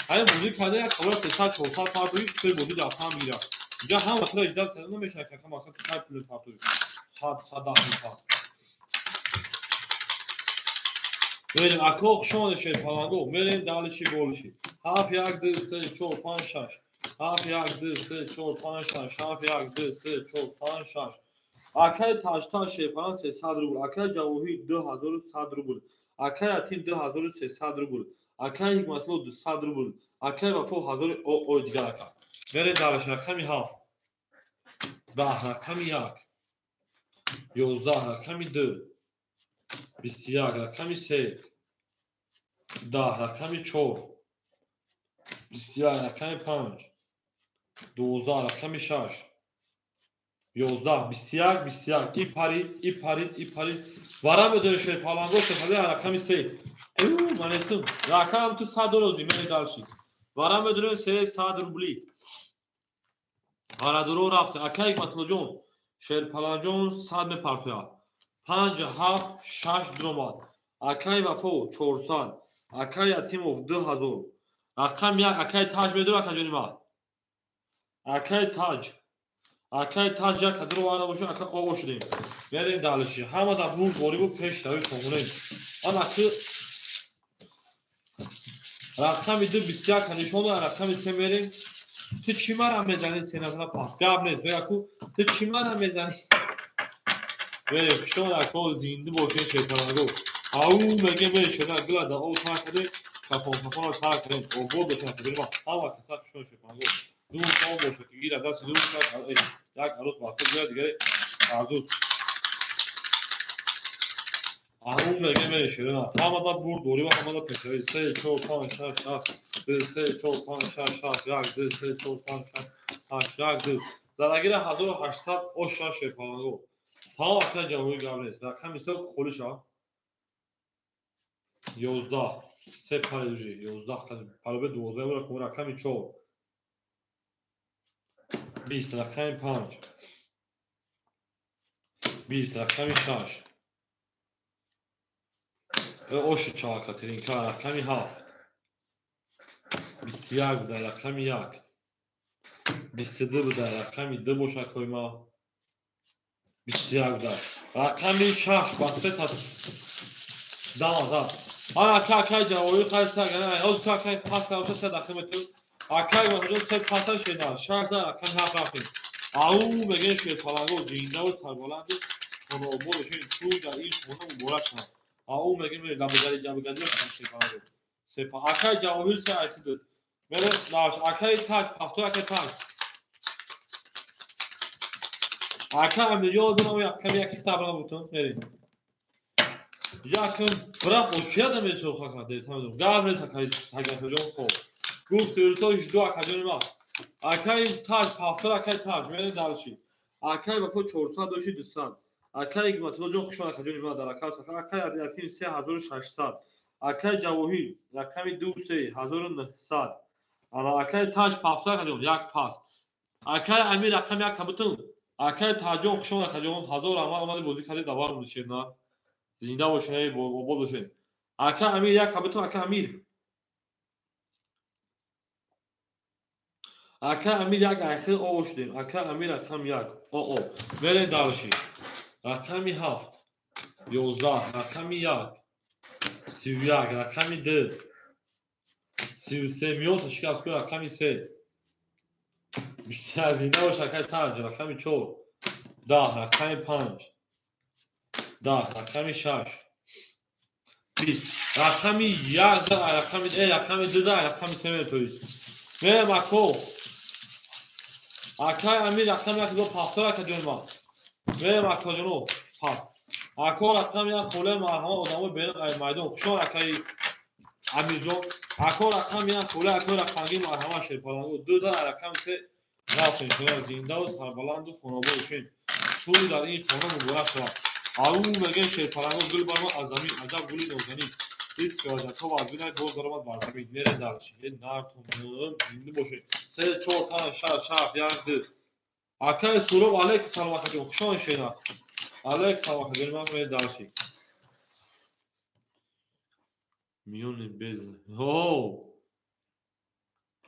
همین موزیک کرده یک خبر 300 400 پارتویش توی موزیک داستان میگیره اینجا هم مثلا اجرا کردن نمیشه که مثلا 5 پول پارتوی 100 پارت بریم اکو شون شه پالانگو بریم دالشی گولشی هاف یک دو سه چهار پنج شش هاف یک دو سه چهار پنج شش هاف یک دو سه چهار پنج شش اکای تاجتان شیپان 300 روبل اکای جواهی 2100 روبل اکای اتین 2300 روبل اکای حکمتلو 200 روبل اکای وفو 1000 او دیگر اکا بریم دالش رقمی هاف 10 رقمی یک 11 رقمی 2 21 رقمی 3 10 رقمی 4 21 رقمی 5 12 رقمی 6 11 21 ای پرید وارم بدون شه پالانگو سفاده رقمی 3 منسوم رقم تو 100 روزی من دالشی وارم بدون 300 روبلی آرادرو رفته اکای مطلو جون شیر پالانجون 100 پارتویا 5 7 6 درومات اکای وفو 400 اکای اتیموف 2000 رقم یک اکای تاج بدون اکا جونی ما اکای تاج یک کدرو وارد باشون اکا او شدیم بریم دالشی همه دا بول بوری بو پیش تاوی کنونیم آن اکی رقم 2 21 کنیشون رقم 3 بریم تو چی مرا میزنی سینه پاس گاب نیست بگو تو چی مرا میزنی بریم شما اکو زنده باشه شیطانگو او میگه میشه نه گلا دا او تا کده کافون سر کنیم او بود بشه بریم ها کسا شو شیطانگو دو تا باشه که گیره دست دو تا یک عروس واسه گیره دیگه عروس او میگه میشه نه همه دا بور دوری و همه دا پسری 3 4 5 6 7 3 4 5 6 7 1 2 3 4 5 6 8 1 2 زدگیر 1800 او شش شیطانگو تا اکا جوابی گابریس رقم میسه خولش ها 11 3 پاریجی 11 پالوبه 12 برای کمون رقمی 4 20 رقمی 5 20 رقمی 6 اوشی 4 کاترین که رقمی 7 21 بوده رقمی 1 22 بوده رقمی 2 بوشه کویما 21 بوده رقمی 6 بسته تا دامازد آن اکای جوابی خواهد نه از تو اکای پاس کامشه 3 دقیقه تو اکای واسه 3 پاسا شده 6 رقم 7 رقم او میگه شیر پالانگو زنده و سربلند خونو بولشون توی در این خونه مبارک شد او میگه میره لبگری جبگری رو شیر پالانگو سپا اکای جوابی 3 عکسی داد میره ناش اکای تاج هفتو اکای تاج اکای امیلیو دونم یک کتاب رو بودم میریم Yakın bırak o şey da mı sokak dedi tamam. Gavre takay hocam ko. Guft ürto jdo akademi ma. Akay taş hafta akay taş mene dalşi. Akay bafo 400 doşi 200. Akay gmat hocam kuşan akademi ma dar akay sakha akay yatin 3600. Akay javohi rakami 2900. Ana akay taş hafta akademi yak pas. Akay amir rakam yak tabutun. Akay tajon kuşan akademi 1000 ama amade bozi kali davar mudişe na. زنده باشه با باشه اکا امیر یک حبتون اکا امیر یک اخیر او شدیم اکا امیر رقم یک او برین دارشی رقمی 7 11 رقمی 1 31 رقمی 2 33 میوت شکست کنه رقمی 3 بیشتر زنده باشه اکا تاج رقمی 4 10 رقمی 5 10 رقمی 6 20 رقمی 11 رقمی 1 رقمی 2 رقمی 3 تویست نه ماکو اکای امیر رقمی 1 2 پاختار اکا جون ما نه ماکو جونو پاس اکو رقمی 1 خوله مرحمه آدمو بین میدان خوشون اکای امیر جون اکو رقمی 1 خوله اکو رقمی مرحمه شیر پالانگو 2 رقم 3 رفتیم شما زنده و سربلند و خانواده باشین توی در این خانه مبارک شد او میگه شیر پالانگو گل برما از زمین عجب گلی نازنین دید که آجا تو باز بینای باز درآمد بر زمین میره درشی یه نارتون زنده باشه 3 4 5 6 7 1 2 اکای سورو علیک سلامت جون خوشان شینا علیک سلامت جون من میره درشی میون bez هو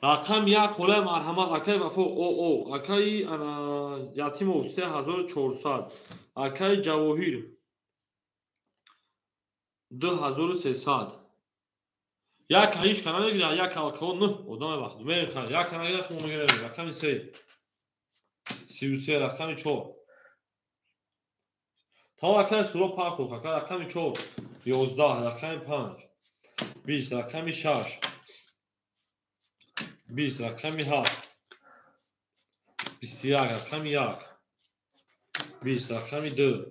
رقم یک خوله مرحمت اکای وفا او اکای انا یتیم 3400 اکای جواهیر 2300 یک هیچ کنه نگیره یک اکاون نه ادامه وقت میخواد یک کنه نگیره خب میگیره رقم 3 33 رقم 4 تا اکای سورو پارت اکای رقم 4 11 رقم 5 20 رقم 6 20 رقم 7 21 رقم 1 20 رقم 2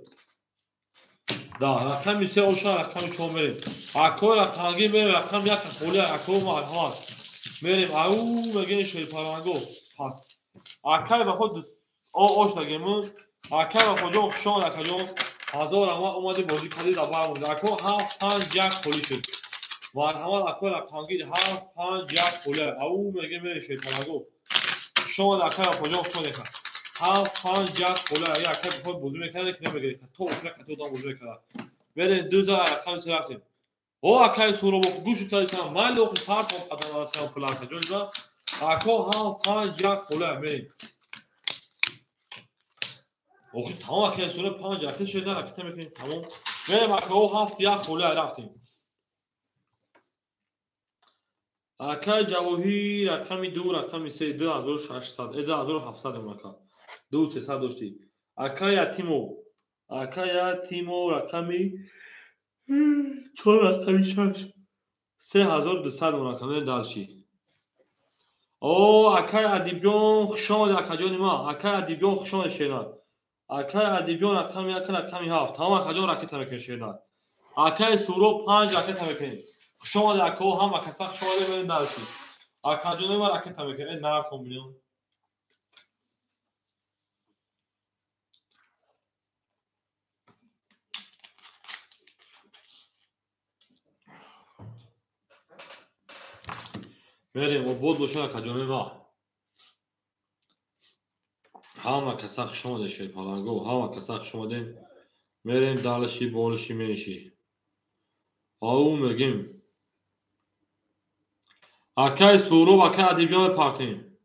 ده رقم 3 اوشا رقم 4 میریم اکو رقمگی میریم رقم 1 خوله اکو مرحمت میریم او بگین شوی پارانگو پس اکای با خود اوش نگیمون اکای با خود خشان اکا جون هزار اما اومده بازی کردی در برمون اکو 7 5 1 خولی شد مرحمت اکو رقمگی 7 5 1 خوله او میگه میریم شوی پارانگو خشان اکای با خود خشان اکا 7 5 1 خوله اکای با خود بازی میکنه که نمیگیره تو اصلا تو دام بازی میکنه بریم 2000 رقم 3 رفتیم او اکای سورو با گوش تایسان مال او پارت هم قدم سام پلاک جونجا اکو ها 5 1 خوله میریم او تمام اکای سورو 5 1 شده رکته میکنیم تمام میریم اکو 7 1 خوله رفتیم اکای جواهی رقم 2 رقم 3 2600 2700 اونکا 2300 داشتی اکای تیمو رقمی 4 رقم 6 3200 اونکا میریم دالشی او اکای ادیب جون خشان اکا جون ما اکای ادیب جون خشان شینا اکای ادیب جون رقم 1 رقم 7 تمام اکا جون راکت میکنه شینا اکای سورو 5 راکت میکنه خشان اکا هم اکا سخت خشان میریم دالشی اکا جون ما راکت میکنه نه کومبینون میریم و بود بوشون اکا جون ما هم اکا سخت خشان شی پالانگو هم اکا سخت خشان میریم دالشی بولشی میشی او میگیم اکای سورو و اکای ادیب جون پارتیم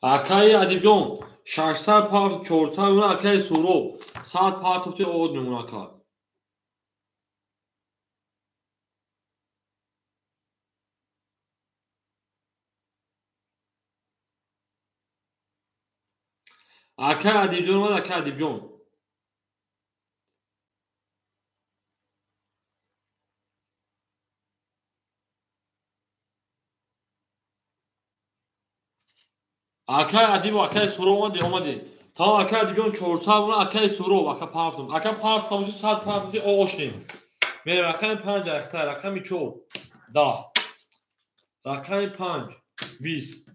اکای ادیب جون 600 پارت 400 اون اکای سورو 100 پارت افتی اود میمون اکا اکای ادیب جون اومد اکای ادیب جون اکای ادیب و اکای سورو اومدی تا اکای ادیب جون 400 اون اکای سورو اکا پارتم اکا پارت ساموش 100 پارت افتی اوشنیم میره رقم 5 اختار رقم 4 10 رقم 5 20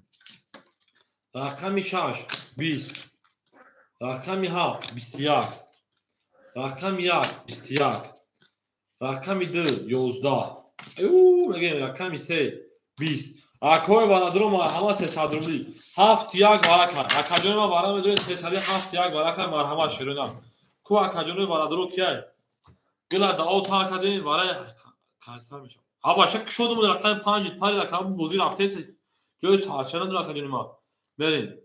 رقم 6 20 رقم 7 21 رقم 1 21 رقم 2 11 او میگیم رقم 3 20 اکای بارادرو مرحمت 300 روبلی 7 1 برکه اکاجون ما برام میدونید 307 1 برکه مرحمت شروندم کو اکاجون بارادرو کیه گلا دعا تا کردین برای کانسر میشه ها بچه که شد بود رقم 5 پای رقم بوزی رفته جوی سارچنان در اکاجون ما بریم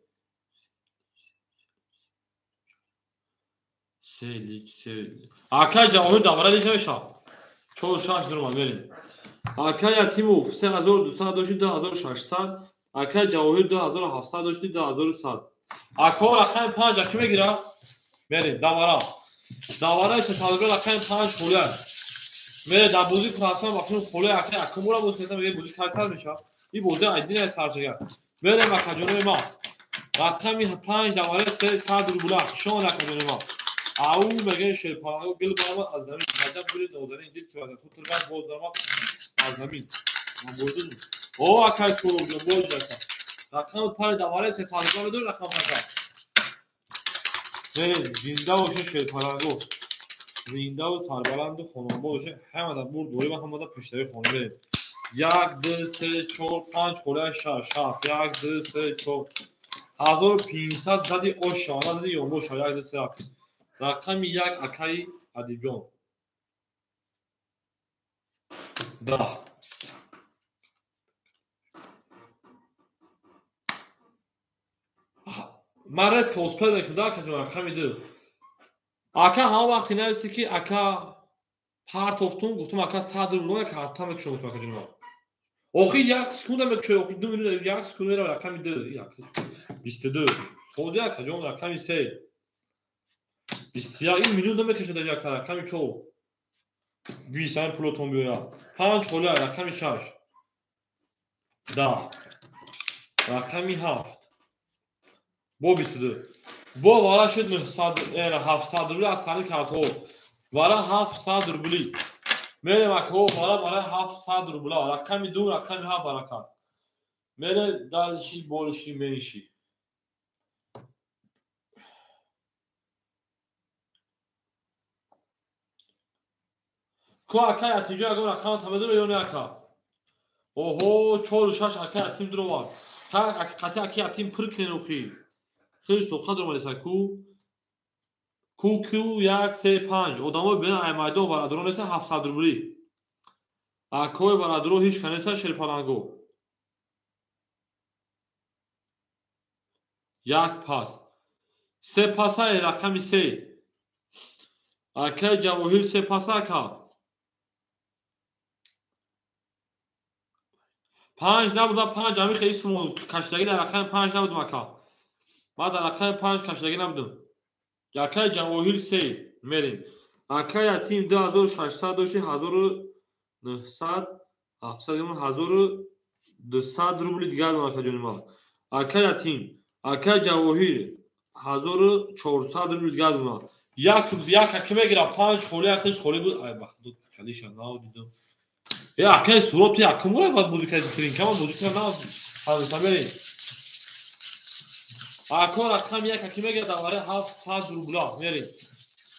سیلی اکای جواب دوباره دیگه میشه چون شاش درما بریم اکای تیمو 3200 داشتید 2600 اکای جواهر 2700 داشتید 2100 اکا رقم 5 کی میگیره بریم دوباره چه سالگرد رقم 5 خوله میره در بوزی فرانسه وقتی خوله اکمورا بود که میگه بوزی کارسر میشه این بوزی ایدین سرچگه بریم اکاجون ما رقم 5 دوباره 300 روبل شون اکاجون ما او میگه شیپا گل برام از زمین مدام برید نوزنی دید که بعد تو بعد باز دارم از زمین من بردم او اکای سورو گل جاتا رقم 5 دوباره 300 روبل دور رقم 5 بریم زنده باشه شیرپلنگو، زنده و سربلند و خانم باشه. همه برد دوری و همه پشتوی خانه بریم. 1 2 3 4 5 خورده 6 7 1 2 3 4 1500 زدی اوشانا زدی یوموشا 1 2 3 7 رقم 1 اکای ادیبجان 10 من رسک اوسپل بکنم در کجا رقم 2 اکا ها وقتی نویسی که اکا پارت افتون گفتم اکا 100 روبل کارتا میکشم گفتم کجا ما اوخی 1 سکونده میکشه اوخی 2 میلیون 1 سکونده رو رقم 2 22 خوزه کجا رقم 3 21 میلیون دو میکشه در یک رقم 4 20 این پلوتون بیایا 5 خله رقم 6 10 رقم 7 با 22 با وارا شد 700 روبل از خرید کارت وارا 700 روبلی میره مکو وارا 700 روبل رقم 2 رقم 7 برکات میره دالشی بولشی میشی کو اکای اتیجا اگه رقم تمدن یونی اکا اوهو 4 6 اکای اتیم درو var تا قطع اکی اتیم پرکنه اوخی خیش تو خدر مالیسا کو 1 3 5 odamı ben aymayda var adro nese 700 rubli akoy var adro hiç kanesa şerpalango yak pas se pasa rakam 3 akay javohir se pasa ka 5 نبود 5 جمعی خیلی سمو کشتگی در رقم 5 نبود مکا ما در رقم 5 کشتگی نبودم یکای جواهیر 3 میریم اکای تیم 2600 داشتی 1900 700 1200 روبل دیگر مکا جون ما اکای تیم اکای جواهیر 1400 روبل دیگر ما یک که میگیره 5 خوله اخیش خوله بود ای بخت خلیش نه دیدم یا اکای سورت یا کموره وقت موزیک از ترین کما موزیک نه حالا بریم اکا رقم 1 که میگیره دوباره 700 روبل میریم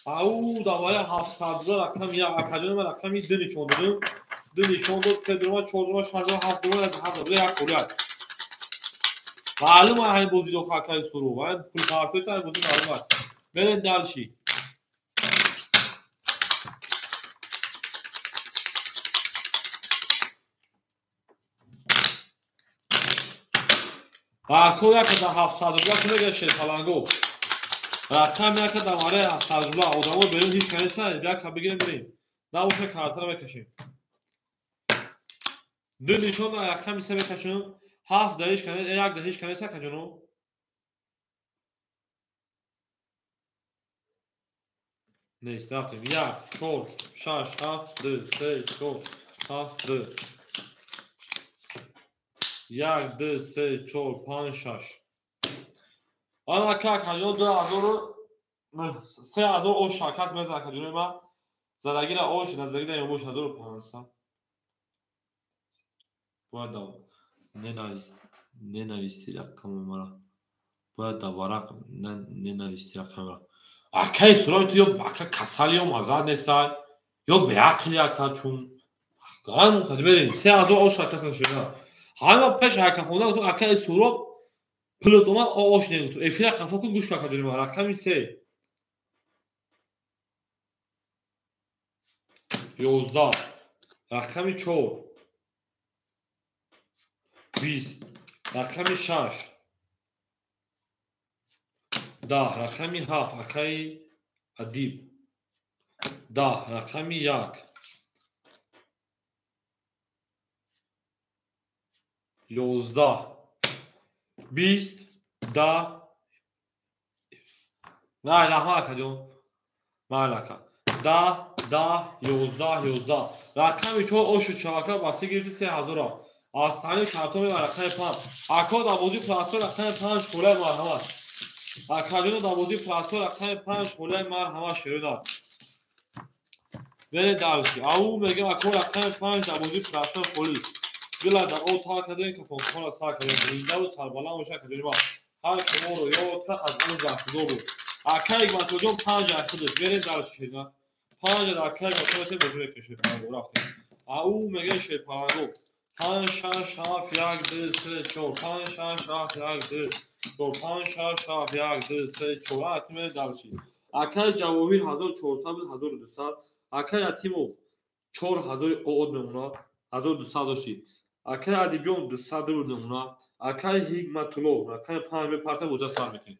او دوباره 700 روبل رقم 1 اکاجون من رقم 2 نشون دادم 2 نشون داد که درما 4 7 روبل از 7 روبل یک خوله معلومه همین بازی دو اکای سورو و پول کارت تا بازی معلومه بریم دالشی اکو یک تا 700 روبل که میگیره شیرپلنگو رقم یک دوباره 700 روبل آدمو بریم هیچ کنیس نه بیا که بگیریم بریم نباشه کارت رو بکشیم 2 نشون رقم 3 بکشیم 7 دهیش کنیس 1 دهیش کنیس کجانو نیست رفتیم 1 4 6 7 2 3 4 7 2 1 2 3 4 5 6 آن که کجانو 2000 3000 او شاکت میزنه کجانو ما زدگیر اوش نزدگیر یوموش 1500 باید ننویستی رقم مرا باید در ورق ننویستی رقم مرا اکای سورای تو یا اکا کسال یا مزاد نیستن یا به عقلی اکا چون گرم خیلی بریم 3000 اوش شاکت نشده همه پیش اکا فونده تو اکای سورا پلوتومات اوش نگوتو افیره قفا کن گوش کاکا جونیم رقم 3 11 رقم 4 20 رقم 6 10 رقم 7 اکای ادیب 10 رقم 1 11 20 10 نه رحمه کجون مالکا 10 11 رقم 4 اوشو چاکا واسه گرفتی 3000 آستانه کارتون و رقم 5 اکا دابوزی پلاستور رقم 5 خوله مرحمت اکاجون دابوزی پلاستور رقم 5 خوله مرحمت شروع داد بره دارشی او میگه اکا رقم 5 دابوزی پلاستور خولی گلا در او تا کدین که فون کنه سا کدین اینجا و سربالا موشه کدین ما هر کمو رو یا تا از اون جاستو بود Акай матоҷон 5 асадаш берем дар шина 5 акай матоҷон бозуре кеше паранго рафтем ау мега ше паранго 5 6 7 1 2 3 4 5 6 7 1 2 4 5 6 7 1 2 3 4 акме дар чи акай ҷавоҳир 1400 1200 акай атимов 4000 од мемонад 1200 дошти акай адиҷон 200 рубл мемонад акай ҳикматулло акай 5 мепарта боза сар мекунем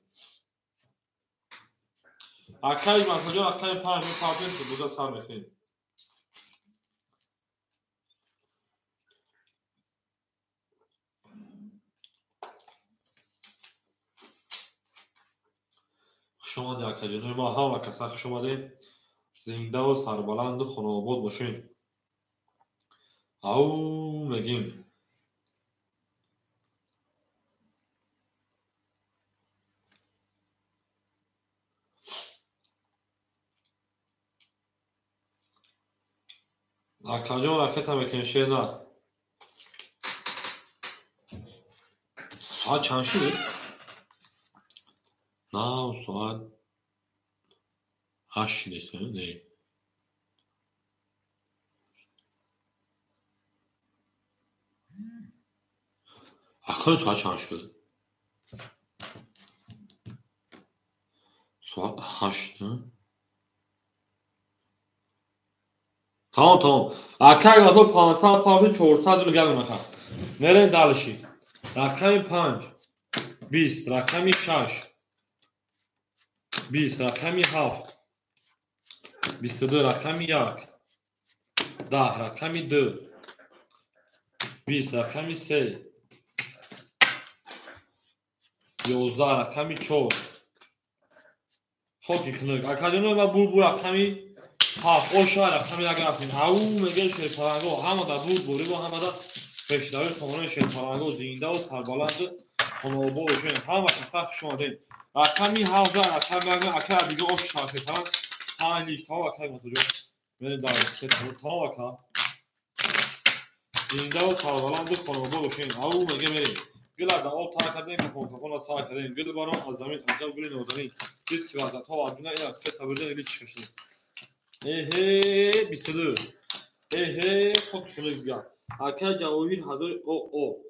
акай матоҷон акай 5 мепартем боза сар мекунем хуш омадед акаҷонои мо ҳама каса хуш омадед зиндаву сарбаланду хонаобод бошед ау мегим акаҷон ракета мекунем шеда соат чанд шуд нав соат 8 шудест не акаҷон соат чанд шуд соат 8 Tamam. Akay matol 500 400 geldim akay. Nereye dalışıyız? Rakami 5 20 rakami 6 20 rakami 7 22 rakami 1 10 rakami 2 20 rakami 3 11 rakami 4 خود کنگ اکادمی ما بور رقمی هاف او شهر رقمی اگر رفتیم او میگه شهر پرنگو همه در بور بوری با همه در پیشداری خمانه شهر پرنگو زینده و سربلند خمانه باشین همه کسا خوش آمدین رقمی هاف در رقمی اگر دیگه او شهر پرنگ ها لیست ها اکای متوجه میرین در ست ها اکا زینده و سربلند خمانه باشین او میگه میرین گلا دا او تا کردیم که خون سا کردیم گل بارون از زمین عجب گلی نوزمین دید که واسه تا آدونه اینا سه تا برده گلی چکشیم بیستدو خود کنه بیا اکای جواهیر 1000 او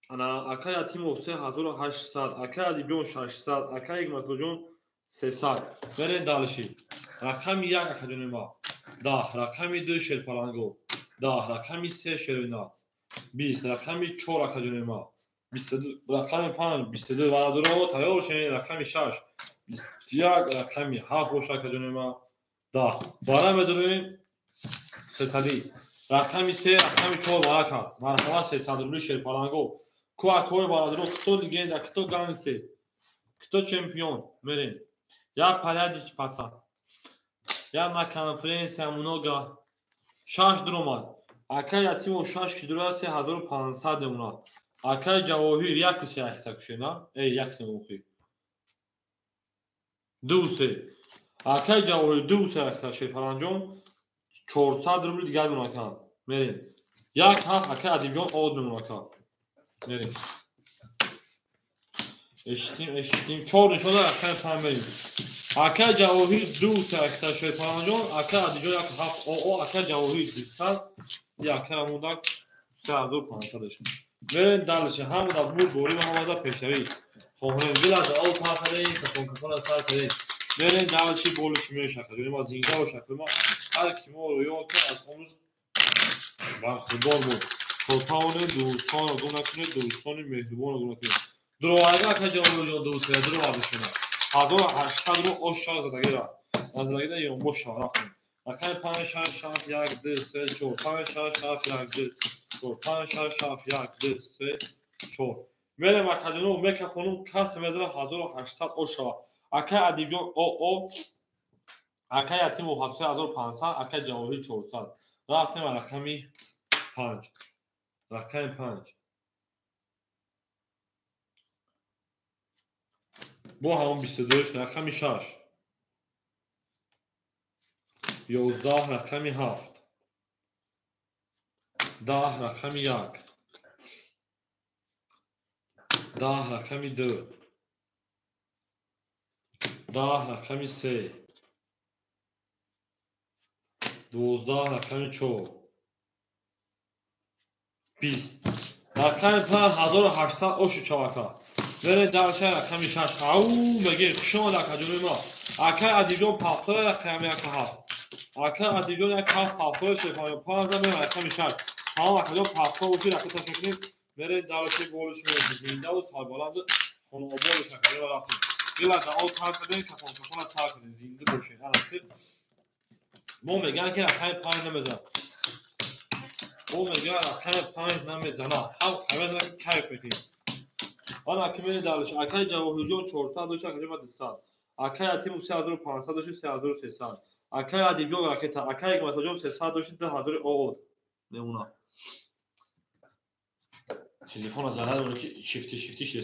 انا اکای اتیمو 3800 اکای ادیبجون 600 اکای مکوجون 300 برین دالشی رقم 1 اکادمی ما 10 رقم 2 شل پلانگو 10 رقم 3 شلوینا 20 رقم 4 اکادمی ما 22 رقم 5 22 ورادرو تایور شین رقم 6 21 رقم 7 باشه اکادمی ما 10 بارا بدونیم 300 رقم 3 رقم 4 ورکا مرحبا 300 روبلی شل پلانگو کوی ورادرو کتو لیگندا کتو گانسی کتو چمپیون мерин я порядич пацан я на конференция много шаш дромад акай атимо шаш кидроси 1500 демонад акай ҷавоҳир як се яхта кушена як се мухи дусе акай ҷавоҳир дусе яхта шепаранҷон 400 рубли дигар мунакан мерин як ҳафт акай адибҷон од мунакан мерин اشتیم 4 نشونه اکای پنج بریم اکای جواهیر 2 تا اکتا شوی پنجان اکای دیجا یک هفت او اکای جواهیر 200 یا اکای موندک 3500 داشت بریم دلشه هم در بور بوری و هم در پیشوی خواهنیم گلد او تا کنیم که کنکفان از سر کنیم بریم دلشی بولش میره شکل بریم از اینجا و شکل ما هر کی ما رو یاد که از اونش برخوردار بود خودتاونه دوستان رو دو نکنه دوستان مهربان رو دو نکنه دروازه که جواب دوست کرد دروازه شما 1800 رو آشار زدگی را از زدگی را یون باش رفتیم رقم 5 6 7 1 2 3 4 5 6 7 1 2 4 5 6 7 1 2 3 4 میرم اکادمی میکروفونم کاس میذاره 1800 آشار اکای ادیبجون او اکای اتیم 7500 اکای جواهیر 400 رفتیم رقمی 5 رقم 5 با همون 22 رقمی 6 11 رقمی 7 10 رقمی 1 10 رقمی 2 10 رقم 3 12 رقم 4 20 رقم 5800 اوش چواکا بره درشه رقم 6 او بگیر شما در کجوری ما اکه ادیجون پافتور رقم یک هفت اکه ادیجون یک هفت پافتور شفایی پانزه بره رقم 6 همه اکجون پافتور اوشی رقم تشکلیم بره درشه گولش میرسید زنده و سالبالند خونه آبالش اکجون رفتیم گلنده آو تر کردن کفان کفان از سر کردن زنده باشید ما میگن که رقم 5 نمیزن او میگه رقم 5 نمیزنه هم خبر که کیف میکنیم آن اکیمه دارش اکای جواهریان 400 داشت اکای بعد 100 اکای اتیم 3500 داشت 3300 اکای ادیبیون راکت اکای مثلا 300 داشت 10000 اود نمونه تلفن از زنه اون که شیفتی شده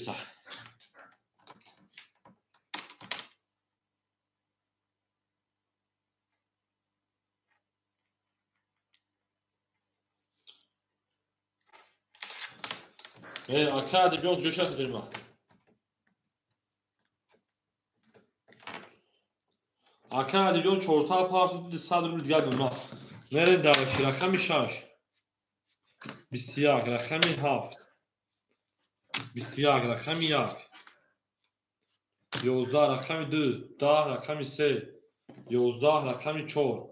اکای ادیبیون جوش کردیم ما اکای ادیبیون 400 پارس 100 رو دیگه دونه میره دارش رقم 6 21 رقم 7 21 رقم 1 11 رقم 2 10 رقم 3 11 رقم 4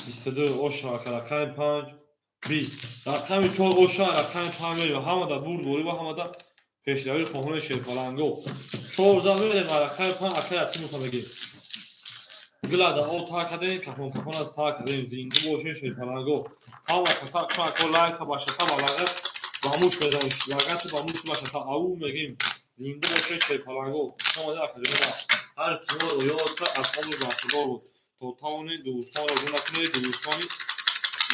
22 اوشا رقم 5 20 رقم 4 اوشا رقم 5 میره همه دا بور دوری و همه دا پیشروی خواهان شیرپالنگو 14 میره رقم 5 اکای اتی میخواه بگیم گلادا او تا کردن کفون کفون از تا کردن زینده باشه شیرپالنگو همه کسا شما کل لایک باشه تا بالاغه باموش بزنش لاغت باموش باشه تا او میگیم زنده باشه شیرپالنگو شما دا کردن هر کیو رو یاد از عمر باشگاه بود توتاونی دوستان رو نکنید دوستانی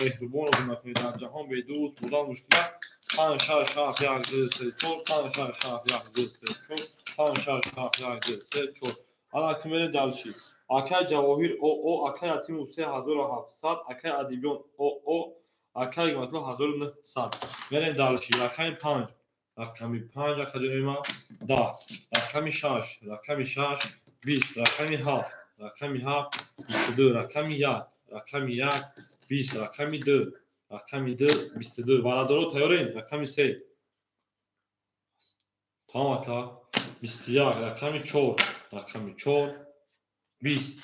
مهربان رو نکنید در جهان به دوست بودن مشکلات 5 6 7 1 2 3 4 5 6 7 1 2 3 4 5 6 7 1 2 3 4 حالا کمر دالشی اکای جواهر او اکای اتیم 3700 اکای ادیبیون او اکای مطلب 1900 برین دالشی رقم 5 رقم 5 اکادمی ما 10 رقم 6 رقم 6 20 رقم 7 رقم 7 22 رقم 1 رقم 1 20 رقم 2 رقم 2 22 برادرو تیارین رقم 3 تمام اکا 21 رقم 4 رقم 4 20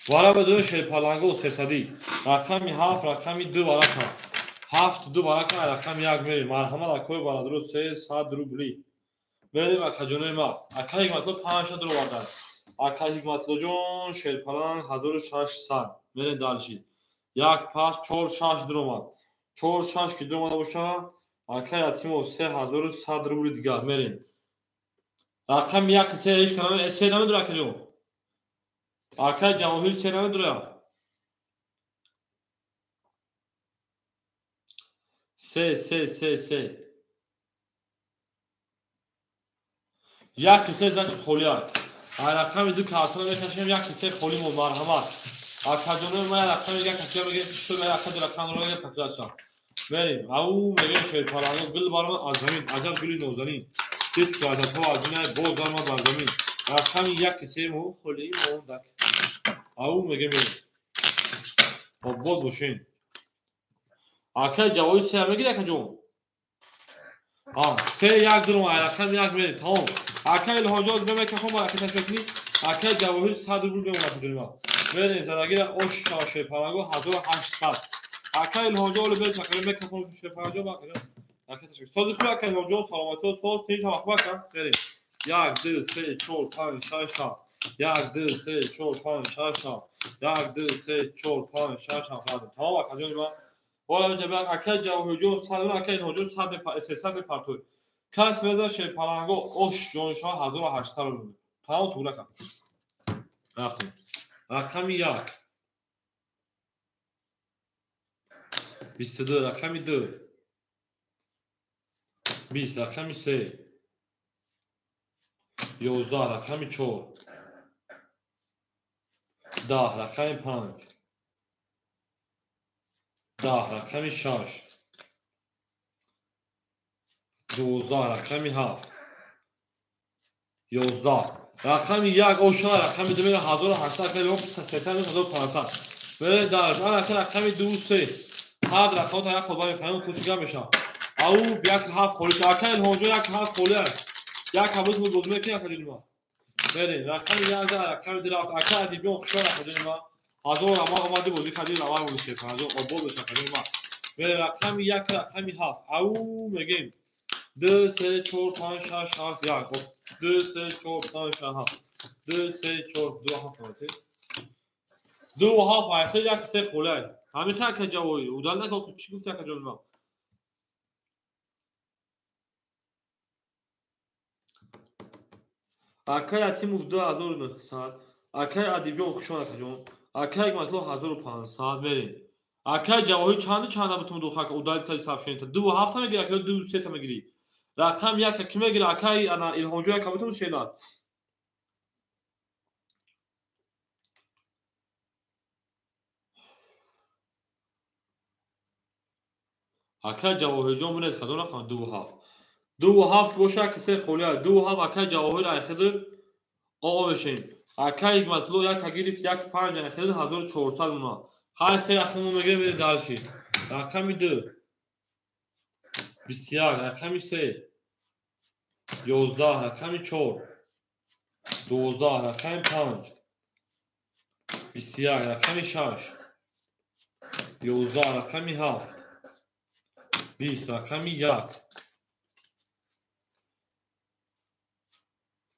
وارا بدون شیرپالنگو 300 رقم 7 رقم 2 وارا 7 2 وارا رقم 1 میری مرحمت اکوی برادرو 300 روبلی بریم اکاجونه ما اکا یک مطلب 5 درو واردن اکا یک مطلب جون شیرپالنگ 1600 بریم دالشید یک پاس 4 6 درو ما 4 6 که درو ما باشه اکا یتیمو 3100 روبلی دیگه میریم رقم 1 3 ایش کنم 3 نمیدونه اکا جون اکا جواهر 3 نمیدونه 3 یک کیسه زنج خولیات رقم دو کارتون میکشیم یک کیسه خولی مو مرحمت اکادونه ما رقم یک کیسه رو گرفت شو به رقم رو گرفت پکراسا بریم او میگه شیرپالنگو گل بارم از زمین عجب گلی نوزنین دید که عدد ها از اینه باز دارم بر زمین رقم یک کیسه مو خولی مو دک او میگه میریم با باز باشین اکا جوایی سه میگه اکا جون سه یک درو رقم یک میریم تمام اکای الهاجات بمه که خون برکت شکلی اکای جواهر 100 روبل بمونه کجوری ما برین زدگیر اوش شاشه پرنگو 1800 اکای الهاجات رو بس کنیم که خون ششه پرنگو با کنیم برکت شکلی سازش رو اکای الهاجات سلامتی و ساز تیج هم اخبار کن برین 1 2 3 4 5 6 7 1 2 3 4 5 6 7 1 2 3 4 5 6 7 تمام کجوری ما بالا جبه اکای جواهر 100 اکای الهاجات 100 300 پرتو کس بزن شیرپالنگو اوش جونشا 1800 رو بده تمام طوله کن رفتیم رقم 1 22 رقم 2 20 رقم 3 11 رقم 4 10 رقم 5 10 رقم 6 12 رقم 7 11 رقم یک اوشا رقم دو میره 1800 کلی 3500 بره درش آن رقم دو سه هر رقم تا یک خود فهمون کوچیکا میشه او یک هفت خولش اکل هونجا یک هفت خوله یک هفت بود گزمه که نکردیم ما بریم رقم یک در رقم درافت اکل ادیبیون خوشحال نکردیم ما هزار اما آمده بودی کردیم روان بودی شد هزار آباد بشه کردیم ما بریم رقم یک رقم هفت او میگیم 2 3 4 5 6 7 یک 2 3 4 5 6 7 2 3 4 2 7 دو هفت خیلی یک سه خوله همین خیلی که جوایی اودال نکن چی گفت که جلو ما اکای اتیم 2900 اکای ادیبیون خوشون نکجون اکای مطلوب 1500 بریم اکای جواهی چند بتون دو خاک اودال که حساب شدید دو هفت میگیره که دو سه تا میگیری رقم یک کی میگیره اکای انا الهونجو یک بتون شیلات اکای جواهی جون بنز کدوم خان دو هفت باشه که سه خوله دو هفت اکای جواهی را خدر آقا بشین اکای یک مطلوب یک گیرید یک پنج خدر 1400 اونا هر سه رقم میگیره بره دالشی رقم دو 21 رقم 3 11 رقم 4 12 رقم 5 21 رقم 6 11 رقم 7 20 رقم 1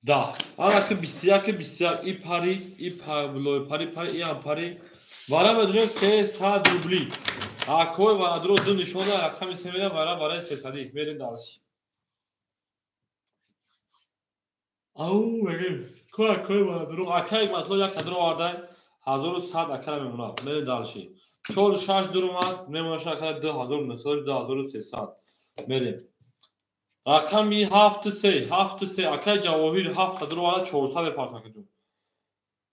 10 آره که 21 ای پاری ای پارلوی پاری ای هم پاری وارا بدون 300 روبلی اکوی وارا درو دو نشونه رقم 3 میده وارا 300 بریم دالش او بگیم کوی وارا درو اکای مطلب یک درو وارده 1100 اکل میمونه بریم دالشی 4 6 درو ما میمونه شکل 2900 2300 بریم رقم 7 3 اکای جواهیر 7 درو وارا 400 پارت کردم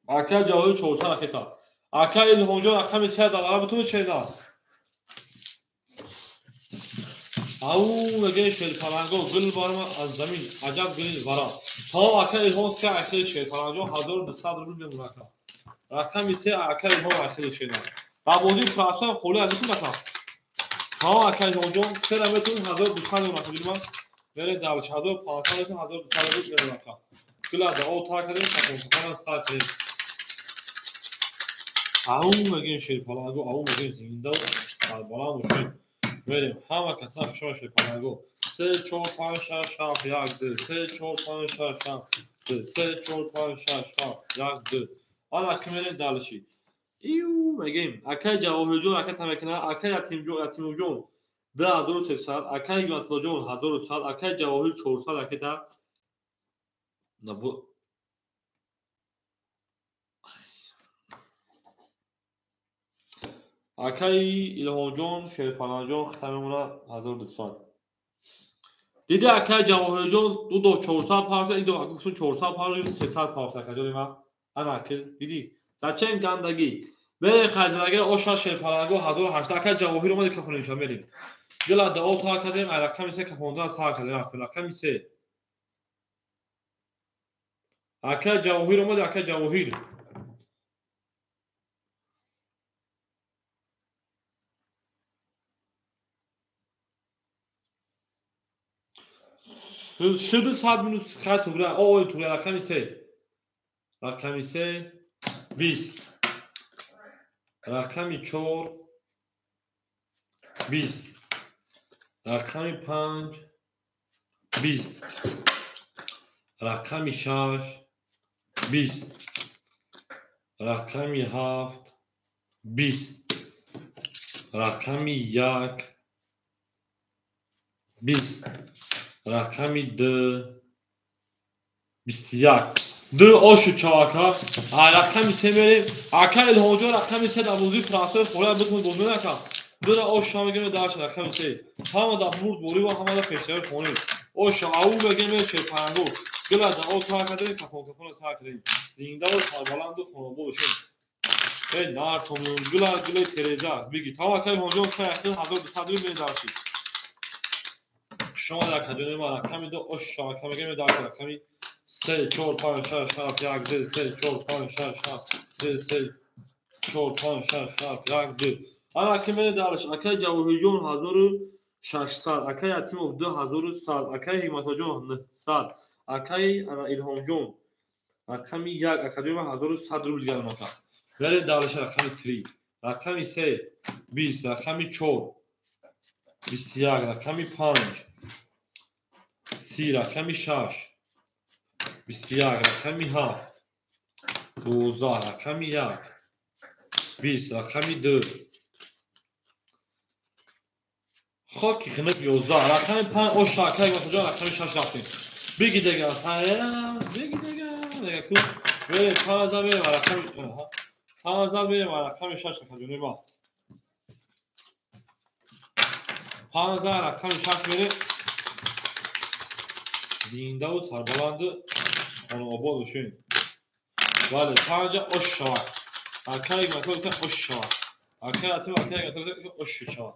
اکای جواهیر 400 اکتا اکای الهونجا رقم 3 دلار بتونه چه داد او میگه شیرپرنگو گل بارما از زمین عجب گل بارا تا اکای الهون 3 اکای شیرپرنگو 1200 روبل میمونه رقم 3 اکای الهون اکای شیرپرنگو با بازی پراسان خوله از تو بتا تا اکای الهونجا 3 رمتون 1200 میمونه بره دالش 1500 1200 میمونه گل از او تا کردیم تا سال کردیم او میگه شیرپرنگو او میگه زنده بالا موشین بریم همه کسا خوشحال شیرپرنگو 3 4 5 6 7 1 2 3 4 5 6 7 2 3 4 5 6 7 1 2 حالا که میریم دالشی ایو میگیم اکای جواهر جون اکای تمکنه اکای یتیم جون 2300 اکای گاتلو جون 1100 اکای جواهر 400 اکای تا نبو اکای الهون جون شیرپرنگو جون ختممونه 1200 دیدی اکای جواهر جون دو 400 پارسا ای دو گفتن 400 پارسا 300 پارسا کجا ما انا اکل دیدی زچن گندگی به خزرگی اوشا شیرپرنگو 1800 اکای جواهر اومد که خونش میریم گلا دو تا کردیم رقم 3 که خوندن سال کردیم رقم 3 اکای جواهر اومد اکای جواهر شد 100 minut خط تو او تو رقم 3 رقم 3 20 رقم 4 20 رقم 5 20 رقم 6 20 رقم 7 20 رقم 1 20 رقم 2 21 دو آشو چاکا رقم 3 میریم اکا الهونجا رقم 3 دوازی فرانسه خوره بتون گزمه نکن دو را آش شما بگیم داشت رقم 3 همه دا برد بوری و همه دا پیشتر خونید آش او بگیم شیرپرنگو گل از او تا کردیم کفون سر کردیم زنده و سربلند و خونابو بشیم ای نارتومون گل تریزا بگی تا اکا الهونجا سه احسان 1200 می داشتید شما در کجا ما رقم دو آش شما بگیم داشت رقم 3 4 5 6 7 8 9 3 4 5 6 7 9 4 5 6 7 1 2 аки медалш акай ҷавоҳиҷон 1600 акай атимов 2100 акай ҳикматоҷон 900 акай илҳомҷон рақами 1 акаҷон 1100 рубл гармака вере далаш рақами 3 рақами 3 20 рақами 4 21 рақами 5 30 рақами 6 21 рақами 7 12 рақами 1 20 рақами 2 хоки хиниб 11 рақами 5 ош акай матоҷон рақами 6 рафтем биги дега биги дега ку вере 5000 берем рақами 5000 берем рақами 6 акаҷон ба 5000 рақами 6 берем зиндаву сарбаланду хонаобод бошем бале 50 ош шавад акай матоҷон ош шавад акай атим акай матоҷон ош шавад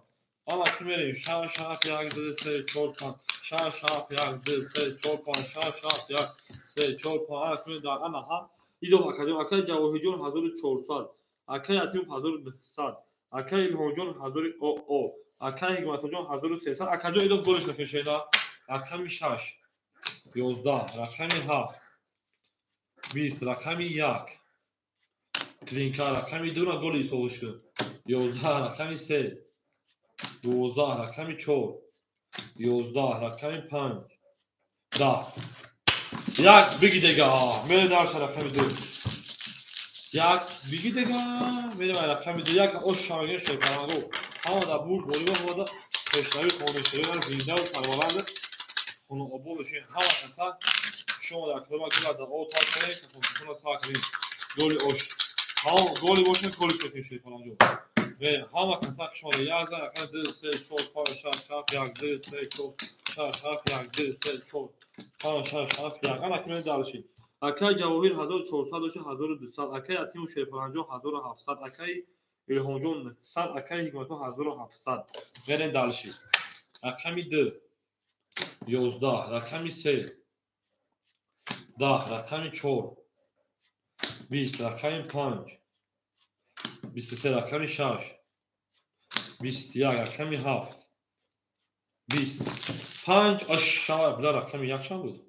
ана ки мерем 6 7 1 2 3 4 5 6 7 1 2 3 4 5 6 7 1 3 4 5 ана ки мерем ана ҳам идом акаҷон акай ҷавоҳиҷон 1400 акай атимов 1900 акай илҳомҷон 1000 о акай ҳикматоҷон 1300 акаҷон идом голеш накашеда рақами 6 11 рақами 7 20 рақами 1 клинка рақами 2 на голи исоғиш кун 11 рақами 3 12 рақами 4 11 рақами 5 10 як биги дега мере дарша рақами 2 як биги дега мере рақами 2 як ош шаваген шекаранго ҳамада бур болиба ҳамада пешнави хонашавӣ зинда сарваланд хонаобод бошем ҳама каса шумо дар кӯма гулада отар кунед касофитона сар кунед голи ош ҳама голи бошед голиш мекунед шекаранҷо ҳама каса шумо дар 1 рақами 2 3 4 5 6 7 1 2 3 4 6 7 1 2 3 4 5 6 7 1 ана ки медалши акай ҷавоҳир 1400 доша 1200 акай атиму шепаранҷон 1700 акай илҳомҷон 100 акай ҳикматон 1700 мерем далши рақами 2 11 рақами 3 10 рақами 4 20 рақами 5 23 рақами 6 21 рақами 7 20 5 ош шавад буда рақами 1 чанд буд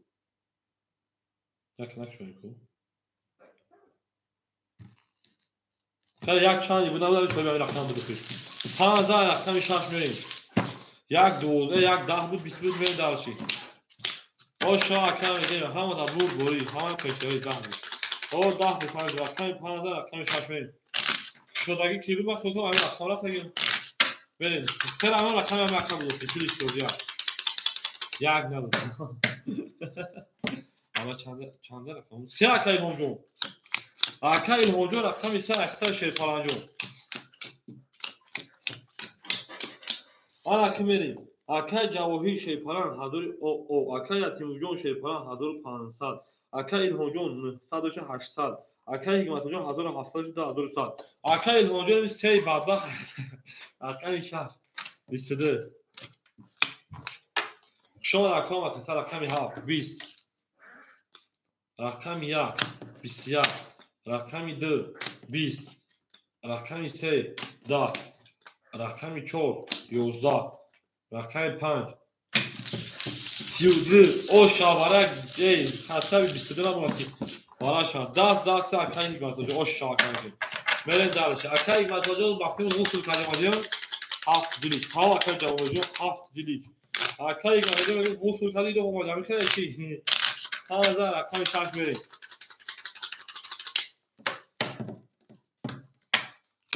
як накшонику хеле як чанди буда буда шоби рақам буд 5000 рақами 6 мерем як 12 як 10 буд 20 буд мерем далши ош шавад кам мегем ҳама да бур бори ҳама пешави 10 буд о 10 буд 5 рақами 5000 рақами 6 мерем шодаги ки буд ма худам ами рақам рафтагем берем се рақами ами рақам буд фили шозия як набуд ама чанда рақам буд се акай илҳомҷон акай илҳомҷон рақами 3 ахтар шерфаланҷон ана ки мерем акай ҷавоҳир шепаран 1000 о акай атимуҷон шепаран 1500 акай илҳомҷон 900 акай ҳикматоҷон 1700 2100 акай илҳомҷон се бадбахт рақами 6 22 шумо рақама каса рақами 7 20 рақами 1 21 рақами 2 20 рақами 3 10 рақами 4 11 рақами 5 32 о шаварак хатаби 22 намонад ки барашам даст акай ҳикматоҷон ош шаваканки мерем далши акай ҳикматоҷон бахтимон ғусл кардем адиён 7 дилич ҳама акай ҷавоҳиҷон 7 дилич акай ҳикматоҷон ғусл кардидо омодами кардем ки 5000 рақами 6 мерем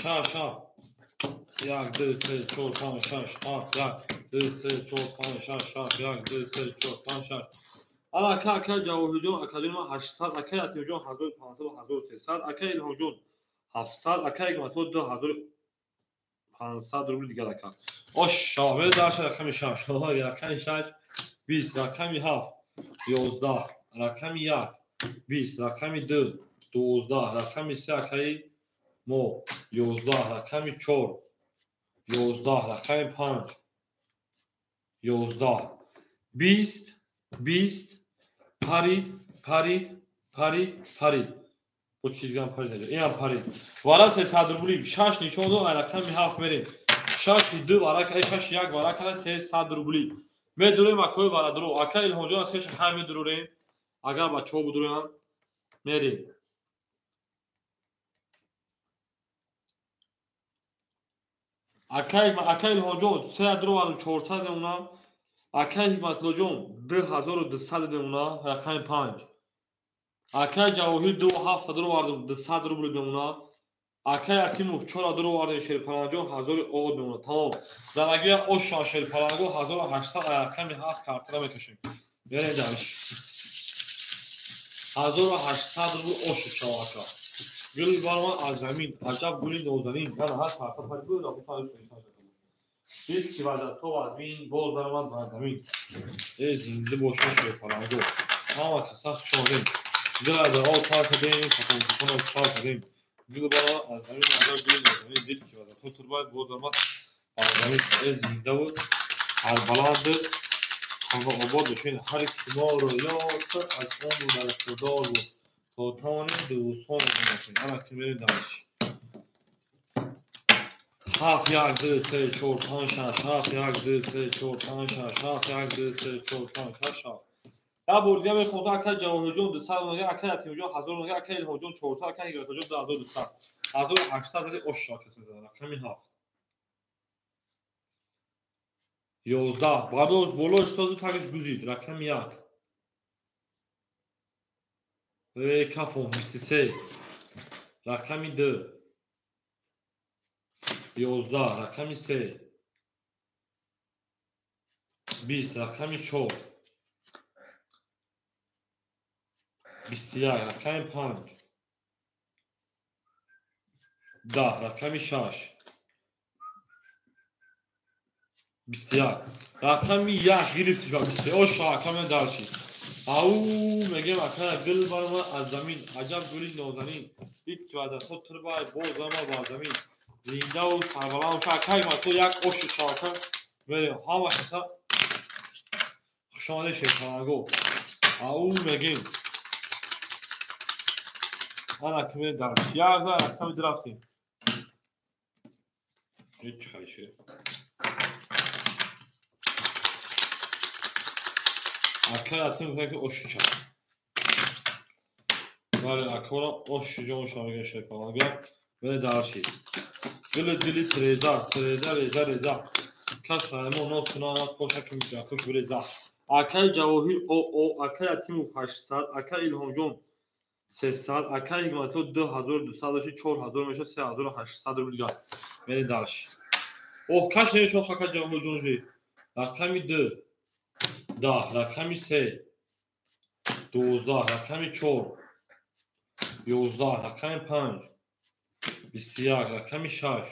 шаш 1 2 3 4 5 6 7 1 2 3 4 5 6 7 1 2 3 4 5 6 ана акай ҷавоҳиҷон акаҷон 800 акай атимҷон 1500 1300 акай илҳомҷон 700 акай ҳикматон 2500 рубли дигар ака ош шавабе дарша рақами 6 рақами 6 20 рақами 7 11 рақами 1 20 рақами 2 12 рақами 3 акаи мо 11 рақами 4 11 рақами 5 11 20 20 парид парид. Бо чизгам парид наҷа. Инам парид. Вара 300 рубли 6 нишону рақами 7 мерем. 6 2 варака 6 1 варакара 300 рубли. Медурем акои варадро. Ака Илҳомҷон асеш хай медурем. Агар бачаҳо будурем мерем. Ака Илҳомҷон 3400 демуна. Ака Ҳикматуллоҷон 2200 демуна. Рақами 5. Ака Ҷавоҳир 2700 вардем 200 рубли демуна. Ака Атимов 4 вардем Шерпаранҷон 1000 од демуна. Тамом. Дарагия ошан Шерпаранҷон 1800 рақами 7 картара мекашем. Берем дариш. 1800 рубли ош чавака. Гули барма аз замин. Аҷаб гули нозанин. Ана ҳар карта пари буд нафусари инсон. Biz ki vazat to azmin boz daramad var zamin. Zinde boşun Şerparanҷон. Ama kasaq çoğdem. Gilada o park edeyim, kapı park edeyim. Gül bana az zamin azar gül zamin dil ki vazat. To turbay boz daramad var zamin. Zinde bu arbalandı. Hava obad düşün her kimaro yoksa açman bu da kudar bu. To tamamen doston olmasın. Ana kimlerin danış. Haf yak dı se çortan şaş. Haf yak dı se çortan şaş. Haf yak dı se çortan şaş. Ya burdiyam خونده اکا جواهرجون 200 مونگه اکا یتیمجون 1000 مونگه اکا الهامجون 400 اکا هیراتجون 2200 1800 زدی oş şarkısı میزنه رقمی 7 11 بالا استاد تاگش گزید رقم 1 و کافون 23 رقمی 2 11 رقمی 3 20 رقمی 4 21 رقمی 5 10 رقمی 6 21 رقمی 1 گرفتی و 20 oş رقم درشی او میگم اکا گل برما از زمین عجب گلی نازنین دید که بعد خود تربای باز ما با زمین زنده و سربلند و شاکای ما تو یک oş شاکر بریم همه کسا خوشانه Şerparanҷon او میگم ana kimi درش یا زار رقم درفتیم هیچ خیشه Aká atım ki oş çal. Vale akora oş jon şarkı Şerparanҷon ve darşi. Gili reza. Kas mo nos kuna koşa kim koş reza. Aká Ҷавоҳир o Aká Atимов 800 Aká Илҳомҷон 300 Aká Ҳикматулло 2200 4000 meşe 3800 rubl gel. Beni darş. Kaç ne çok Aká Ҷавоҳирҷон ji. Raqami 2 10 رقمی 3 12 رقمی 4 11 رقمی 5 21 رقمی 6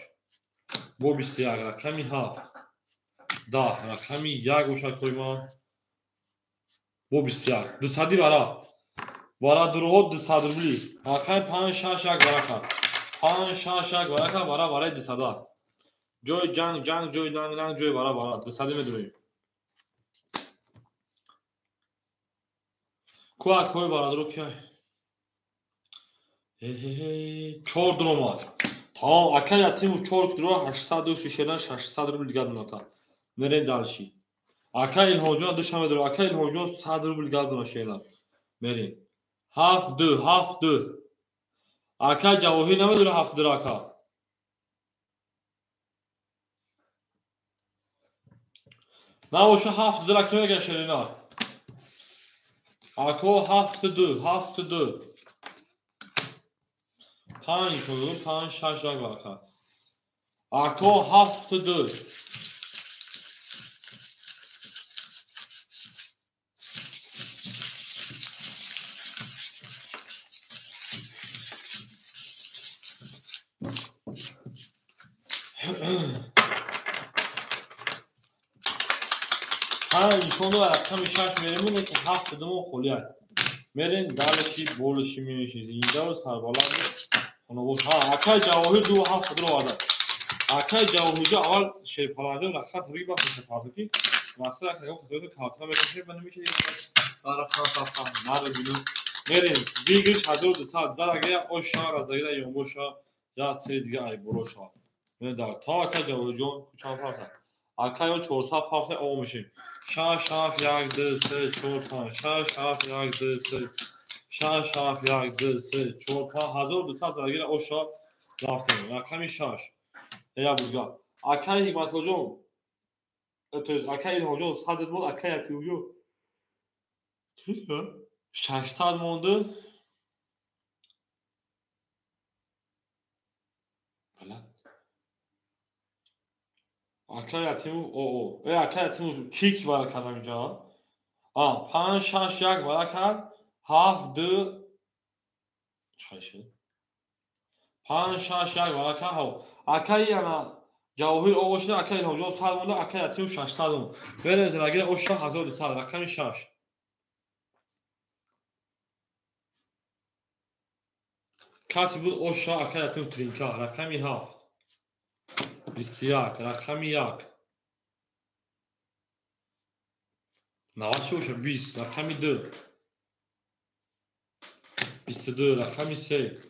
bu 21 رقمی 7 10 رقمی 1 گوشه کویما bu 21 200 вара дурҳо 200 рубли рақами 5 6 1 варака 5 6 1 варака вара 200 ҷои ҷанг ҷои ланг ҷои вара 200 медурем Kuak koy baradır okey. 4 dronlar. Tamam Aká Atимов 4 dron 800 şişeden 600 rubl gadın ata. Neren dalşi. Aká Илҳомҷон duşam edir. Aká Илҳомҷон 100 rubl gadın şeyler. Merin. Haf 2. Aká Ҷавоҳир nemedir haf 2 Aká. Ne o şu haf 2 kime geçerler? Ako hafta 5 olur 5 6 var. Ako hafta 5 رقم 6 میرمونه که 7 دمو خلیت میرین دالشی بولشی میشی زنده و سربلند خانواده Aká Ҷавоҳир 2700 رو آورد Aká Ҷавоҳир اول Şerparanҷon رقم طبیعی باشه پارتی مثلا که خصوصیت کارتنا بکنیم من میشه طرفان ساختن نار بینو بریم دیگه 1200 زرگه o şara da yom boşa ya tediga ay broşa ne dar ta ka javujon kuçan farta akayo çorsa pafse olmuşum şaf yagdı se çorpa şaf yagdı se şaf yagdı se çorpa 1200 zragire o şa raftem rakami şaş ya burga akay hikmatojon to akay hojon sadet bol akay atiyo 600 مونده بله اکای تیمو او اکای تیمو کیک وارا کردم اینجا 5 6 1 وارا کرد 7 2 چایشه 5 6 1 وارا کرد اکای انا جواهر اوشن اکای اونجا 100 مونده اکای تیمو 600 مونده بله اگه اوشن 1200 رقم 6 کسی بود اوشن اکای تیمو ترینکا رقمی 7 21 رقمی 1 نواش اوشن 20 رقمی 2 22 رقمی 3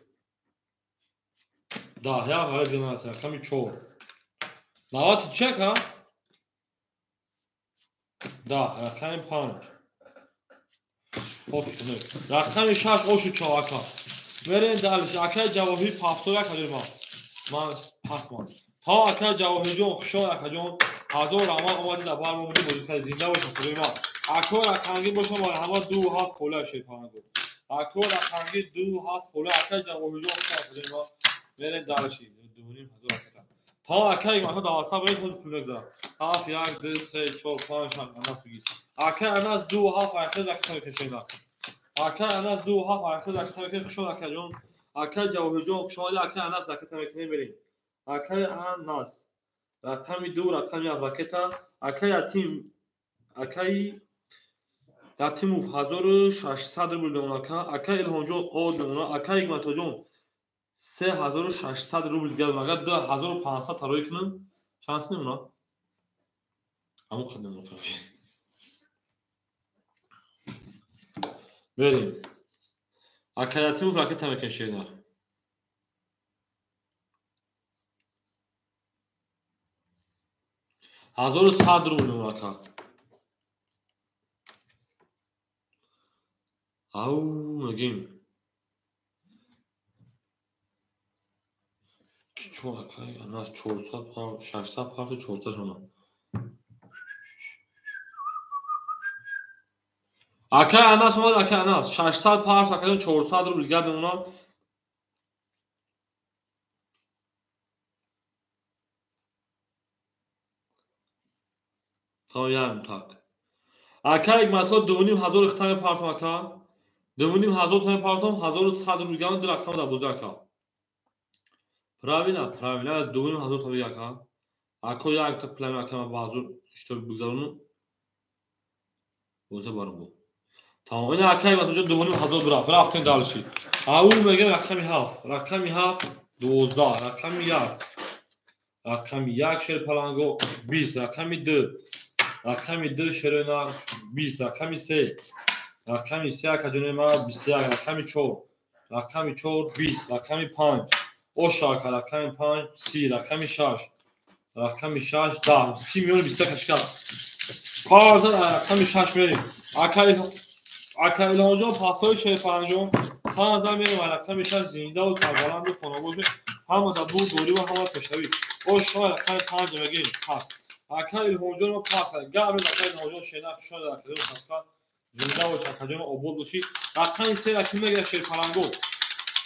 10 یا وارد جناس رقمی 4 نوات چک ها 10 رقمی 5 رقمی 6 اوشو چاواکا برین دالش اکای جواهی پافتورا کدیم ما پاس مان تا اکای جواهی جون خوشا اکای جون هزار اما اومدی در بار موندی بزرگتر زنده باشه کدیم اکای رقمی باشه ما همه 2 7 خوله شد پانگو اکای رقمی 2 7 خوله اکای جواهی جون خوشا کدیم برین دالشی 2500 اکای تا اکای ما تا واسه برید خود پول بگذار 7 1 2 3 4 5 6 اناس بگید اکای اناس 2 7 اکای رقمی کشینا اکای اناس 2 7 اکای رقمی خوشا اکای جون اکای جواهی جون شما اکای اناس رقمی کنیم بریم اکای اناس رقمی 2 رقمی اواکتا اکای تیم اکای تیم 1600 روبل دوناکا اکای الهونجو او دونا اکای گماتوجون 3600 روبل گل مگه 2500 تروی کنم شانس نمیونه همون خدمت متوجه بریم اکای تیم راکت هم کشیدن 1100 روبل دوناکا او میگیم چون اکای اناس 400 پاور 600 پاور 400 شما اکای اناس اومد اکای اناس 600 پاور اکای 400 روبل گل اونا تا یارم تاک اکای گماتو 2500 اختام پارتم اکا 2500 تام پارتم 1100 روبل گل در رقم دا بزرگا правильно 2500 تام یاکا اکو یک تا پلان اکا بازور اشتباه بگذارونم واسه بارم بود تمام این اکای گماتو 2500 برا رفتن دالشی او میگه رقمی 7 رقمی 7 12 رقمی 1 رقمی 1 شیر پلانگو 20 رقمی 2 رقمی 2 شیرنا 20 رقمی 3 رقمی 3 کجونه ما 21 رقمی 4 رقمی 4 20 رقمی 5 او شاکا رقمی 5 30 رقمی 6 رقمی 6 10 30 میلیون 20 کشکا پارزد رقمی 6 میلیون اکای لانجو پافتای شیر پلانجو تا نظر میریم رقمی 6 زنده و سربلند و خانواده همه دا بود دوری و همه پشتوی او شما رقمی 5 بگیم پس اکای لانجو رو پاس کرد گرم اکای لانجو شناخت شده در کدوم ساختن زنده و کجون آباد باشی رقمی 3 رقمی میگه شیر پلانگو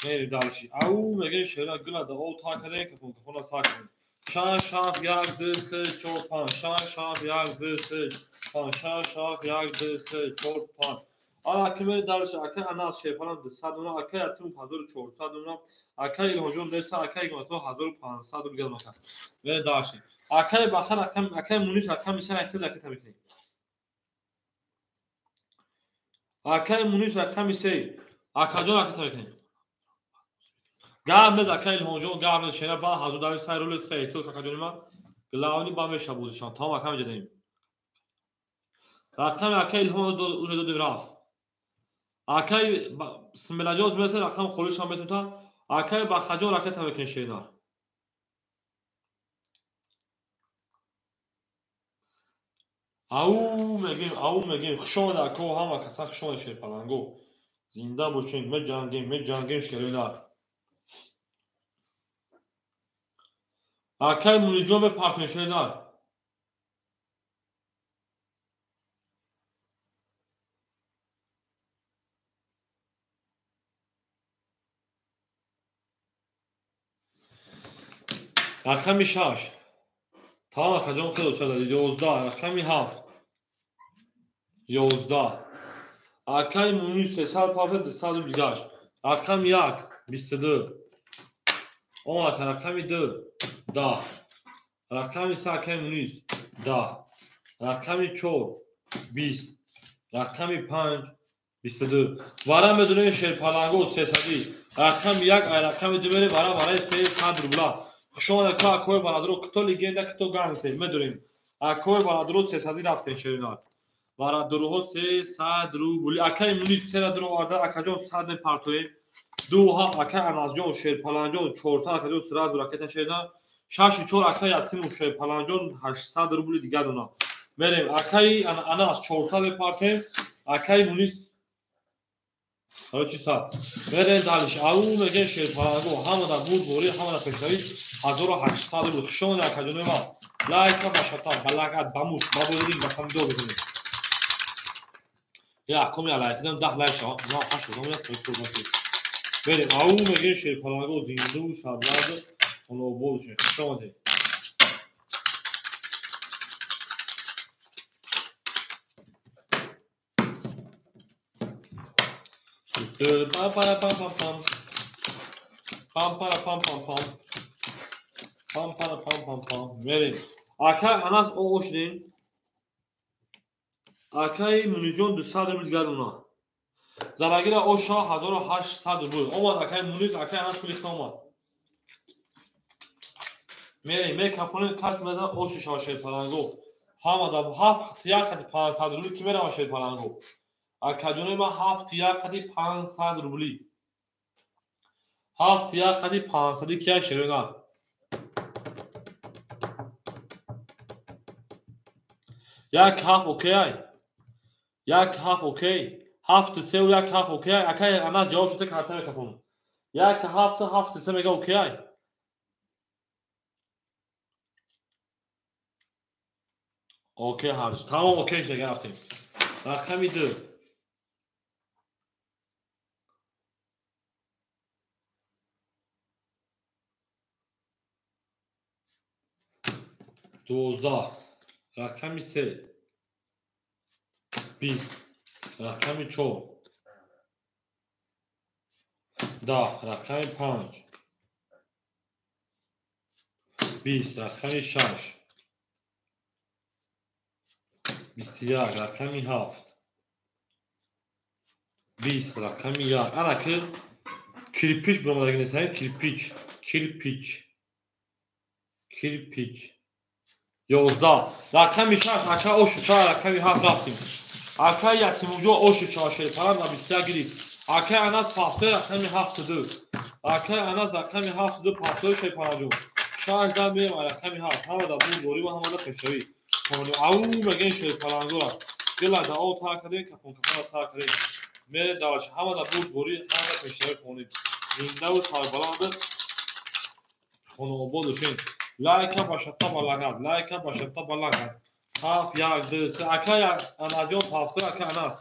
میری دالشی او میگه شیر گلا دا او تا کردن که فون ساکن 6 7 1 2 3 4 5 6 7 1 2 3 5 6 7 1 2 3 4 5 اکای دالش اکای اناس شیر پلانگ 200 اونا اکای تیم 1400 اونا اکای الهونجو دست اکای گماتو 1500 گل مکا میری دالشی اکای باخر اکای مونیش رقم میشه اکای اکای میکنی اکای مونیش رقم میشه اکای جون اکای میکنی گام اکای الهونجو گام شینا با هزار داوی سایرول خیلی تو اکای جون ما گلاونی با مش بوزشان تمام اکای جدیم رقم اکای الهام уже دادیم رفت. اکای سملاجاز مثل رقم خودش هم بتونم اکای بخجان رکت هم بکن شینا. او میگیم خشون اکو هم کسا خشون شیر پلنگو زنده باشین می جنگیم شیرینار. اکای مونیجو به پارتن شیرینار. رقمی 6 تمام خجان خود شده 11 رقمی 7 11 اکای مونی 300 پافت 200 بیگاش رقم 1 22 اون رقمی 2 10 رقمی 3 اکای مونی 10 رقمی 4 20 رقمی 5 22 وارم بدون شیر پلنگو 300 رقم 1 رقم 2 میره برای 300 روبلا خشون که اکوی بلادرو کتو لیگنده کتو گانسه میدونیم اکوی بلادرو 300 رفتن شیرینار بلادرو 300 روبلی اکای مونی 300 رو آرده اکاجون 100 پارتوی دو هفت اکای انازجون شیر پلنجون 400 اکاجون سراد راکت شیرینار 6 4 اکای یتیم شیر پلنجون 800 روبلی دیگه دونا میریم اکای اناس 400 پارتیم اکای مونی حالا چی ساعت بریم دالش او میگه شیر پلنگو همه دا بود بوری همه دا پشتوی 1800 بود خشون اکاجون ما لایک و شتا بلاغت بموش بابودی بخم دو بزنیم یا کمی لایک دیدم 10 لایک شما ما 8 بودم یا پشت باشید بریم او میگه شیر پلنگو زنده و سربلند اونو بودشون خشون دی پام پام پام پام پام پام پام پام پام پام پام پام بریم اکای اناس او شدیم اکای مونیجون 200 روبل دیگه اونا زراگیر او شاه 1800 روبل اومد اکای مونیز اکای اناس کلیخت اومد می کپونه کس مزن او شاه شیر پلنگو همه دا 7 یا خط 500 روبل کی میره شیر پلنگو اکاجون ما 7 یا خط 500 روبلی 7 یا خط 500 کیا شیرینار یک هفت اوکی یک هفت اوکی 7 3 و یک هفت اوکی اکای اناس جواب شده کارتا کپون یک هفت 7 3 میگه اوکی اوکی هرش تمام اوکی شده گرفتیم رقمی 2 12 رقمی 3 20 رقمی 4 10 رقمی 5 20 رقمی 6 21 رقمی 7 20 رقمی 1 انا که kirpiç bulamadık ne sahip kirpiç 11 رقمی 6 اکا اوشو 4 رقمی 7 رفتیم اکا یتیموجو اوشو 4 شیر پرم و 20 گیرید اکا اناس پافته رقمی 72 اکا اناس رقمی 72 پافته شیر پرم شاید در بریم رقمی 7 همه دا بود دوری و همه دا پشتوی او مگه شیر پرنگو را دل دا او تا کرده کفون کفون سر کرده میره دارش همه دا بود دوری همه دا پشتوی خونید زنده و سربلند خونه بودشین لایک باشتا بلاغت لایک باشتا بلاغت هفت یک دو سه اکای اناجون پافته اکای اناس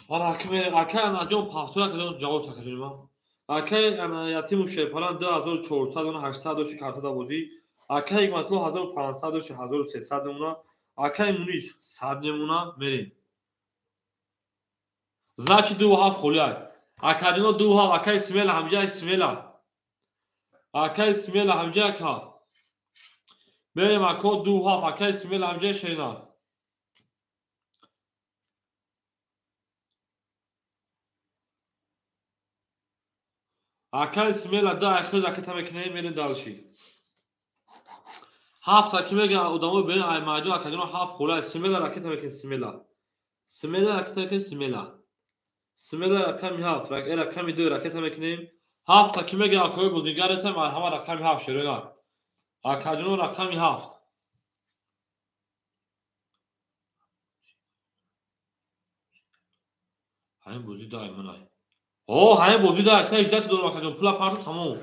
اکای اناجون پافته اکای جواب تکجونی ما اکای یتیم شیر پران 2400 اون 800 داشت کارت دوازی اکای مطلوب 1500 داشت 1300 اونا اکای مونیش 100 نمونه میریم значит دو هفت خلیات اکادینا دو هفت اکای اسمیل همجا اسمیلا اکای اسمیل همجا کا میریم اکو دو هفت اکای اسمیل همجا شینا اکای اسمیل دا اخذ اکتا میکنه میریم دالشی 7 تا میگه ادامه بین ای ماجو اکجون 7 خوله سیمیلا راکت میگه سیمیلا راکت میگه سیمیلا رقمی 7 رقمی 2 راکت میکنیم 7 تا میگه اکوی بازیگر است مرحمت رقمی 7 شروع اکجون رقمی 7 همین بازی دائما همین بازی دا تا 18 دور اکجون پولا پارتو تمام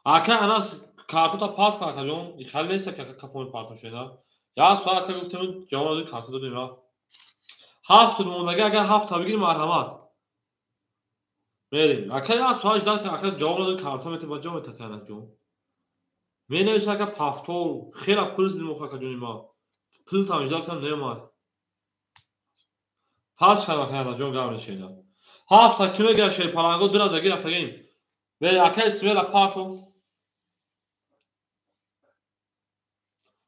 اکه انا کارتو تا پاس اکجون خیلی نیست که کافون پارتو شده یا سوال که گفتم جواب کارتو دادیم رفت 7 مونده اگر 7 تا بگیریم مرحمت بریم اکه یا سوال داد که اکه جواب داد کارتو میته با جواب تکنه جون می نویسه که پافتو خیلی پول زدیم اخه جون ما پول تا 18 کم نمیاد پاس شما کنه جون گام نشینا 7 تا کیلو گشه پالانگو دو دقیقه رفتیم به اکه اسمه پارتو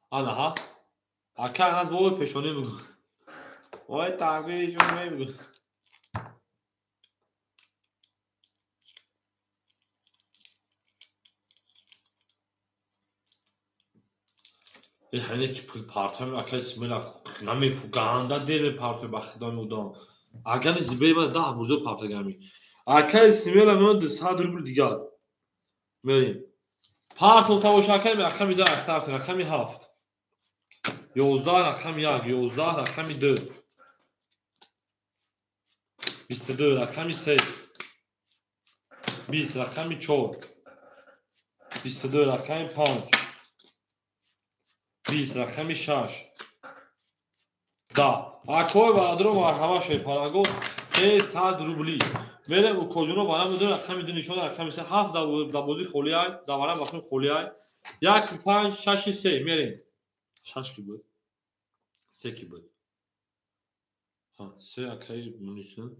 آنها اکه از بابا پیشونی میگو وای تقدیر جون نمیگو یعنی که پارتم اکه اسمه نمیفوگانده دیر پارتو بخدان مودم اگر زیبایی من ده موزو پارتو گمی اکه اسمه من 200 روبل دیگر بریم پارتو تا وشاکر به رقمی 2 استارت رقمی 7 11 رقمی 1 11 رقمی 2 22 رقمی 3 20 رقمی 4 22 رقمی 5 20 رقمی 6 Да. Акой вадру марҳама шепарагу 300 рубли. Мерем у кожуно бара мудон рақами ду нишона рақами 7 да бози холиай, да бара бахун холиай. 1 5 6 3 мерем. 6 ки буд. 3 ки буд. Ҳа, 3 акай мунисин.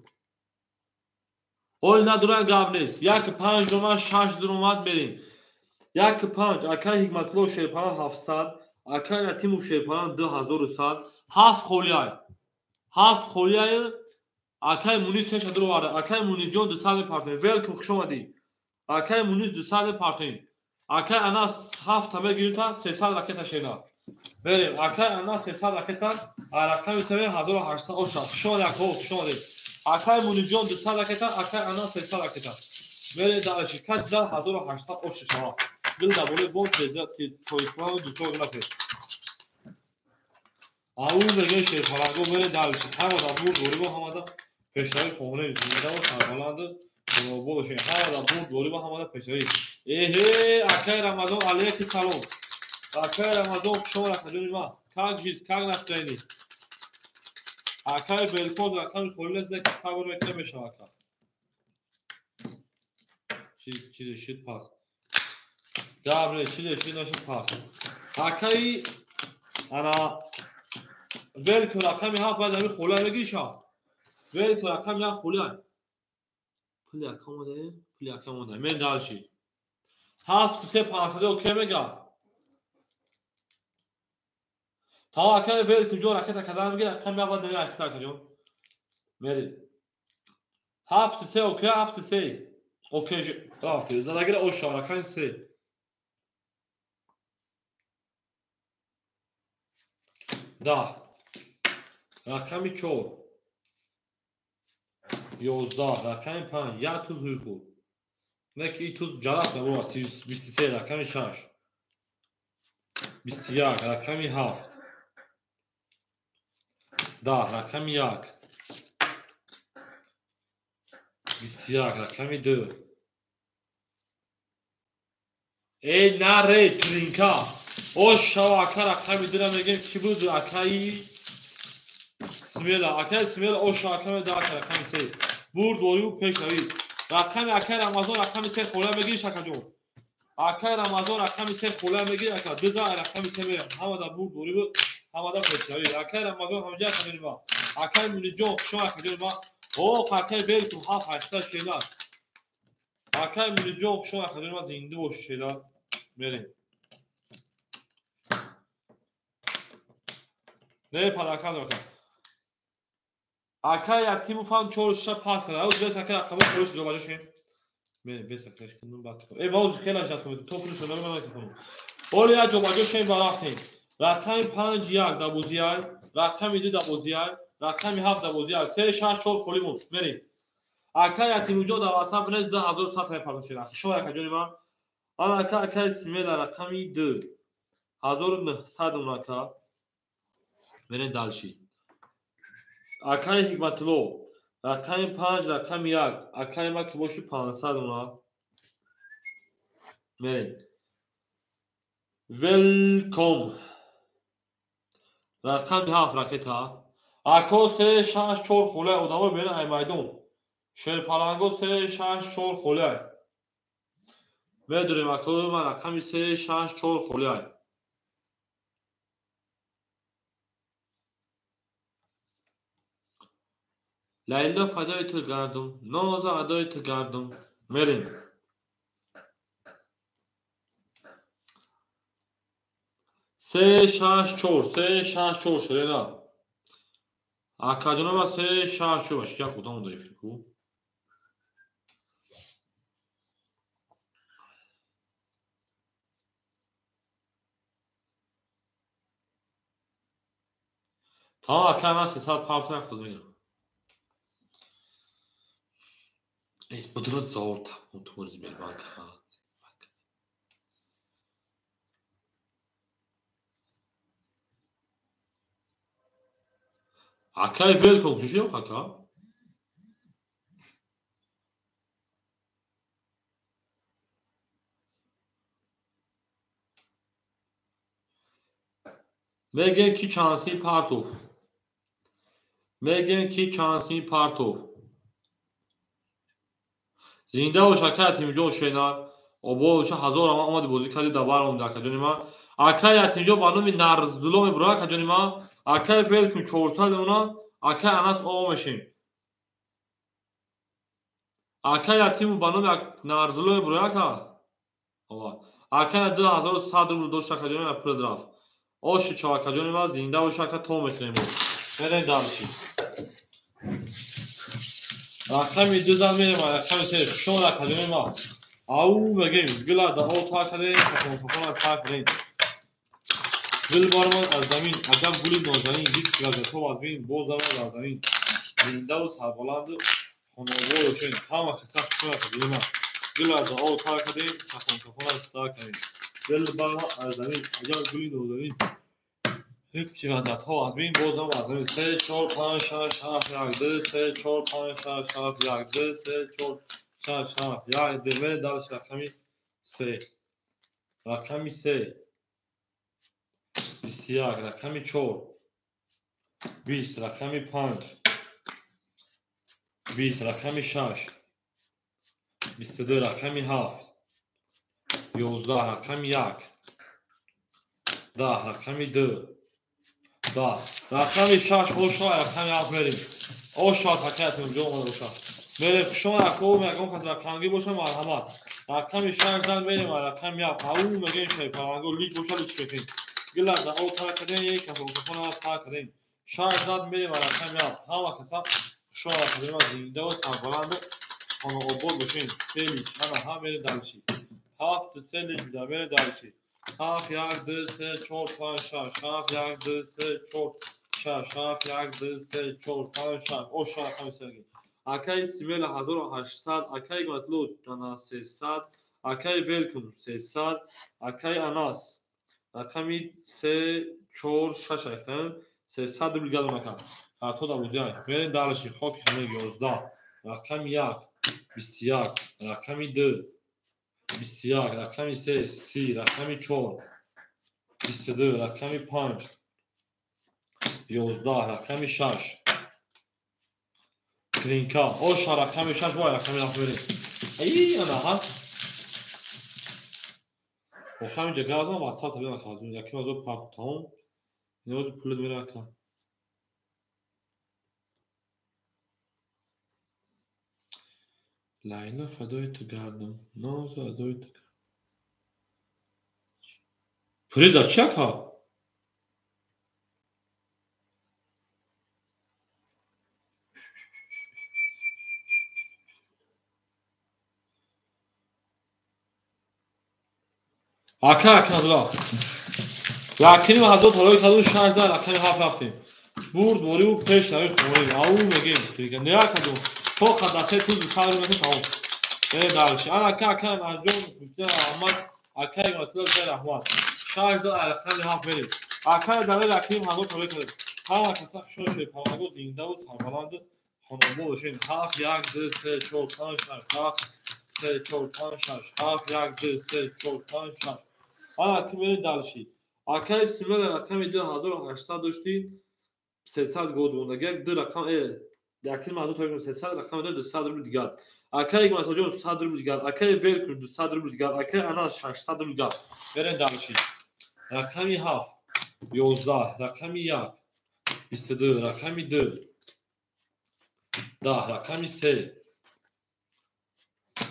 Ol надуран гап нест. 1 5 дома 6 дурумад мерем. 1 5 акай ҳикматло шепара 700, акай атиму шепара 2100, 7 холиай. 7 خولیای اکای مونیس هش درو وارد اکای مونیس جون 200 پارتین ویلکم خوش اومدی اکای مونیس 200 پارتین اکای انا 7 تا میگیرتا 300 راکت شینا بریم اکای انا 300 راکت رقم 3800 اوشا شما یک خوش اومدی اکای مونیس جون 200 راکت اکای انا 300 راکت بریم در شرکت 1800 اوش شما دل دبول بون تزات توی پلان 200 نفر اون دیگه شیرپرنگو بره دلش همه دا بود دوری با همه دا پشتایی خونه میزنده و تربالند بولوشین همه دا بود دوری با همه دا پشتایی ایهی اکای رمضان علیه سلام اکای رمضان شما رخجونی ما کاک جیز کاک نسترینی اکای بلکوز رقم خوری نزده که صبر میکنه بشه اکا چیز شید پاس گابره چیز نشید پاس اکای انا ویلکو رقمی 7 باید همین خوله بگیشا ویلکو رقمی 7 خوله پلی اکا مونده من دالشی 7 3 500 اوکی میگه تا اکا ویلکو جو رکت کدام میگه رقمی 7 باید همین رکت اکا جون میری 7 3 اوکی 7 3 اوکی رافتی زدگیر اوشا رقمی 3 10 رقمی 4 11 رقمی 5 یک توز روی خود نه که این توز جرف نبود 23 رقمی 6 21 رقمی 7 10 رقمی 1 21 رقمی 2 ای نره ترینکا او شواکه رقمی 2 میگیم کی بود اکایی سمیلا او شواکه داره رقمی 3 برد دوریو پیش روید رقم اکای رمضان رقم 3 خوله میگیری شکا جون اکای رمضان رقم 3 خوله میگیری اکا 2000 رقم 3 میگیرم همه دا برد دوریو همه دا پیش روید اکای رمضان همه جا کنیم ما اکای مونیز جون شما کنیم ما او اکای بیلتون 7 8 شینا اکای مونیز جون شما کنیم ما زنده باشه شینا بریم نه پلاکان رو کن اکای تیمو فان چورش پاس کنه او بس اکای خبر خورش جوابش بریم بس اکایش کنم بعد ای باز خیلی جات بود تو پولش رو من نمیکنم اولیا جوابجو شیم برافتیم رقم 5 1 دوزیای رقم 2 دوزیای رقم 7 دوزیای 3 6 4 خلیمون بریم اکا یتیموجو در واسه بنز 10000 صفحه پرداشه رخ شو اکا جونی ما آن اکا سیمه در رقمی 2 1900 اوناکا برین دالشی اکا حکمتلو رقم 5 رقم 1 اکا ما که باشو 500 اونا برین ولکم رقم 7 راکتا اکا 3 6 4 خله ادامه برین ای میدون شرپالانگو 3 6 4 خله بدونیم اکا من رقمی 3 6 4 خله لیلا فدای تو گردم ناز ادای تو گردم بریم 3 6 4 3 6 4 شرینا اکا ما 3 6 4 باشه یا کدام دایی فکر تمام اکا من 300 پارت نخود میگم ایس بدرد زور تمام تورز بیل بانکا اکای ول کن کشی اکا میگن کی چانسی پارتو میگن کی چانسی پارتو زنده و شکر تیمجو شینا обоша ҳазор ама омади бозӣ карди дар бар омда акаҷонима акай ятимҷо ба номи нарздуло мебура акаҷонима акай велкум 400 уна акай анас ово мешин акай ятиму ба номи нарздуло мебура ака ова акай 2100 рубл дошт акаҷонима пур рафт оши чо акаҷонима зинда боша ака то мешинем мерем дамши рақами 2 зам мерем рақами 3 шон акаҷонима ау мегем гила да о та каде кафона сафрин гил барман аз замин аҷаб гули нозанин дид газетҳо аз бин боз дармад аз замин зиндаву сарбаланду хоноборо шен ҳама қисса шуна кадима гила да о та каде кафона ста кадем гил барман аз замин аҷаб гули нозанин дид газетҳо аз бин боз дармад аз замин 3 4 5 6 7 1 2 3 4 5 6 7 1 2 3 4 6 7 1 2 мер далш рақами 3 рақами 3 21 рақами 4 20 рақами 5 20 рақами 6 22 рақами 7 11 рақами 1 10 рақами 2 10 рақами 6 оша рақами 7 мерим оша такятим ҷо оша мерем шумо ако мегон кас рақамги боша марҳамат рақами 6 зад мерем рақами 7 ау мегем шай паранго лик боша лик шекин гила да о та каден як кафона ста каден 6 зад мерем рақами 7 ҳама каса шумо рақами зинда ва сарбаланд خانه آباد باشین سه من هم میره دلشی 7 3 لیتر میره دلشی 7 1 2 3 4 5 6 7 1 2 3 4 6 7 1 2 3 4 5 6 او شاه خمی سرگی اکای سیمل 1800 اکای مطلوب دانا 300 اکای ولکم 300 اکای اناس رقمی 3 4 6 اختن 300 دوبل گل مکان خاطر دبوزیای میرین دلشی خاک شما 11 رقم 1 21 رقمی 2 21 رقمی 3 30 رقمی 4 22 رقمی 5 11 رقمی 6 کرینکا اوشا رقمی 6 باید رقمی رقم بریم ای انا ها رقمی جگه از ما واسه تا بیان کازون یکی مازو پاک تاون نیازو پولت میره که لیلا فدای تو گردم ناز و ادای تو گردم پولی در چک ها Aka دلا لکنی ما دو طلای کدوم شهر زد لکنی هفت رفتیم برد وری و پیش روی خونیم او میگیم دیگه نیا کدوم تو خداسه تو سال میگه تمام به دارش انا کا انجام گفته احمد اکای مطلب در احمد شهر زد لکنی هفت بریم اکای داره لکنی ما دو طلای کرد ها کسا شوشه پاگو زنده و سربلند خانم باشین هفت یک دو سه چهار پنج شش هفت سه چهار پنج شش هفت یک دو سه چهار پنج شش حالا که میری دالشی اکای سیمل رقم 2800 داشتی 300 گود بود اگر دو رقم یکی ما دو تا 300 رقم 200 روبل دیگر اکای ما تو 100 روبل دیگر اکای ول کن 200 روبل دیگر اکای انا 600 روبل دیگر برین دالشی رقمی 7 11 رقمی 1 22 رقمی 2 10 رقمی 3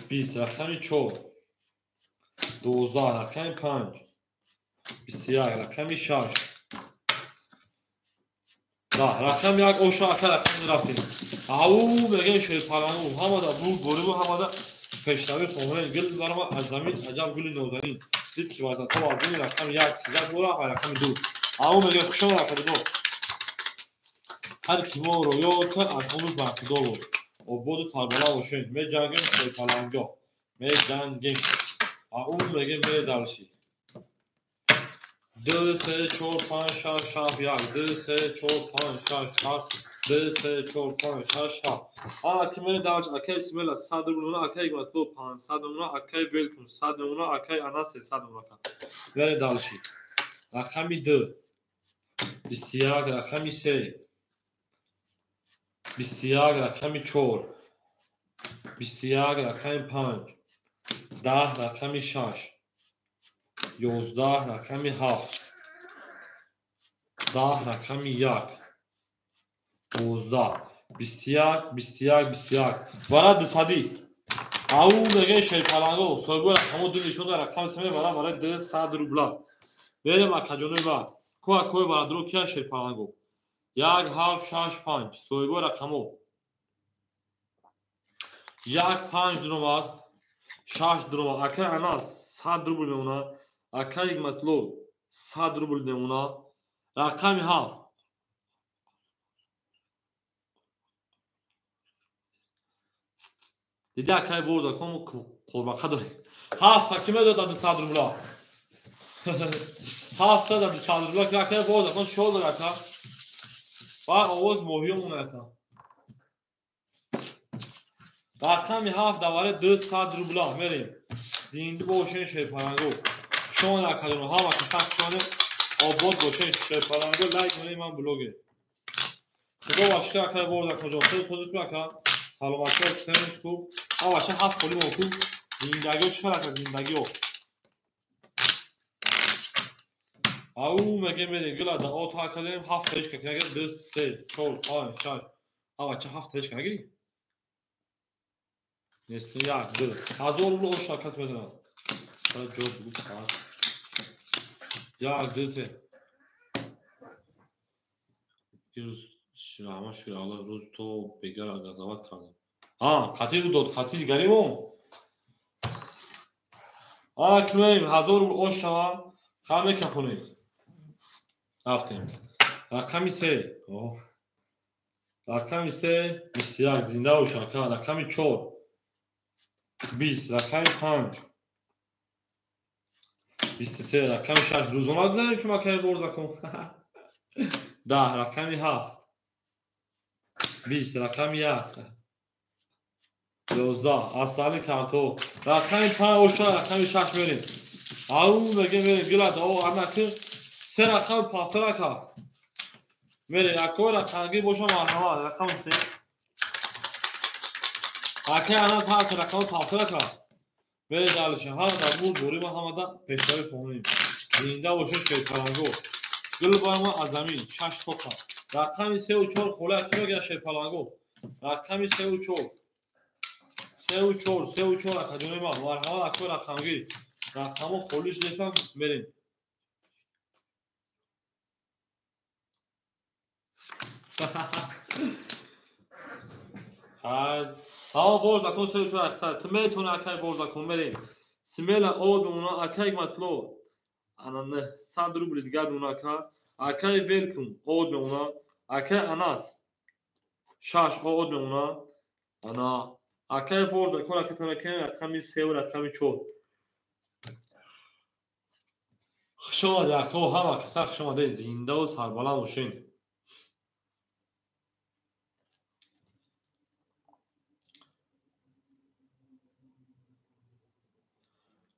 20 رقمی 4 12 رقمی 5 21 رقمی 6 رقم یک اوشا اکل رقم رفتیم او بگه شیر پرانو همادا بود بولیو همادا پیشتاوی خومه گل برما از زمین عجب گلی نوزنین دید که واسه تو آدمی رقم یک زد بورا و رقم دو او بگه خوشم رقم دو هر کی ما رو یاد کرد از همون برکی دو بود و بود سربالا وشین می جنگیم شیر پرانگا می جنگیم او بگه می دارشی دو سه چهار پنج شش هفت یک دو سه چهار پنج شش هفت دو سه چهار پنج شش هفت که میره دارش اکی سیمل 100 روبل اکی مطلوب 500 روبل اکی ویلکون 100 روبل اکی انا 300 روبل میره دارشی رقمی 2 21 رقمی 3 21 رقمی 4 21 رقمی 5 10 رقمی 6 11 رقمی 7 10 رقمی 1 19 21 21 21 برای دسادی او میگه شیر پرانگو سویبو رقمو دو نشون رقم سمی برای 200 روبل بریم اکجونی با کوی برای درو کیا شیر پرانگو 1 7 6 5 سویبو رقمو 1 5 درو 6 درو اکه انا 100 روبل میمونه اکه یک مطلوب 100 روبل میمونه رقمی 7 دیدی اکای برد کم قرباقه داری 7 تکیمه داد 200 روبل 7 داد 200 روبل که اکای برد کن شو داد اکا و آواز مهیمون اکا رقمی 7 دواره 200 روبل میریم زنده باشین شیر پرانگو شون اکادونو ها و کسان شونه آباد باشین شیر پرانگو لایک کنید من بلوگه خدا باشته اکای برد کجا خودت بکن سلامتی اکسترنش کو ها باشه 7 خالی موکو زندگی چقدر از زندگی او میگه میریم گلا دا اوتا کردیم 7 تاش که اگر 2 3 4 5 6 ها باشه 7 تاش کنگی نیست یک دو 1000 روبل او شرکت میدونم حالا جو بگو پاس یک دو سه روز شرامه شوره الله روز تو بگر قضاوت کردم قطعی داد قطعی گریمو که میریم 1000 روبل او شوا خمه کفونیم رفتیم رقمی 3 رقمی 3 21 زنده و شرکت رقمی 4 20 رقمی 5 23 رقمی 6 روزانه بزنیم که ما که ورزه کن 10 رقمی 7 20 رقمی 1 11 اصلی کارتو رقمی 5 اوشا رقمی 6 بریم او بگه میریم گلت او اما که 3 رقم پافتره که میریم اکو رقمگی باشم مرحمه رقم 3 اکی انا هست رقم پافتره که میریم دالشه ها در بود بوری ما همه دا پیشتاری فهمیم زنده باشه شیر پرانگو گل برما از زمین 6 توکا رقمی 3 و 4 خوله کی بگه شیر پرانگو رقمی 3 و 4 3 و 4 3 و 4 اکادمی ما مرحبا اکو رقمگی رقمو خولیش دیسم بریم ها ورد اکو 3 و 4 اختار تمیتون اکی ورد اکو بریم سمیل اول بمونا اکی مطلوب Ananı 100 rubl دیگر اوناکا اکای ولکم عود میمونا اکای اناس شاش عود میمونا انا اکای ورد کن اکای تمکن رقمی 3 و رقمی 4 شما دکو همه کسا شما ده زنده و سربلند باشین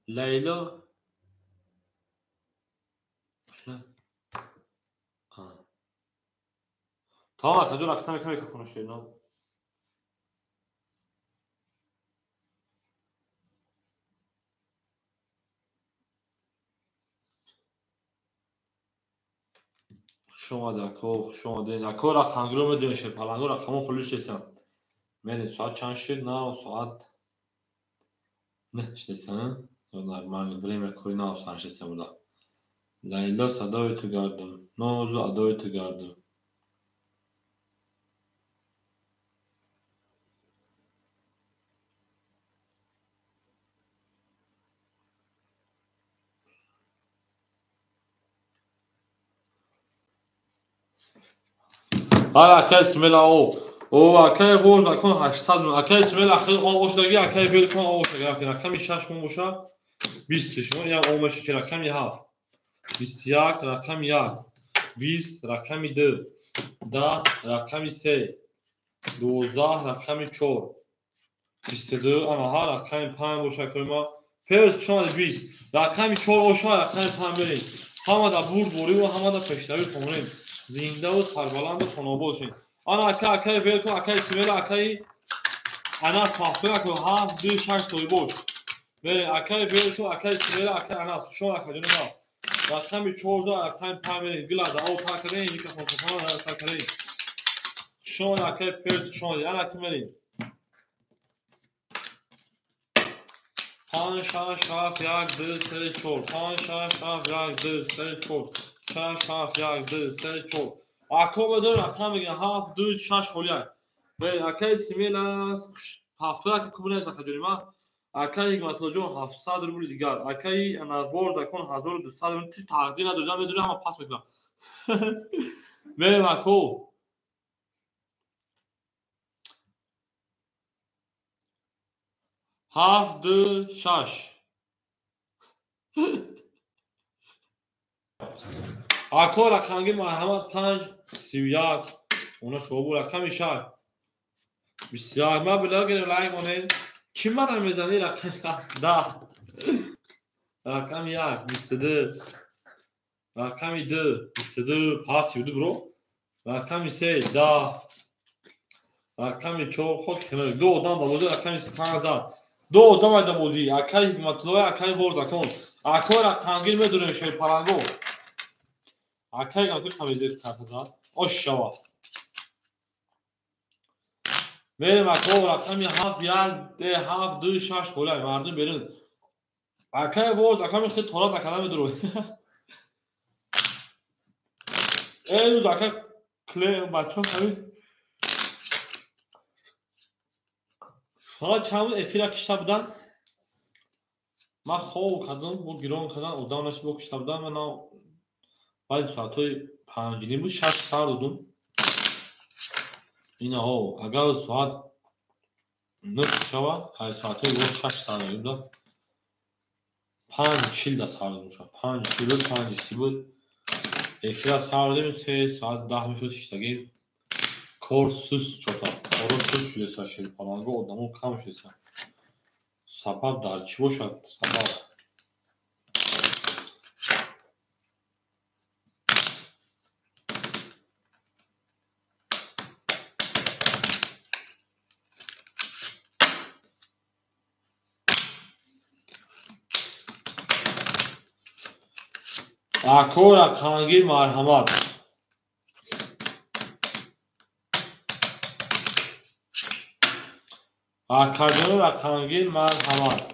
لیلا tamam arkadaşlar akşam ekmek konuşuyor. شما دکو شما ده دکو را خنگرو میدونی شه پلنگو را خمون خلوش رسیم میرین ساعت چند شد نه ساعت نه شدسن یا نرمال время کوی نه ساعت شدسن بودا لیلا صدای تو گردم نازو ادای تو گردم آره اکای اسمیل او اکای ورد اکون 800 اکای اسمیل اخیر اوشتگی اکای ویل کن اوشتگی رفتین رقمی 6 مون باشه 20 شما یا اومش که رقمی 7 21 رقمی 1 20 رقمی 2 10 رقمی 3 12 رقمی 4 22 اما ها رقمی 5 باشه که ما پرس شما 20 رقمی 4 باشه رقمی 5 برین همه دا برد بوری و همه دا پشتوی خونیم زنده و سربلند و تنابه باشین آن اکای ویل کن اکای اسمیل اکای اناس پافتون اکای 7 2 6 توی باش برین اکای ویل کن اکای اسمیل اکای اناس شما اکای جنو رقمی 14 رقمی 5 برین گلاده او پاکرین یکی خونسطان سرکرین شما اکای پرس شما دی انا کمرین 5 6 7 1 2 3 4 5 6 7 1 2 3 4 6 7 1 2 3 4 اکو بدون رقم میگه 7 2 6 خلیه به اکای سیمیل است 7 تا که کوبونه است خجوری ما اکای مطلوجو 700 روبل دیگر اکای انا ورد کن 1200 من چی تقدیر ندادم میدونم اما پاس میکنم به اکو 7 2 6 اکو رقمی محمد 5 31 اونا شو رقمی شهر بسیار ما بلاگیم لایک کنین کی من میزنی رقم 10 رقم 1 22 رقم 2 22 پاس بود برو رقم 3 10 رقم 4 خود کنار دو دام بودی رقم 5000 دو دام دا بودی اکای مطلوب اکای ورد کن اکو رقم گیر میدونی شوی پلنگو اکای گاکو تمیز کرد اوشوا بریم اکو رقمی 7 1 7 2 6 خلای مردم برین اکای ورد اکای خیلی طولات نکردم درو ای روز اکای کلی بچه همین ساعت چند افیرا کشته بودن من خواب کردم بود گیران کردن ادام نشد بود کشته بودن من باید ساعت های 5 بود 6 ساعت دودم این ها اگر ساعت 9 شوه های ساعت های 6 ساعت دودم 5 چیل ساعت دودم 5 چیل بود 5 چیل بود افیرا ساعت دودم 3 ساعت 10 میشد شیشتگی کار سوس چطور کار سوس شده ساشید پلنگو ادامو کم شده سبب در چی باشد سبب اکو رقمگیر مرحمت اکادون رقمگیر مرحمت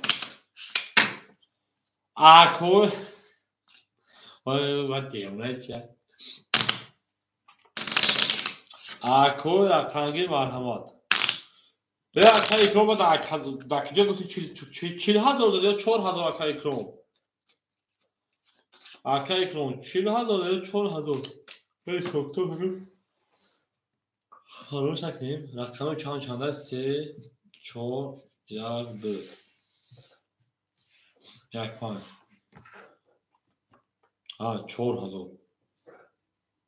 اکو و دیونه که اکو رقمگیر مرحمت به اکای کروم در کجا گفتی 40,000 زده یا 4,000 اکای کروم Arkaya kron 40,000 ya 4,000. حساب تو خانوش نکنیم رقم چند است 3 4 1 2 یک 5 4,000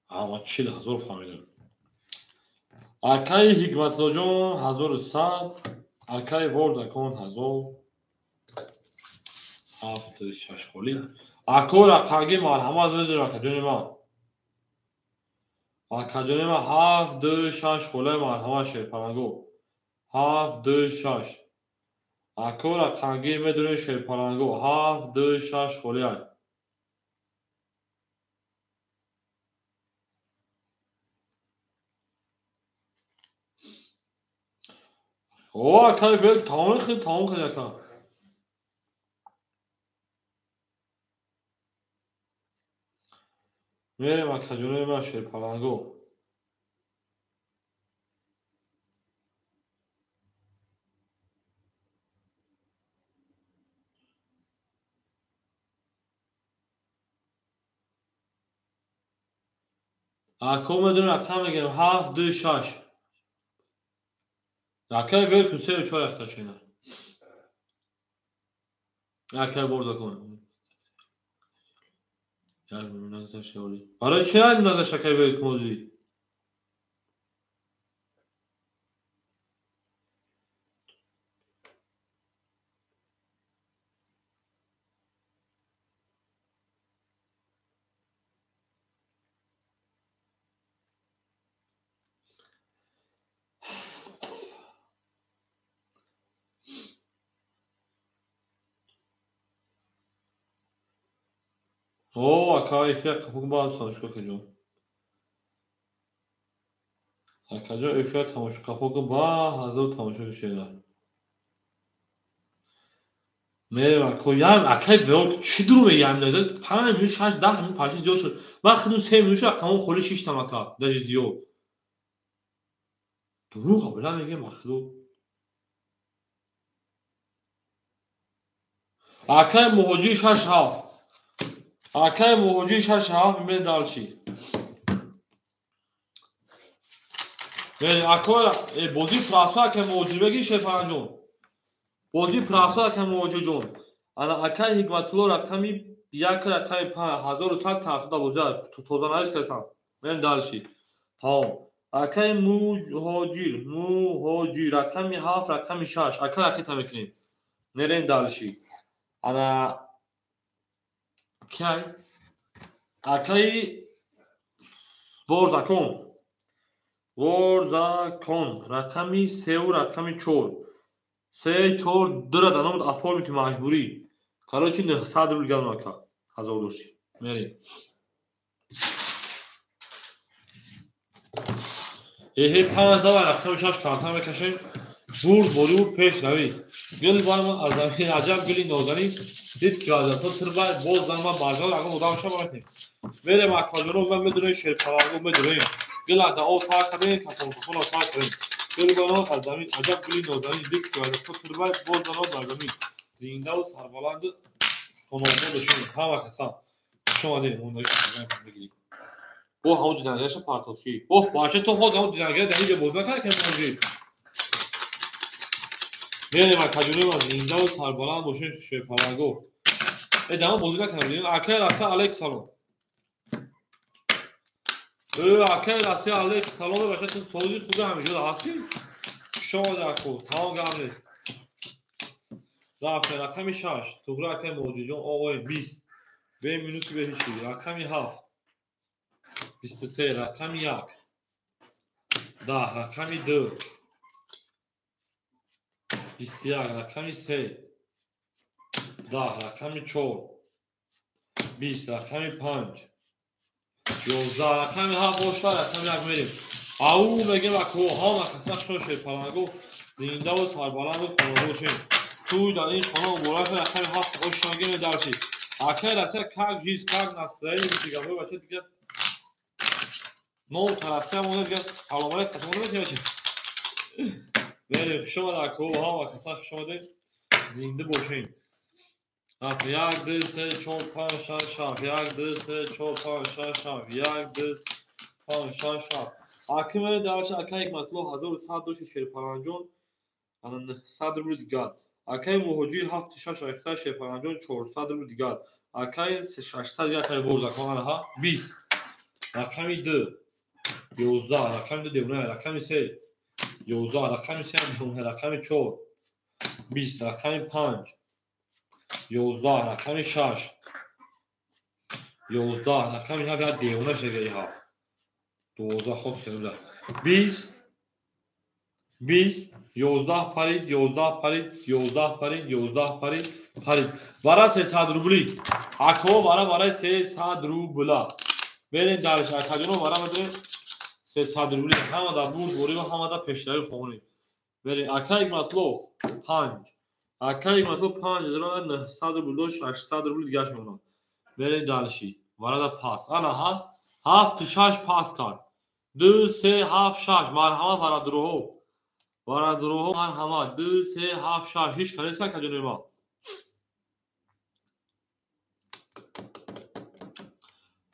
ما 40,000 فهمیدم arkای حکمت جان 1100 arkای ورزکان 1000 7 6 خالی اکو رقمی مرحمت بدون که جون ما آکادمی ما 7 2 6 خاله مرحمت شیر پرنگو 7 2 6 اکو رقمی بدون شیر پرنگو 7 2 6 خالی های او اکای ول تمام خیلی اکا میریم اکادمی ما شیر پرنگو اکو بدون رقم میگیرم 7 2 6 اکای ول کسه 4 اختشینه اکای برزا کن برای چه این نداشت اکای ول کموزی او اکای فیق کفوک باز تماشا کنیم اکاجا افیق تماشا کفوک با هزار تماشا کشیده میرم اکو یم اکای ول چی درو میگم نداد 5 minut 6 10 minut پاچی زیاد شد وقتی اون 3 minut رقم خالی 6 تا مکا در زیاد دروغ بلا میگه مخلو اکای مهاجی 6 7 اکای مهاجی 6 7 می دالچی اکو بازی پراسا که موجی بگی شفان جون بازی پراسا که موجی جون انا اکای حکمت الله رقمی یک رقم 5100 تاسو دا بوزا تو توزانایش کسان من دالشی ها اکای موجی رقمی 7 رقمی 6 اکای اکی میکنیم نرین دالشی انا اکای ورزکون رقمی 3 و رقمی 4 3 4 2 را دانم افورمی که مجبوری کارا چی 100 رو گل نکا هزار دوشی میری یه 5000 رقم 6 کارتا میکشیم بور پیش روی گل بارم از زمین عجب گلی نازنی دید که از تو تر باید باز زمان بازار اگه مدام شما باشیم میره مکاجونو و میدونه شیر پرانگو میدونیم گل از او تا کنه کفون کفون تا کنه گل بارم از زمین عجب گلی نازنی دید که از تو تر باید باز زمان بازار زنده و سربلند خانواده بشیم همه کسا شما دید اون داشت بگیریم با همون دیدنگرش پارتوشی باشه تو خود همون دیدنگر دنیجه بوز نکنه که موجی میریم اکادمی و زنده و سربلند باشیم شیر پرانگو ادامه بوز نکنم اکای راسته علیک سلام اکای راسته علیک سلام باشه تو سوزی خوده همیشه هستی شما در خود تمام گرم رفته رقمی 6 تو اکای موجی جون آقای 20 به مینوسی به هیچی رقمی 7 23 رقمی 1 10 رقمی 2 21 رقمی 3 10 رقمی 4 20 رقمی 5 11 رقمی 7 8 رقمی 1 میریم او میگه و کوها مکسنخ شوشه پرانگو زنده و سربلند و خانواده باشیم توی در این خانه و بولاش رقمی 7 8 درسی اکر رسه کک جیز کک نسترهی دیگه باشه دیگه نو ترسه مونه دیگه سلامه قسمونه بشه بریم شما در کوها مکسنخ شما ده زنده باشیم یک دو سه چهار پنج شش هفت یک دو سه چهار پنج شش هفت یک دو پنج شش هفت اکی میره درش اکی یک مطلوب 1102 شیرپنجان انا 100 رو دیگر اکی مهاجی 76 اکتا شیرپنجان 400 رو دیگر اکی 600 یک ورزا کنه ها 20 رقمی 2 11 رقمی 2 دیونه رقمی 3 11 رقمی 3 دیونه رقمی 4 20 رقمی 5 11 رقمی 6 11 رقمی 7 دیونه شگه ها 12 خود کنیم 20 20 11 پرید 11 پرید 11 پرید 11 پرید پرید برای 300 روبلی اکو برای 300 روبلا برین درش اکاجونو برای 300 روبلی همه دا بود بوری و همه دا پیشتری خونی برین اکا یک مطلوب 5 اکا یک مطلوب 5900 روبلی 600 روبلی دیگه شمونا برین درشی برای پاس انا ها 7 6 پاس کن 2 3 7 6 مرحمت برای دروهو برای دروهو مرحمت 2 3 7 6 هیچ کنیست که کجا ما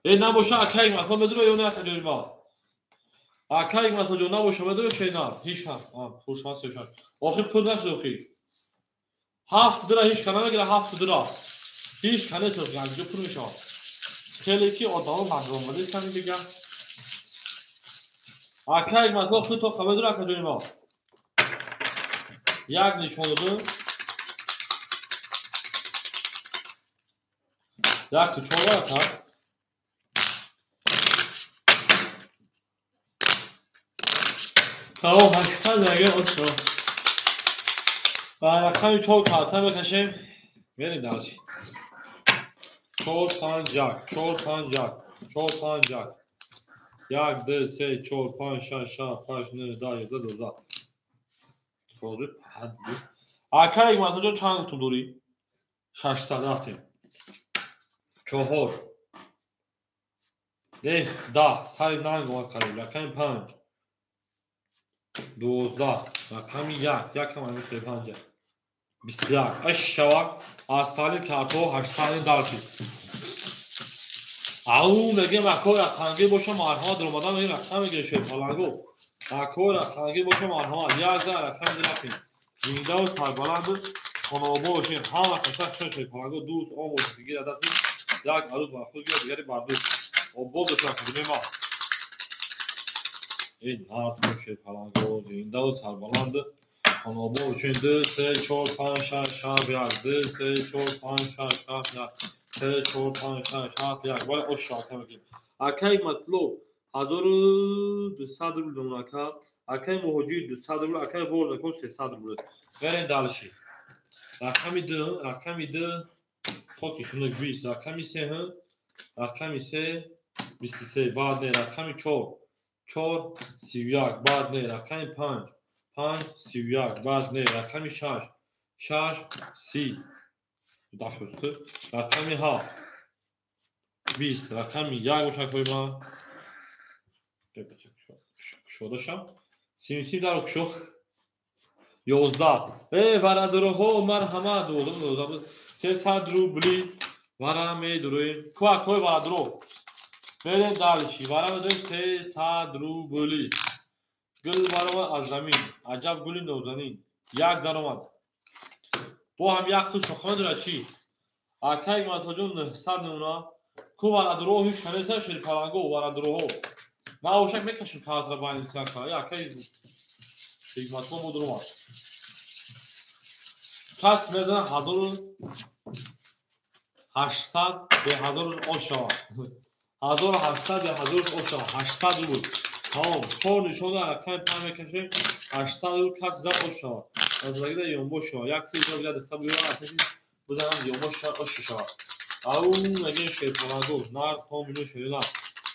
این نباشه اکا یک مطلوب بدرو یا نه کجا ما اکا یک مطلوب جو نباشه بدرو چه نه هیچ کن خوش هست شد آخر پول نشد آخر 7 درا هیچ کنه نگیره 7 درا هیچ کنیست آخر جو پول میشه خیلی که آدم مردم مدید کنی بگم اکا یک مطلوب خود تو خبر درو کجا ما یک نشون دو یک تو چهار کرد تمام 800 دیگه اوتو رقمی 4 کارتا بکشیم بریم درش 4 5 جک 4 5 جک 4 5 جک 1 2 3 4 5 6 7 8 9 10 11 12 سوری حد اکا یک مطلوب جو چند تو دوری 600 رفتیم 4 ده 10 سری ننگ اومد خرید رقم 5 12 رقم 1 یک هم همیشه 5 21 اشتباه از تالی کارتو 800 دارچی او میگه مکو رقمی باشه مرحمت رمضان این رقم میگه شیر فلانگو مکو رقمی باشه مرحمت 11 رقم رفتیم زنده و سربلند خانوابه باشیم همه قصه شیر فلانگو دوست آموز دیگه دستی یک عروض با خود گیر دیگری بردوش و بود بشه کدومی ما این نارتون شیر فلانگو زنده و سربلند خانوابه باشیم 2 3 4 5 6 7 1 2 3 4 5 6 7 1 3 4 5 6 7 1 ولی او شاکه میگیم اکی مطلوب 1200 روبل دمون اکی مهاجی 200 روبل اکی ورز کن 300 روبل برین دالشی رقمی 2 خاکی خونک 20 رقمی 3 هم رقمی 3 23 بعد نه رقمی 4 4 31 بعد نه رقمی 5 5 31 بعد نه رقمی 6 6 30 دست بسته رقمی 7 20 رقمی 1 باشن کوی ما شده شم سی در کشو 11 ورا درو مرحمت دوزم 300 روبلی ورا می درویم کوی ورا درو بریم دالشی ورا بدیم 300 روبلی گل ورا از زمین عجب گلی نوزنین یک در اومد با هم یک خوش خواهد را چی اکی مطلوب 900 نونا کو ورا درو هیچ کنیسه شیر پلانگو ورا درو ما اوشک میکشیم کارت را با این سکا یا اکی یک مطلوب درو ما کس میزنه 1800 به 1000 آشا 1800 به 1000 آشا 800 رو بود تمام چهار نشونه رقم 5 میکشیم 800 رو کس زد آشا از لگه یومبو شا یک تیز رو بیاد اختب بیاد اساسی بزنم یومبو شا آشا شا او نگه شیطانگو نار تام اینو شده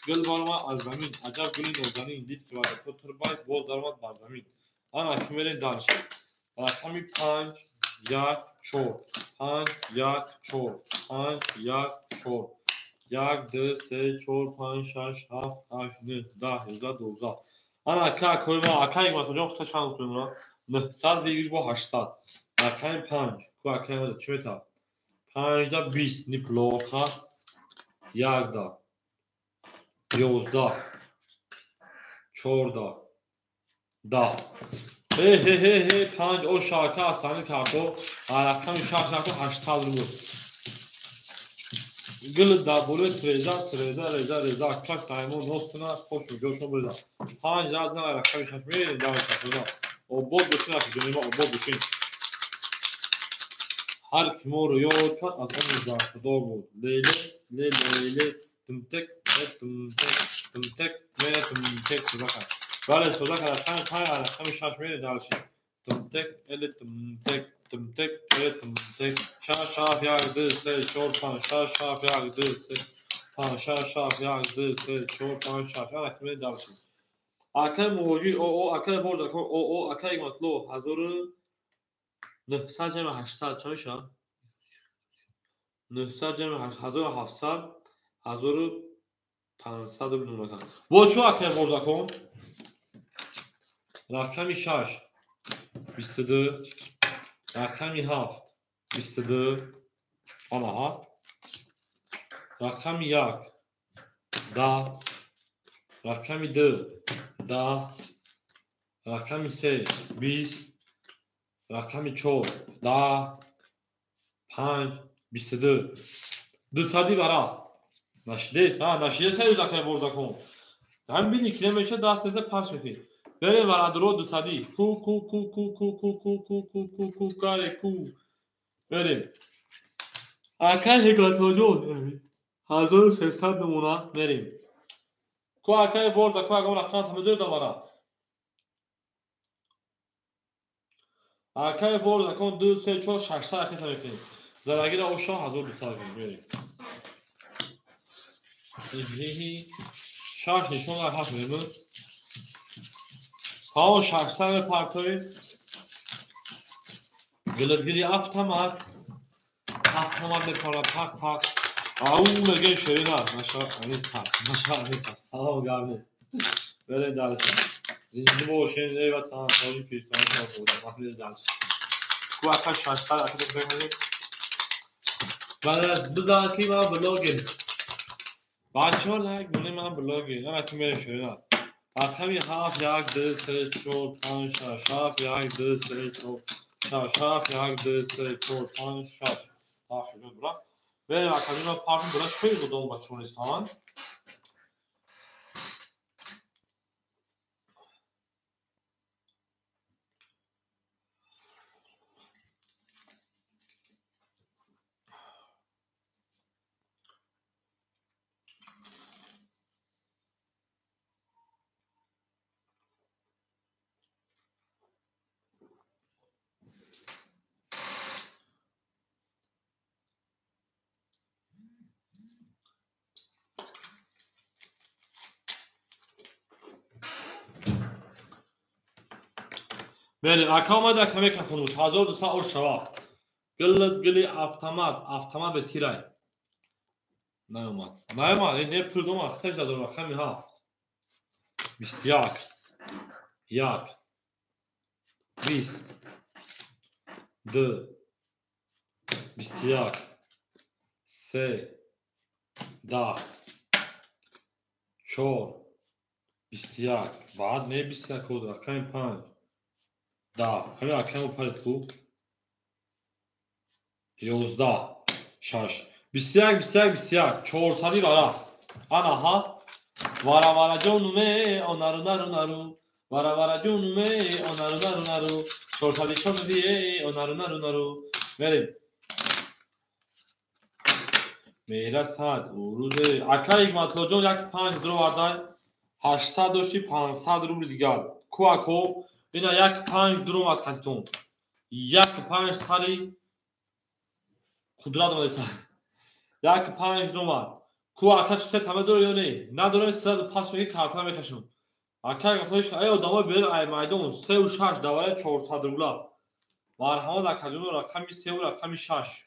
گل بارما از زمین عجب گلی نوزنین دید که بعد تو تربایت باز درمات بر زمین آن اکمیلین دانشه رقمی 5 1 4 5 1 4 5 1 4 1 2 3 4 5 6 7 8 9 10 11 12 آن اکا کوی ما اکا یک مطمئن خطا چند کنیم 900 بگیر با 800 رقمی 5 کو اکا چه میتا 5 20 неплохо. 11 11 14 10 هی 5 او شاکه اصلا کارتو رقم 6 رقم 80 رو گل دابوله رضا کلاس سایمون نوستنا خوش جوشون بردا 5 رقم رقم 6 میریم داون شاتونا او بود بشین اپیدونیم او بود بشین هر کی ما رو یاد کرد از اون زاردار بود لیله تمتک تمتک صدا بله صدا رقم 5 رقم 6 میریم دالشین تمتک تمتک شاف یک دو سه چهار پنج شاف یک دو سه پنج شاف یک دو سه چهار پنج شاف رقم دالشین اکل موجی او اکل برد او اکل مطلوب 1900 جمع 800 چه میشه 900 جمع 1700 1500 رو بدون مکان با چو اکل برد کن رقم 6 22 رقم 7 22 آنها رقم 1 10 رقم 2 10 رقم 3 20 رقم 4 10 5 22 200 برا نشیده نشیده سه روز اکل برد کن هم بینی کلمشه دست نزه پاس میکنی بریم برا درو 200 کو کاره کو بریم اکل هگاتاجو 1300 نمونه بریم کو اکل برد کو اگه رقم تمدید دارم اکل برد کن 2 3 4 600 اکل تمدید زرگیر اوشا 1200 بریم شاش نشون هفت میمون ها 600 پارتوی گلدگیری افتماد میکنم تق او میگه شیرین است نشانی پس تمام گرمه بله درست زندگی باشین ای وطن تاجی پیشتان بودم محلی درست کو اکل 600 اکل بگیریم بله بزن کی من بلاگیم بچه ها لایک دونه من بلاگیم نه اکل میره شیرین است رقم 7 1 2 3 4 5 6 7 1 2 3 4 6 1 2 3 4 5 6 7 برا بریم اکادمی پارتون برا شوی بودم بچه نیستان بریم اکامد کمی کفونوش 1200 اور شوا گلی автомат به تیرای نیومد این پردوم اختش دادم رقم 7 21 1 20 2 21 3 10 4 21 بعد نه 21 کد رقم 5 10 همین اکمو پرد کو 11 6 21 400 برا آنها وارا جونومه نارو وارا جونومه نارو 400 چون دیه نارو بریم میرسد او روزه اکا یک مطلو جون یک 5 درو واردای 800 داشتی 500 روبل دیگر کو اکو اینا یک 5 درو از کتون یک 5 سری قدرت مالیسا یک 5 درو کو اکا چه تمام دور یا نه نداره سر پاس میگه کارت میکشم اکا گفتش ای آدما بیر ای میدان 3 و 6 دوره 400 روبل مرحمت اکادون رقم 3 و رقم 6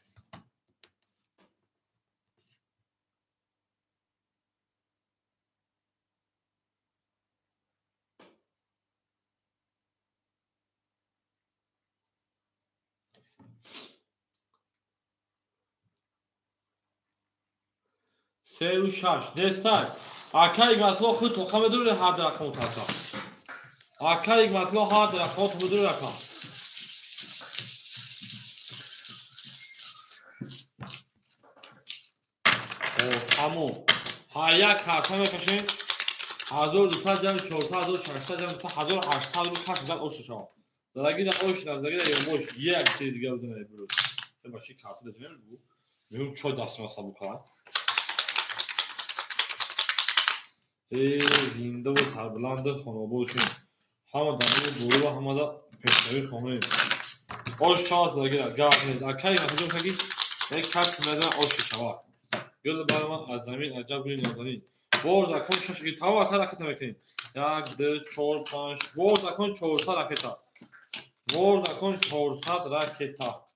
3 و 6 دستای اکا یک مطلع خود تو خمه دور هر درخم تاتا اکا یک مطلع هر درخم تو دور اکا تموم ها یک خرطه میکشیم 1200 جمع 400 1600 جمع 1800 رو کش زد اوش شما درگی در اوش نزدگی در یوموش یک چیز دیگه بزنه برو با چی کارت دادیم بگو میگم چه دست ما سابو کار زنده و سربلند خانواده‌شون همه در این دوره و همه در پیشروی خانه اوش چاز درگی در گرد نیست اکی نتیجه تگی یک کس میدن اوش شما گل برای من از زمین عجب روی نازنین برد اکن ششگی تمام اکا رکت میکنیم 1 2 4 5 برد اکن 400 رکتا برد اکن 400 رکتا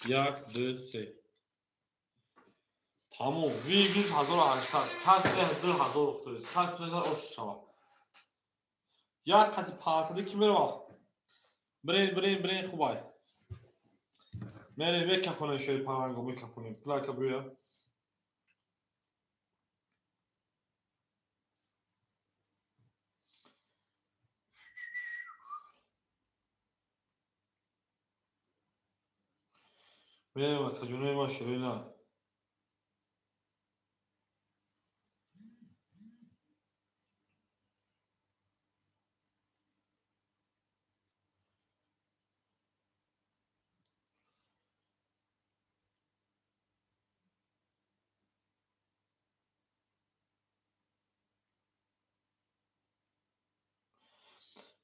1 2 3 تمام ویگیز 1800 کس به 2000 اختوریست کس به اوش شما یک قطی 500 کی میره برین خوبای میریم میکفونه شوی پرنگو میکفونیم پلاکا بویا میریم اکا جنوی ما شروع نه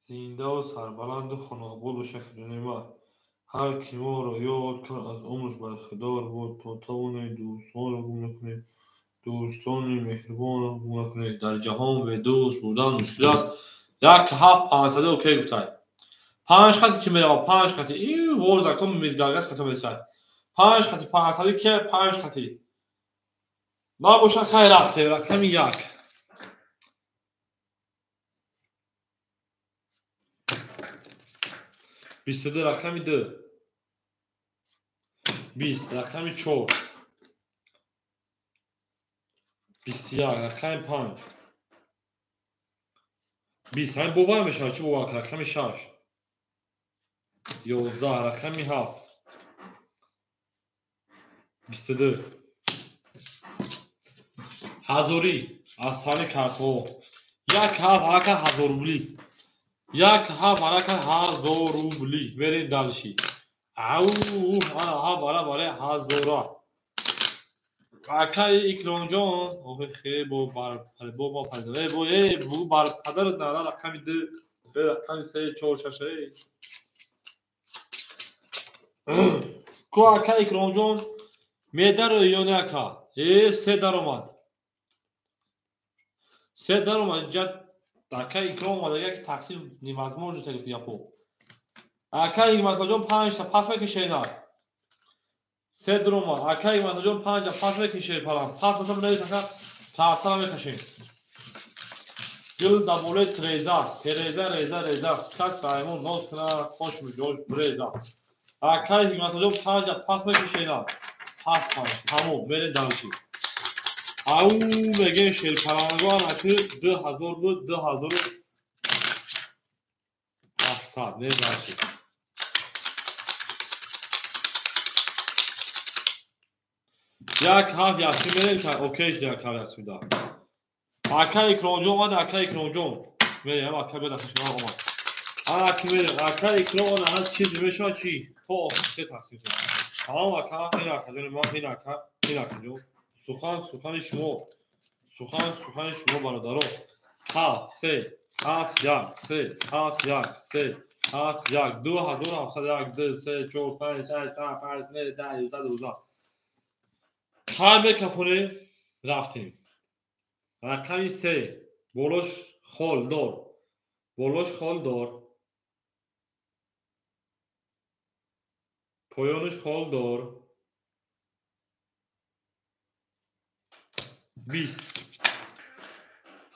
زنده و سربلند و خنابال و شکل جنوی ما هر کی ما را یاد کن از عمرش برخدار بود تا توانه دوستان را گم نکنه دوستان مهربان را گم نکنه در جهان به دوست بودن مشکل است یک 7500 اوکی گفتای 5 خطی که میره 5 خطی این ورز اکم میدگرگست خطا میسای 5 خطی 500 که 5 خطی ما بوشن خیلی رفته رقم یک 22 رقم 2 20 رقم 4 21 رقم 5 20 همین بوار میشه چی بوار رقم 6 11 رقم 7 22 هزاری از سال کارتو یک هفت حرکت 1000 روبلی یک هفت حرکت 1000 روبلی برید دلشی او انا هفت برای 1000 اکای اکران جان اوه خیلی با ما پدره بو بر پدر نالا رقم 2 رقم 3 4 6 کو اکای اکران جان میدر یا نه کا سه در اومد سه در اومد جد اکای اکران اومد یک تقسیم نیم از موج تگفت یا پو اکای اکران جان 5 تا پاس بکشه نه سه در اومد اکای اکران جان 5 تا پاس بکشه پلان پاس مثلا نه تا تا میکشیم گل دبوله تریزا کس سایمون نوت کنه خوش میجوش بریزا اکای اکران جان 5 تا پاس بکشه نه پاس تموم بره دلشی او میگه شیر پرانگوان اکی 2000 بود 2700 نه دلشی یک هفت یاسمی میریم که اوکیش یک هفت یاسمی دار اکای اکران جان اومد اکای اکران جان میریم اکای به دستش اومد اکی میریم اکای اکران اومد هر چیز میشه چی تو چه تقسیم شد تمام اکا این اکا جان ما این اکا جان سخن شما برادران ها سه هفت یک سه هفت یک سه هفت یک 2700 1 2 3 4 5 6 7 8 9 10 11 12 خال کفونه رفتیم رقم 3 بولوش خال دار پایانش خال دار 20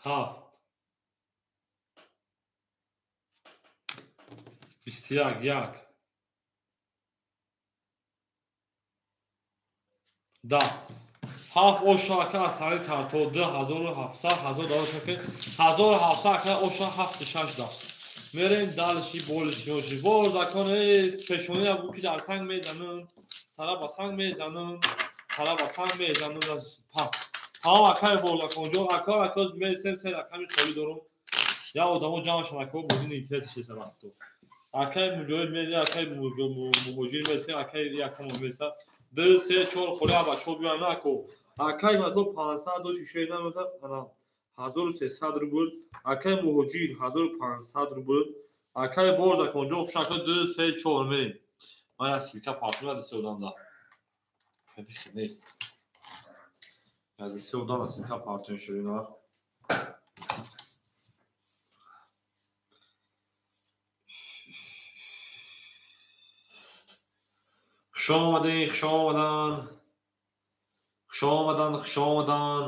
7 21 1 10 7 ошака асари карто 2700 1700 оша 76 мерем далши болиши боз законе пешони абу ки дар санг мезанун сара ба санг мезанун пас ҳама акай бола конҷо ака месен се рақами холӣ дорум я одамо ҷамъашон ака бозини интернет шеса вақто акай муҷоҳид мезе акай муҳоҷир месе акай якам меса 2 3 4 холӣ абачо биёна ако акай мато 500 до шишена мета ана 1300 рубл акай муҳоҷир 1500 рубл акай боз аконҷо шака 2 3 4 мерем ман я силка партуна дасте одам да хебих нест я дасте одам силка партуна ширина хуш омадан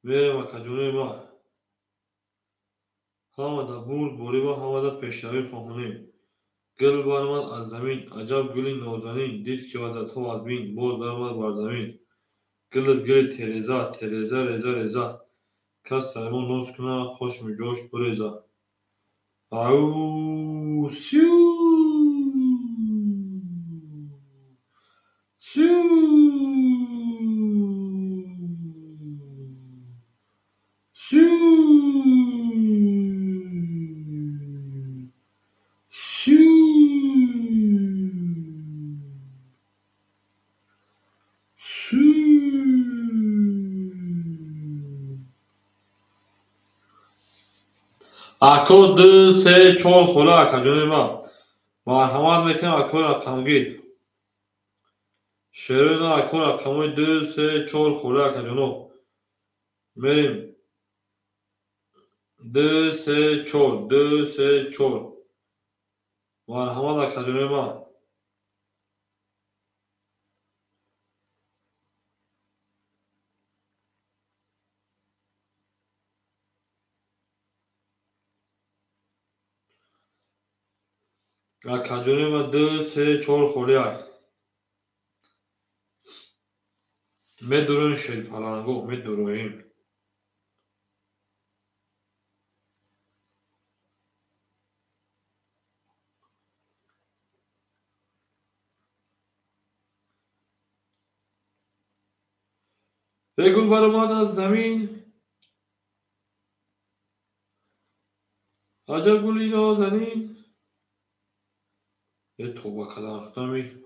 мерем акаҷонои ма ҳамада бурд борива ҳамада пешравӣ хоҳонем гул баромад аз замин аҷаб гули нозанин дид ки вазъатҳо аз бин боз даромад бар замин гули тереза реза кас саймон ноз кунад хош миҷош буреза ау сю ако 2 3 4 хола акаҷонои ма марҳамат мекунам акои рақамгир шерои ако рақамои 2 3 4 хола акаҷоно мерем 2 3 4 марҳамат акаҷонои ма акаҷонои ма 2 3 4 холиай медуроем шерпаланго медуроем гул баромад аз замин аҷаб гули нозанин тобакалахтами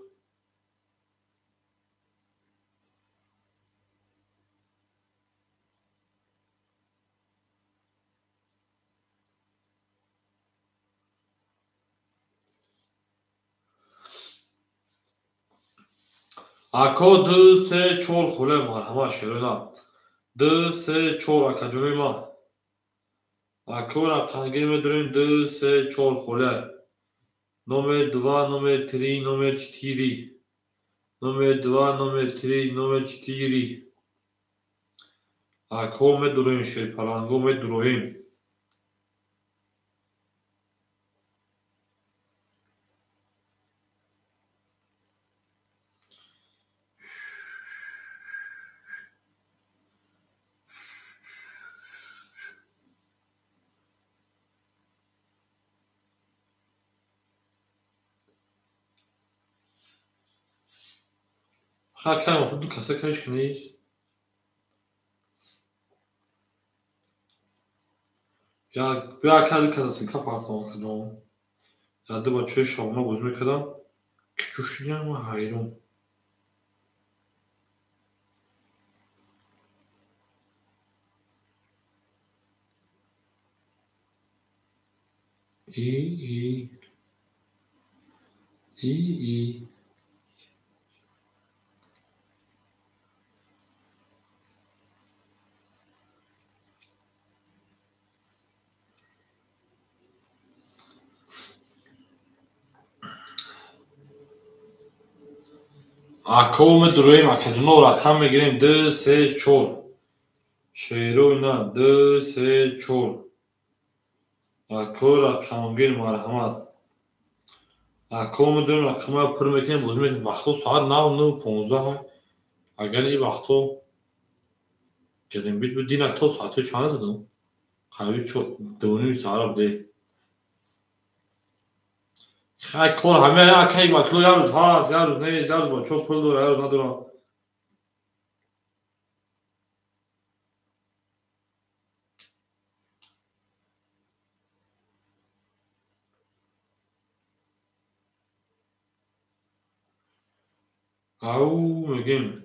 ако 2 3 4 холе марҳамат шерона 2 3 4 акаҷонои ма ако рақамгир медурем 2 3 4 холе номер 2 номер 3 номер 4 номер 2 номер 3 номер 4 ако медуроем шерпаланго медуроем хакам худу каса каш кунис я кади касасын капартам акаҷон яда бачаи шабона боз мекардам ки ҷӯшидам ва ҳайрон ако медуроем акаҷоно рақам мегирем 2 3 4 шерои на 2 3 4 اکو رقمگیر مرحمت اکو میدونیم رقم ها پر میکنیم بازی میکنیم وقتا ساعت 9:15 اگر این وقتا کدیم بید بود دین اکتا ساعت چند زدم خیلی دونیم ساعت بده خیلی کار همه اکی مطلو یه روز هست یه روز نیست یه روز با چوب پل داره یه روز نداره او میگیم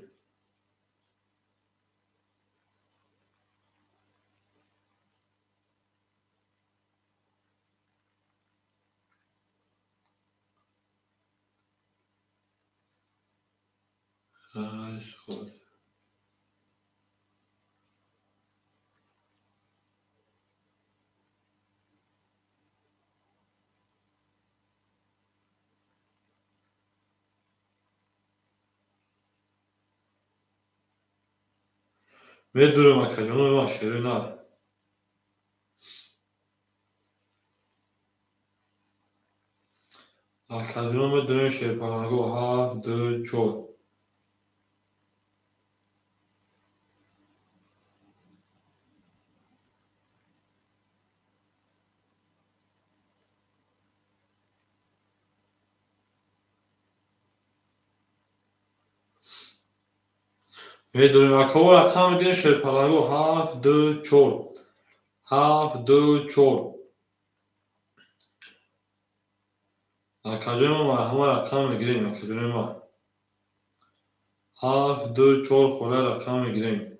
خیلی خوب میدونم اکا جانو ما شیری نه اکا جانو میدونم شیر پرنگو 7 2 4 میدونیم اکا رقم میگه شیر پرنگو 7 2 4 7 2 4 اکا جانو ما همه رقم میگیریم اکا جانو ما 7 2 4 خوره رقم میگیریم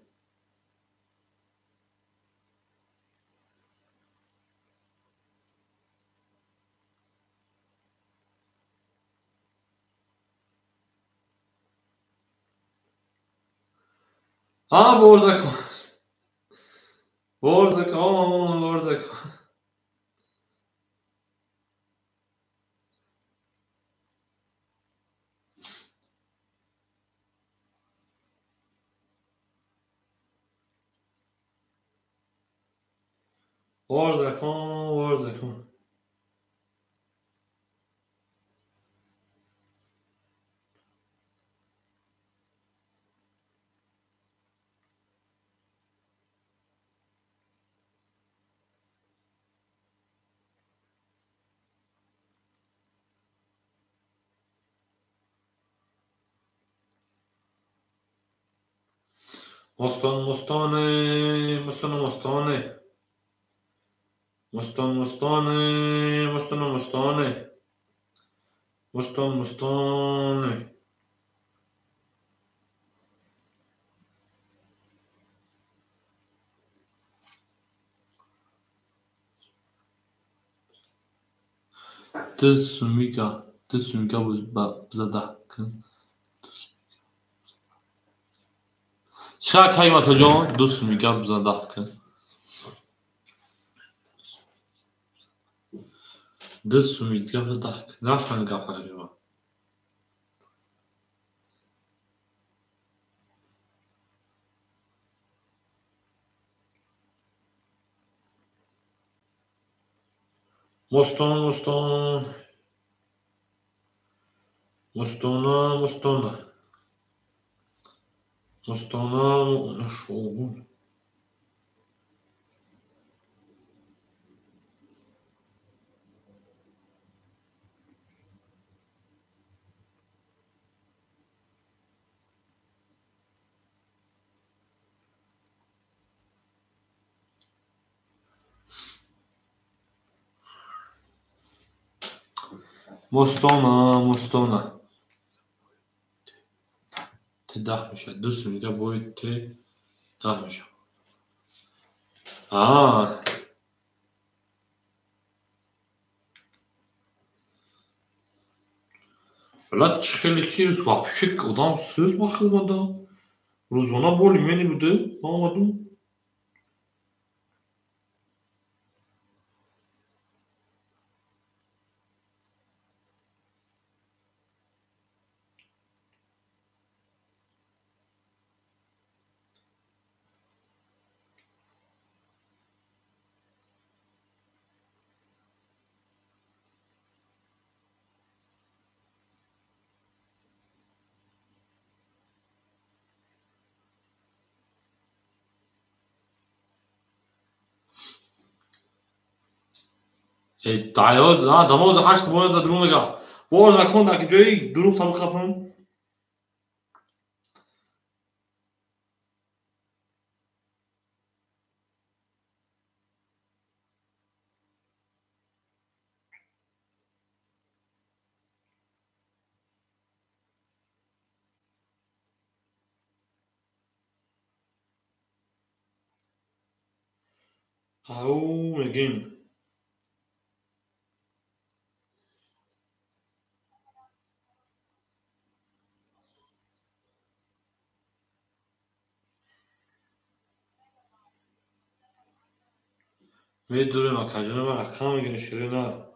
ها بردکو بردکو مامان بردکو بردکو بردکو مستان مستانه مستان مستانه مستان مستانه مستان مستانه مستان مستانه Ty sumika bzada kın. Şka kayma kajon du sumika bzada kın. Du sumika bzada kın. Nafkan kafa kajon. Moston moston mostona mostona mostona şoğun. Mostona mostona. Tedah میشه دو سومیده باید ده میشه ولی خیلی چیز وحشik adam söz bakılmadı. Rozona bol yemeni budi. Anladım. Dayod ha damoz 8 باید درو میگه وار نکن در که جایی دروغ تا بخپم او میگیم میدونیم اکاجون من رقم میگن شیرین نار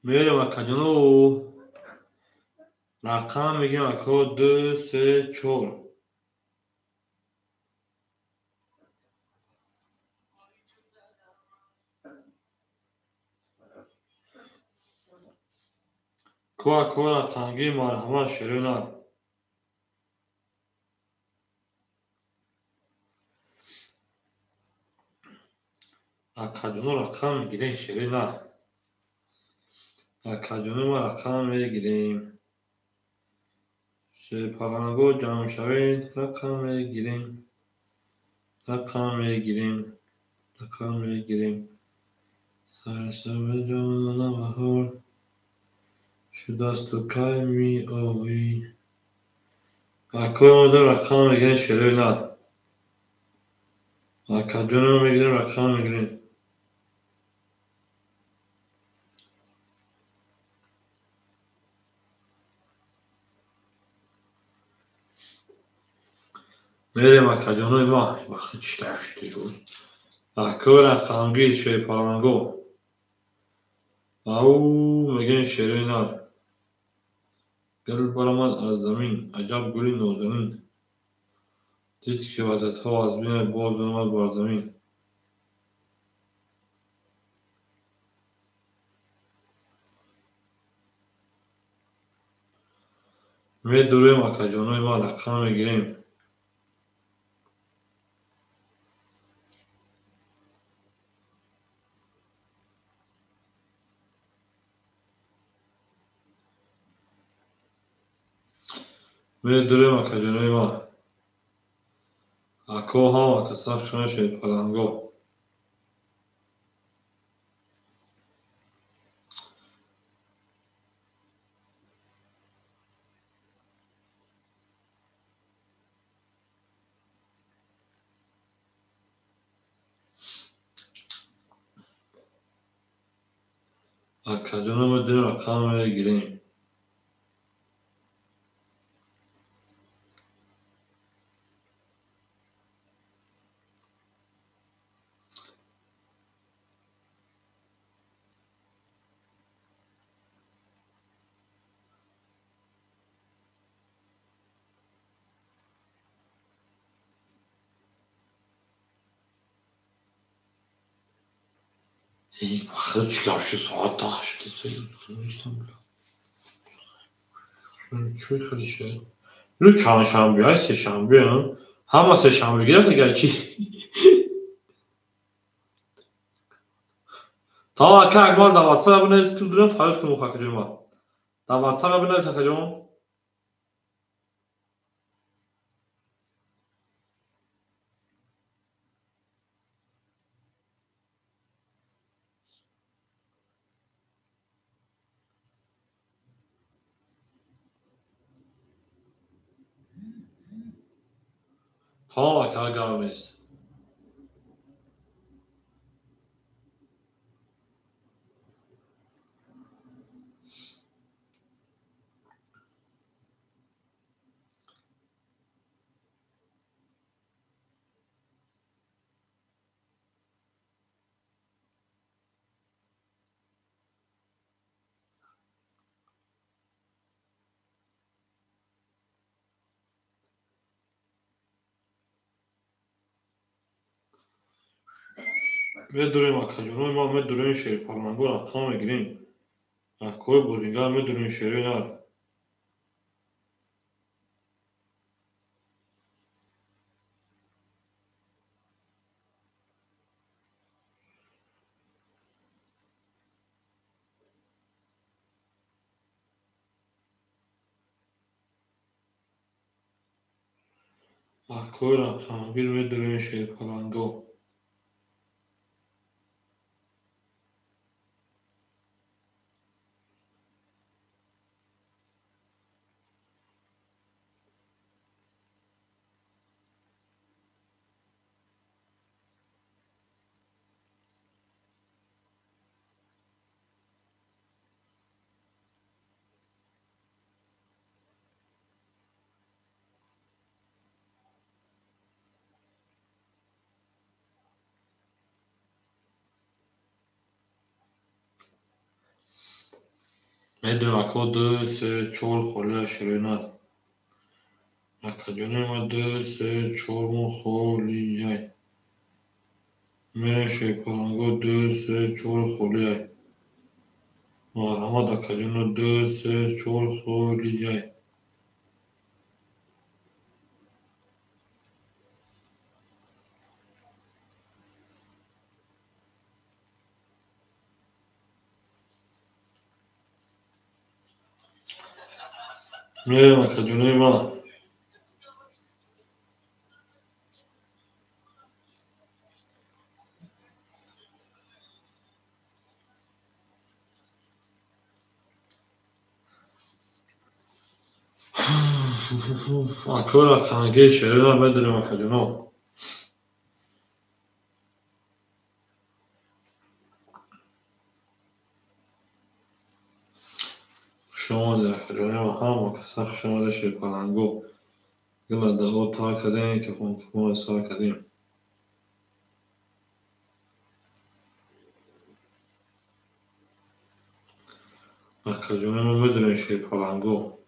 میریم اکاجونو رقم میگیم اکا 2 3 4 کو اکا رقمگی مرحمت شیرین نار اکاجونو رقم میگیرین شیرین نار اکاجونو ما رقم میگیریم پلنگو جمع شوید رقم میگیریم رقم میگیریم رقم میگیریم سرسبز جان بهار شده است و کمی آبی اکای ما داریم رقم میگیریم شیرین نار اکاجونو میگیریم رقم میگیریم میریم اکاجونوی ما وقتی چی داشتی روز اکای رقمگیر شی پلنگو او میگن شیرین نار گل برآمد از زمین عجب گلی نازنین دید که وحدتها از بین باز آمد بر زمین میدویم اکاجونوی ما رقم میگیریم میدویم اکاجونوی ما اکا هم اکسر شونه شی پلنگو اکاجونو میدویم رقم میگیریم ای بخدا چیکار شد ساعت 10 شده نیستم چی خیلی شد اینو چند شنبه های سه شنبه هم همه سه شنبه گرفت اگر چی تا اکا اگمال در واتساپ بنویس که دارم فراد کنم اکاجون ما در واتساپ بنویس اکاجون تا اکا گرم نیست میدونیم اکاجونوی ما میدونیم شیر پالانگو رقم میگیریم اکوی بوزینگر میدونیم شیری نار اکوی رقم میگیر میدونیم شیر پالانگو میدونیم اکو دو سه چور خوله شیری نار اکاجونوی ما دو سه چور مو خولی یای میریم شیر پالانگو دو سه چور خولی یای مرحمت اکاجونو دو سه چور خولی یای میریم اکاجونوی ما اکو رقم میگیر شیری نار میدونیم اکاجونو شما در اکاجونوی ما هم کسخ شما در شیر پالانگو گلا دهو تار کردیم که فون اصار کردیم اکاجونوی ما میدونیم شیر پالانگو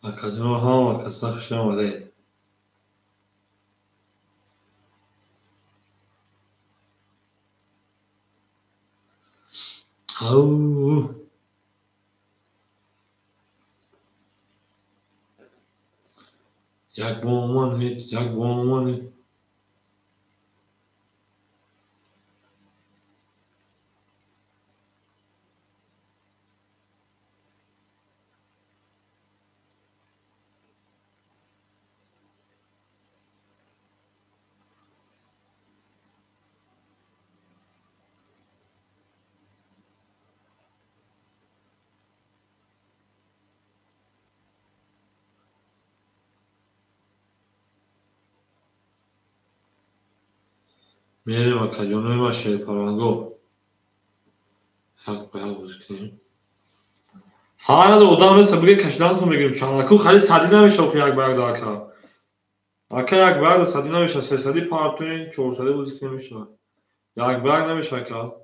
اکاجونوی هم کسخ شما در او یک بومان هیچ یک بومان میریم اکاجونوی ما شیر پالانگو یک به یک بازی کنیم ها نداره ادام نیست بگه کشیدن تو میگیریم چند اکو خیلی صدی نمیشه اخو یک برگ دا اکا یک برگ صدی نمیشه 300 پارتوی 400 بازی کنیم میشه یک برگ نمیشه اکا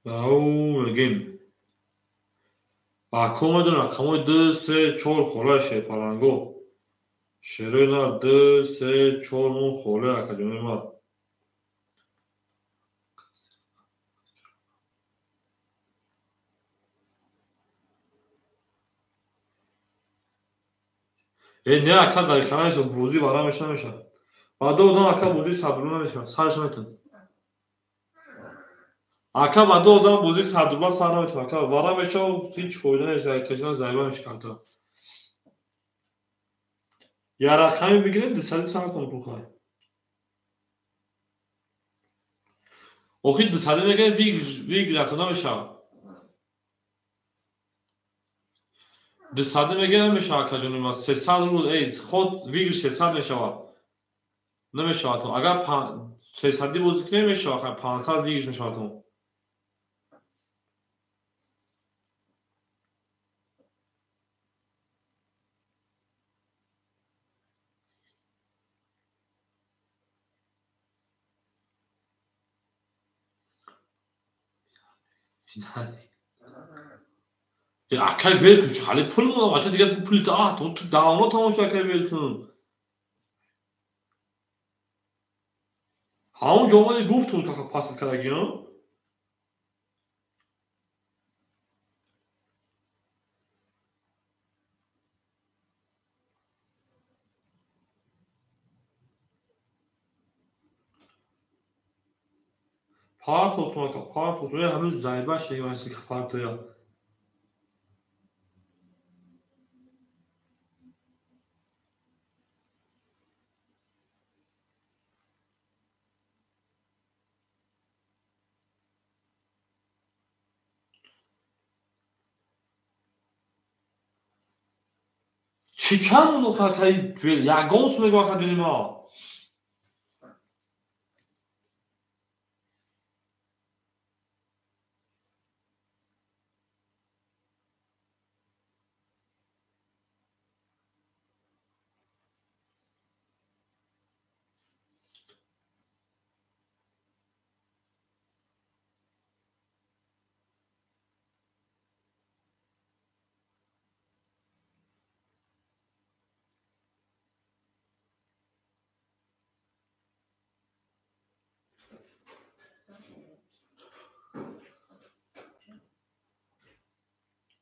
او میگیم اکو میدون رقمای 2 3 4 خوله شیر پالانگو شیری نار 2 3 4 مون خوله اکاجونوی ما ای نه اکا دقیقا نمیشه بوزی ورامش نمیشه بعد ادام اکا بوزی صدرو نمیشه سرش نمیتون اکا بعد ادام بوزی صدرو سر نمیتون اکا ورامش هیچ فایده نیست کشیدن زایبا میشه کارتا یا رقمی بگیرید 200 سرتون بخواه اخی 200 میگه ویگ رفتن نمیشه 200 میگه نمیشه اکا جونی ما 300 رو ای خود ویگ 600 میشه نمیشاتون اگر 300 بازی کنه میشه آخر 500 دیگه میشاتون یا اکل ول کن خالی پول مون بچه دیگه پول تو داونا تماشا اکل ول کن همون جمعه گفتم که پاس کردی ها پارت اوتوماتیک هنوز زایباش دیگه واسه که پارت یا چیکار اون خاطری توی یگانس نگاه کردیم ما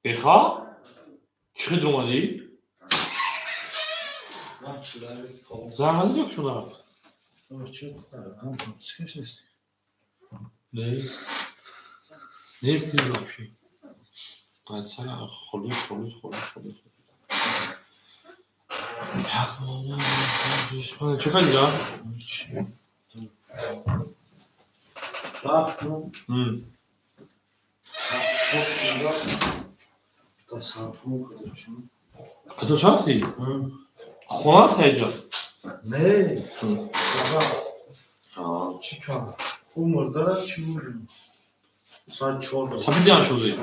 بخوا چه دومادی زحمت yok şuna. Ne? Ne istiyorsun bir şey? Sana خلوص. چه کاری دار؟ رفتم تصادفم کردم. تو شانسی؟ خونه سایجا. نه. آه. چیکار؟ عمردار چی بود؟ ساعت 4. Tabii diyen şuzi.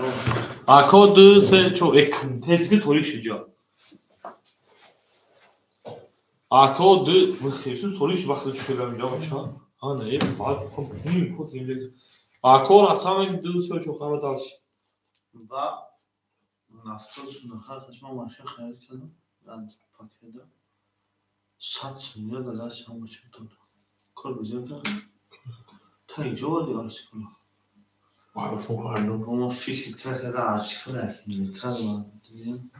Akod se çok teski torik şica. Akod xesus torik vakti çıkıyorum ya bacha. Ha ne? Bak komple kod yemle. Akod asam du se çok ama dalş. و نفتاشون آخرش من ماشین خرید کردم از پاکیده 100 میلیارد ازش هم باشیم دادم کار بزرگ دارم تا اینجا باید عرض کنم معروفون خواهندون اما فکر کرده عرض کنم میتر من دیدیم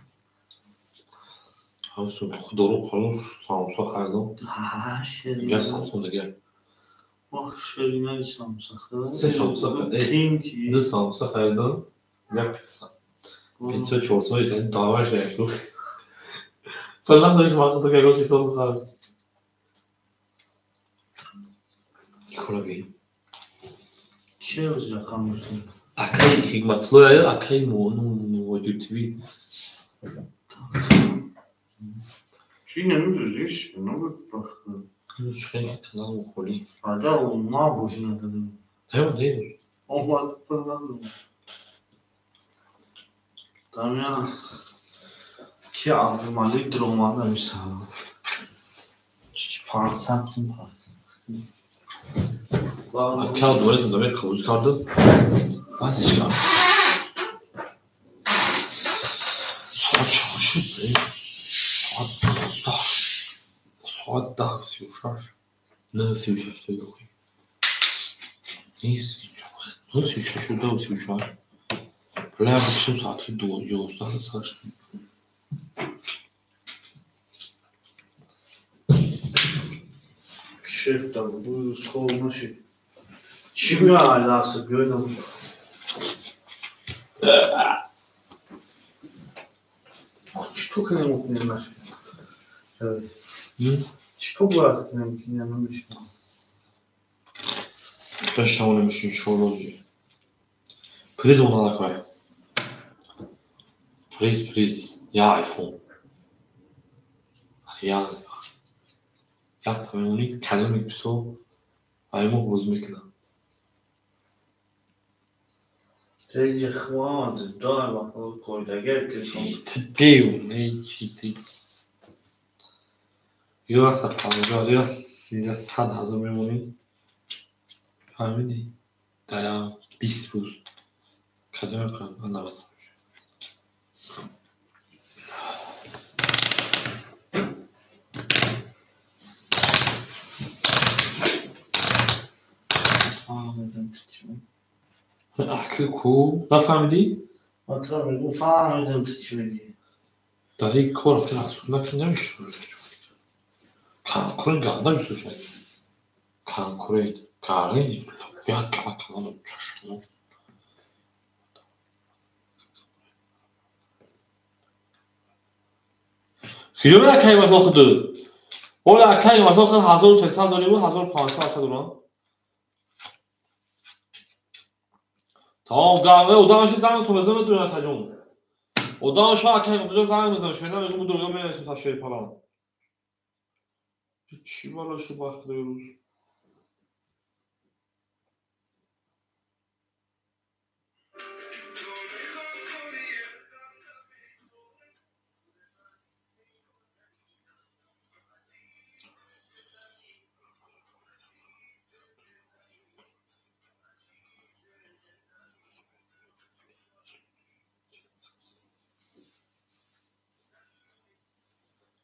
Havsun doğru konuş Samsun'a kaydım. شیرین Gel Samsun'da gel. شیرین سامسخه Sen Samsun'a kay. تینکی De Samsun'a kaydım. Ne pizza. Pizza çoğusu yüzden dava şey yaptık. Falan da hiç vakti gel o pizza sıkarım. Nikola Bey. چه روز رقم باشیم Akay hikmetli akay موجود توی. چی نمیدوزیش؟ نمید بخته Henüz çıkan kanal مخولی. بعدا ما باشیم نداریم Evet değil. اومد کنم دارم کی عبدالمalik درمان نمیشه 500 var. Akay doğru da ben kavuz kaldı. Bas çıkar. Saat çalışıyor. Saat daha sürüşer. Ne sürüşer de yok. Neyse. Nasıl sürüşer? Şurada o sürüşer. Böyle akşam saati doğru yolda saçtım. Şef de bu skolmuş. Kimya alası gördüm. Çok önemli okuyanlar. Evet. Çıkıp artık mümkün yanılmış. Ben şamanımışım şorozu. Priz ona da koy. Priz. Ya iPhone. Ya. یک میمونی کلام میپسو ایمو روز میکنم هیچ خواد دار و کوردگه تلفن دیو نه چیتی یا از 50 یا 300,000 میمونی فهمیدی در 20 روز کدام میکنم من نبودم فهمیدم چی اخی کو نفهمیدی مطلب میگم فهمیدم چی میگی داری کار که اصلا نمیشه کانکورن گرده میسوشه کانکورن کاری یا کمان چشم خیلی اکایی مساخته اول اکایی مساخته 1300 داری و 1500 دارم تا گاوه اودانش زنگ تو بزنم دونه تجون اودانش اکایی کجا زنگ میزنه شما میگم دنیا میرسه تا شیر پلان چی بالاشه وقت روز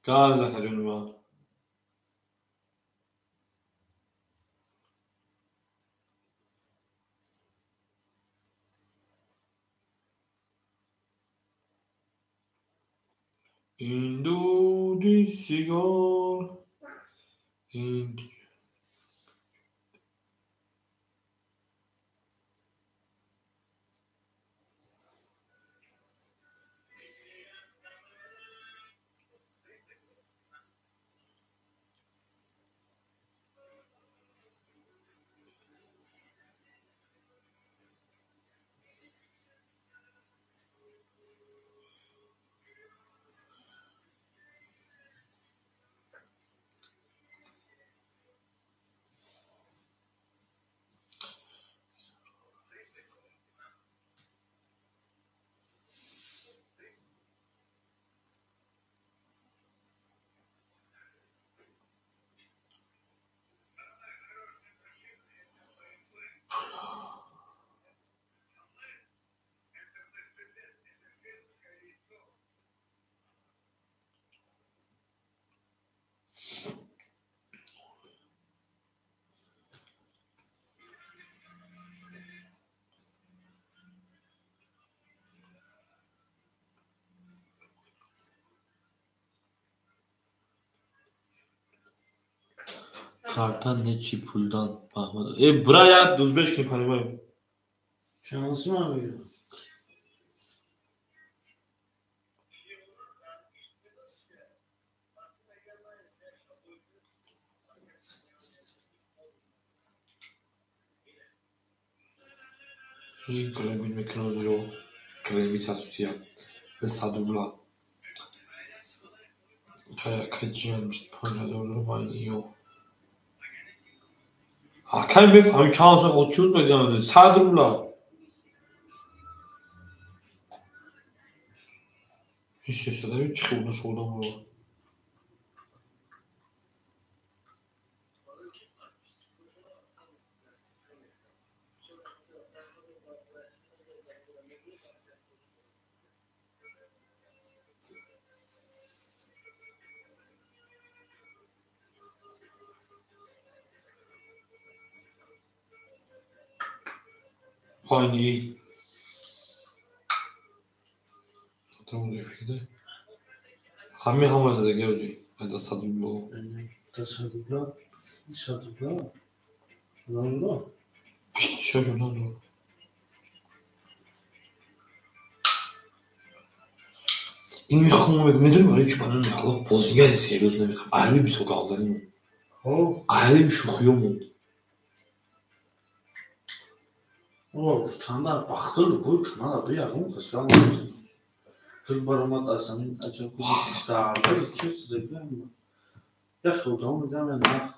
گاوه لا تجون با این دودی سیگار این کارتان نه چی پولدان محمد ای برای دوز بش کنی پنی بایم شانسی من میگم این گرمی میکنه زیرو گرمی تاسوسیا صدوبلا تا کجیان میشت 5000 رو با این ایو اکایی میفهمی که اصلا خود چود بگم 100 روبلا هیچ شده هیچ خونه شدم رو پایینی تمام رفیده همه همه زدگی هجی هده 100 روبلا تصدیقلا تصدیقلا شدن چه شدن رو این میخوام بگم میدونی برای چی بنا نه الله بازیگری سیروز نمیخوام اهلی بیسو کالدنیمون خب اهلی شوخیومون او تاندار باختل بود تاندار بیا اون خسکان کل برامات اصلا این اجا کلی استعاره کی دیگه یا خودم میدم یا نه.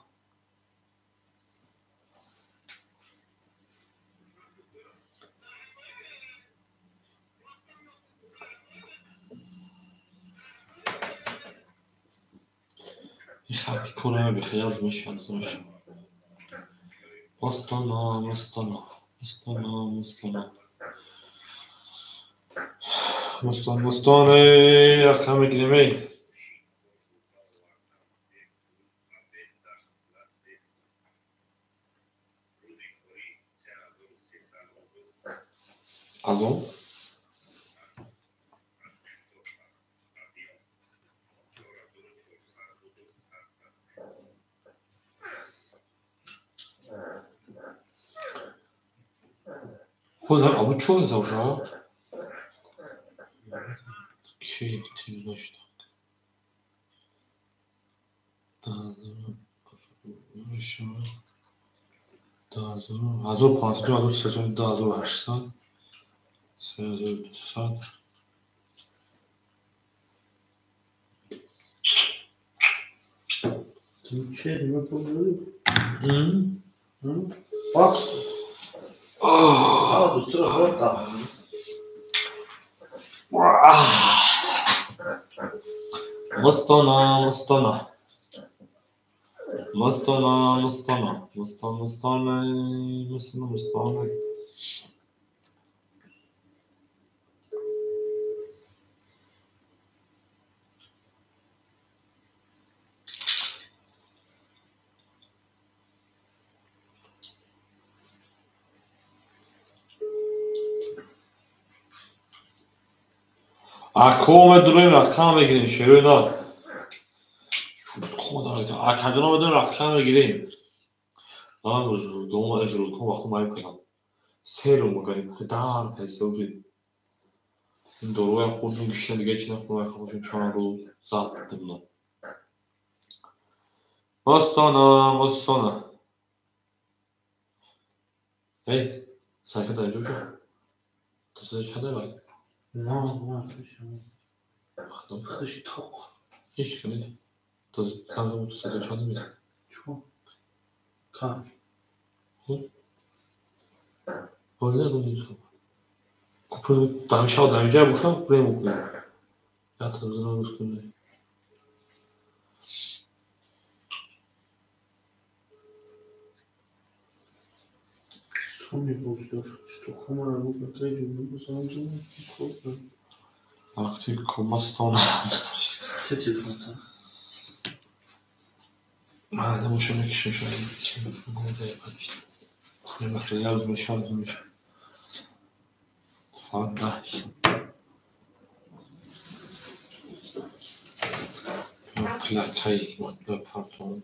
يخليك يكون بخيال مش مش مستنا مستنا مستنا مستنا مستان مستانه يا خامي كلمي أظن هو زمان أبو شو زوجها كي تلوشت هزار پانصد هزار سیصد 2800 3200 چه دیگه بگو. باکس. چرا خورد مستانا مستانا مستانا مستانا مستانا مستانا مستانا مستانا come درویم رقم بگیریم شروع خدا نگه اکادونا بدون رقم بگیریم من دوم اجرا کنم وقتی مایم کنم سه رو مگریم خدا پیسه وجود این دروی خودمون بیشتر دیگه چی نکنم خودشون 4 روز زد دادم مستانا مستانا هی سعی در اینجا کجا تو چه داری نه خدا خودش تاق هیچ کنید تو زنده تو سه چه میز چون کار ولی نمی‌دونم کپر دانشگاه دانشجو باشم بریم کنیم یا تلویزیون روز کنیم سومی بزرگ تو خمر رو فکر جمعه بزنم خوب وقتی کمستان چه تلفن من نمی‌شم که شش که میگه بچه کنیم خیلی از میشه ساعت 10 کلاکی و پارتون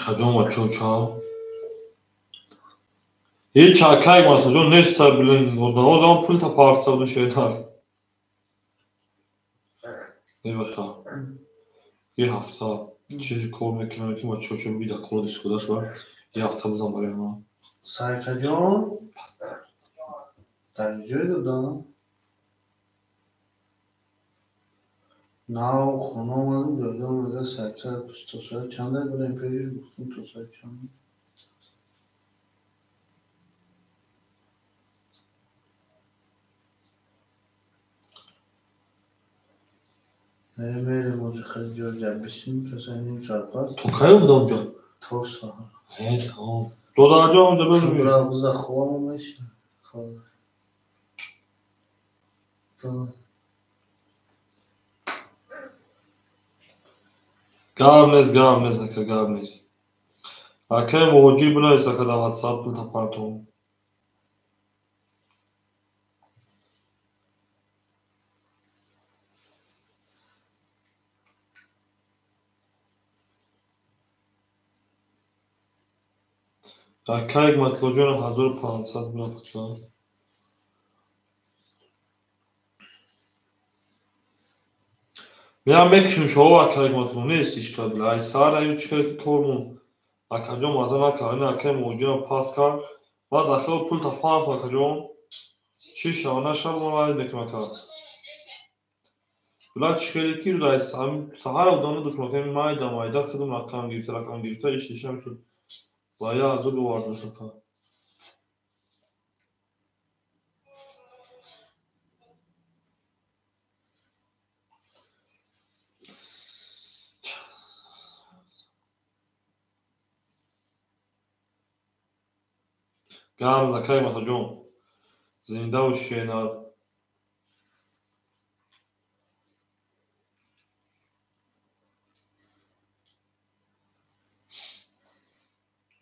خجام و چوچا هیچ چاکای ما خجام نستابیلن و دو پول تا پارسا و شیطان بخواه یه هفته چیزی کار میکنم که ما چوچو بیدا کار دیسکوداش var یه هفته بزن برای ما سایکا جان در جای دادم نه خونه آمدم جایده آمده سایکا تا ساعت چند در بودم پیش گفتم تا ساعت چند میریم موزی خیلی جا جبیسیم پسر نیم ساعت بعد تو که بودم اونجا تا ساعت تمام دو درجه اونجا تو ببینیم برای بزا خواه میشه خواه گرم نیست نکه گرم نیست اکه موجی بنا ایسا که در واتساپ پول تا پارتون Акаек матлоҷона 1500 мерафика. Меам мекишем шоҳо акаек матло нест ишкал била. Ай сар ай чикар ки кормон. Акаҷон маза накард. Ин акаи моҷона пас кард. Баъд ахел пул тапараф акаҷон. Чи шава нашав мавайд меким ака. Била чикари ки рӯз ай саҳар одаме душмаками майда хидм рақам гирифта иш ишам ки ва я азоб овард мешака. Гам закай матаҷон. Зиндаву шенар.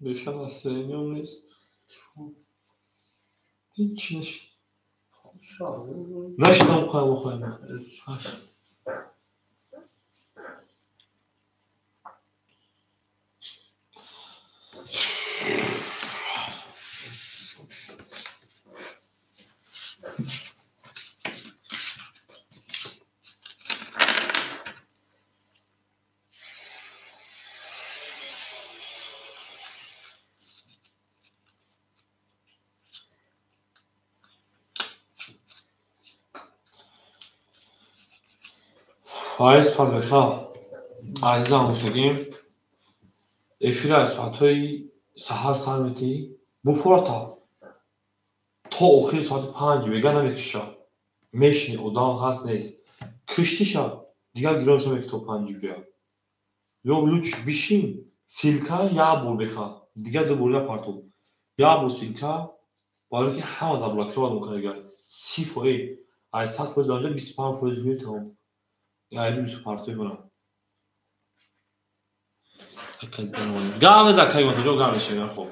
Бешан настроениям нест. Ҳеҷ нашидам қаймохайма. Айс пазбеха. Айзам гуфтагим. Эфира соатҳои саҳар сар метӣ. Буфорта. То охири соати 5 вега намекиша. Мешини одам ҳаст нест. Киштиша. Дигар гирёш намекӣ то 5 ҷоя. Ё луч бишин. Силка як бор беха. Дигар ду бор партов. Як бор силка. барои ки ҳама заблокировать мекунад. 30%. Ай 100% онҷа 25% метавон. Айди 25 кунам. Гам закай матаҷон гам мешавад хоб.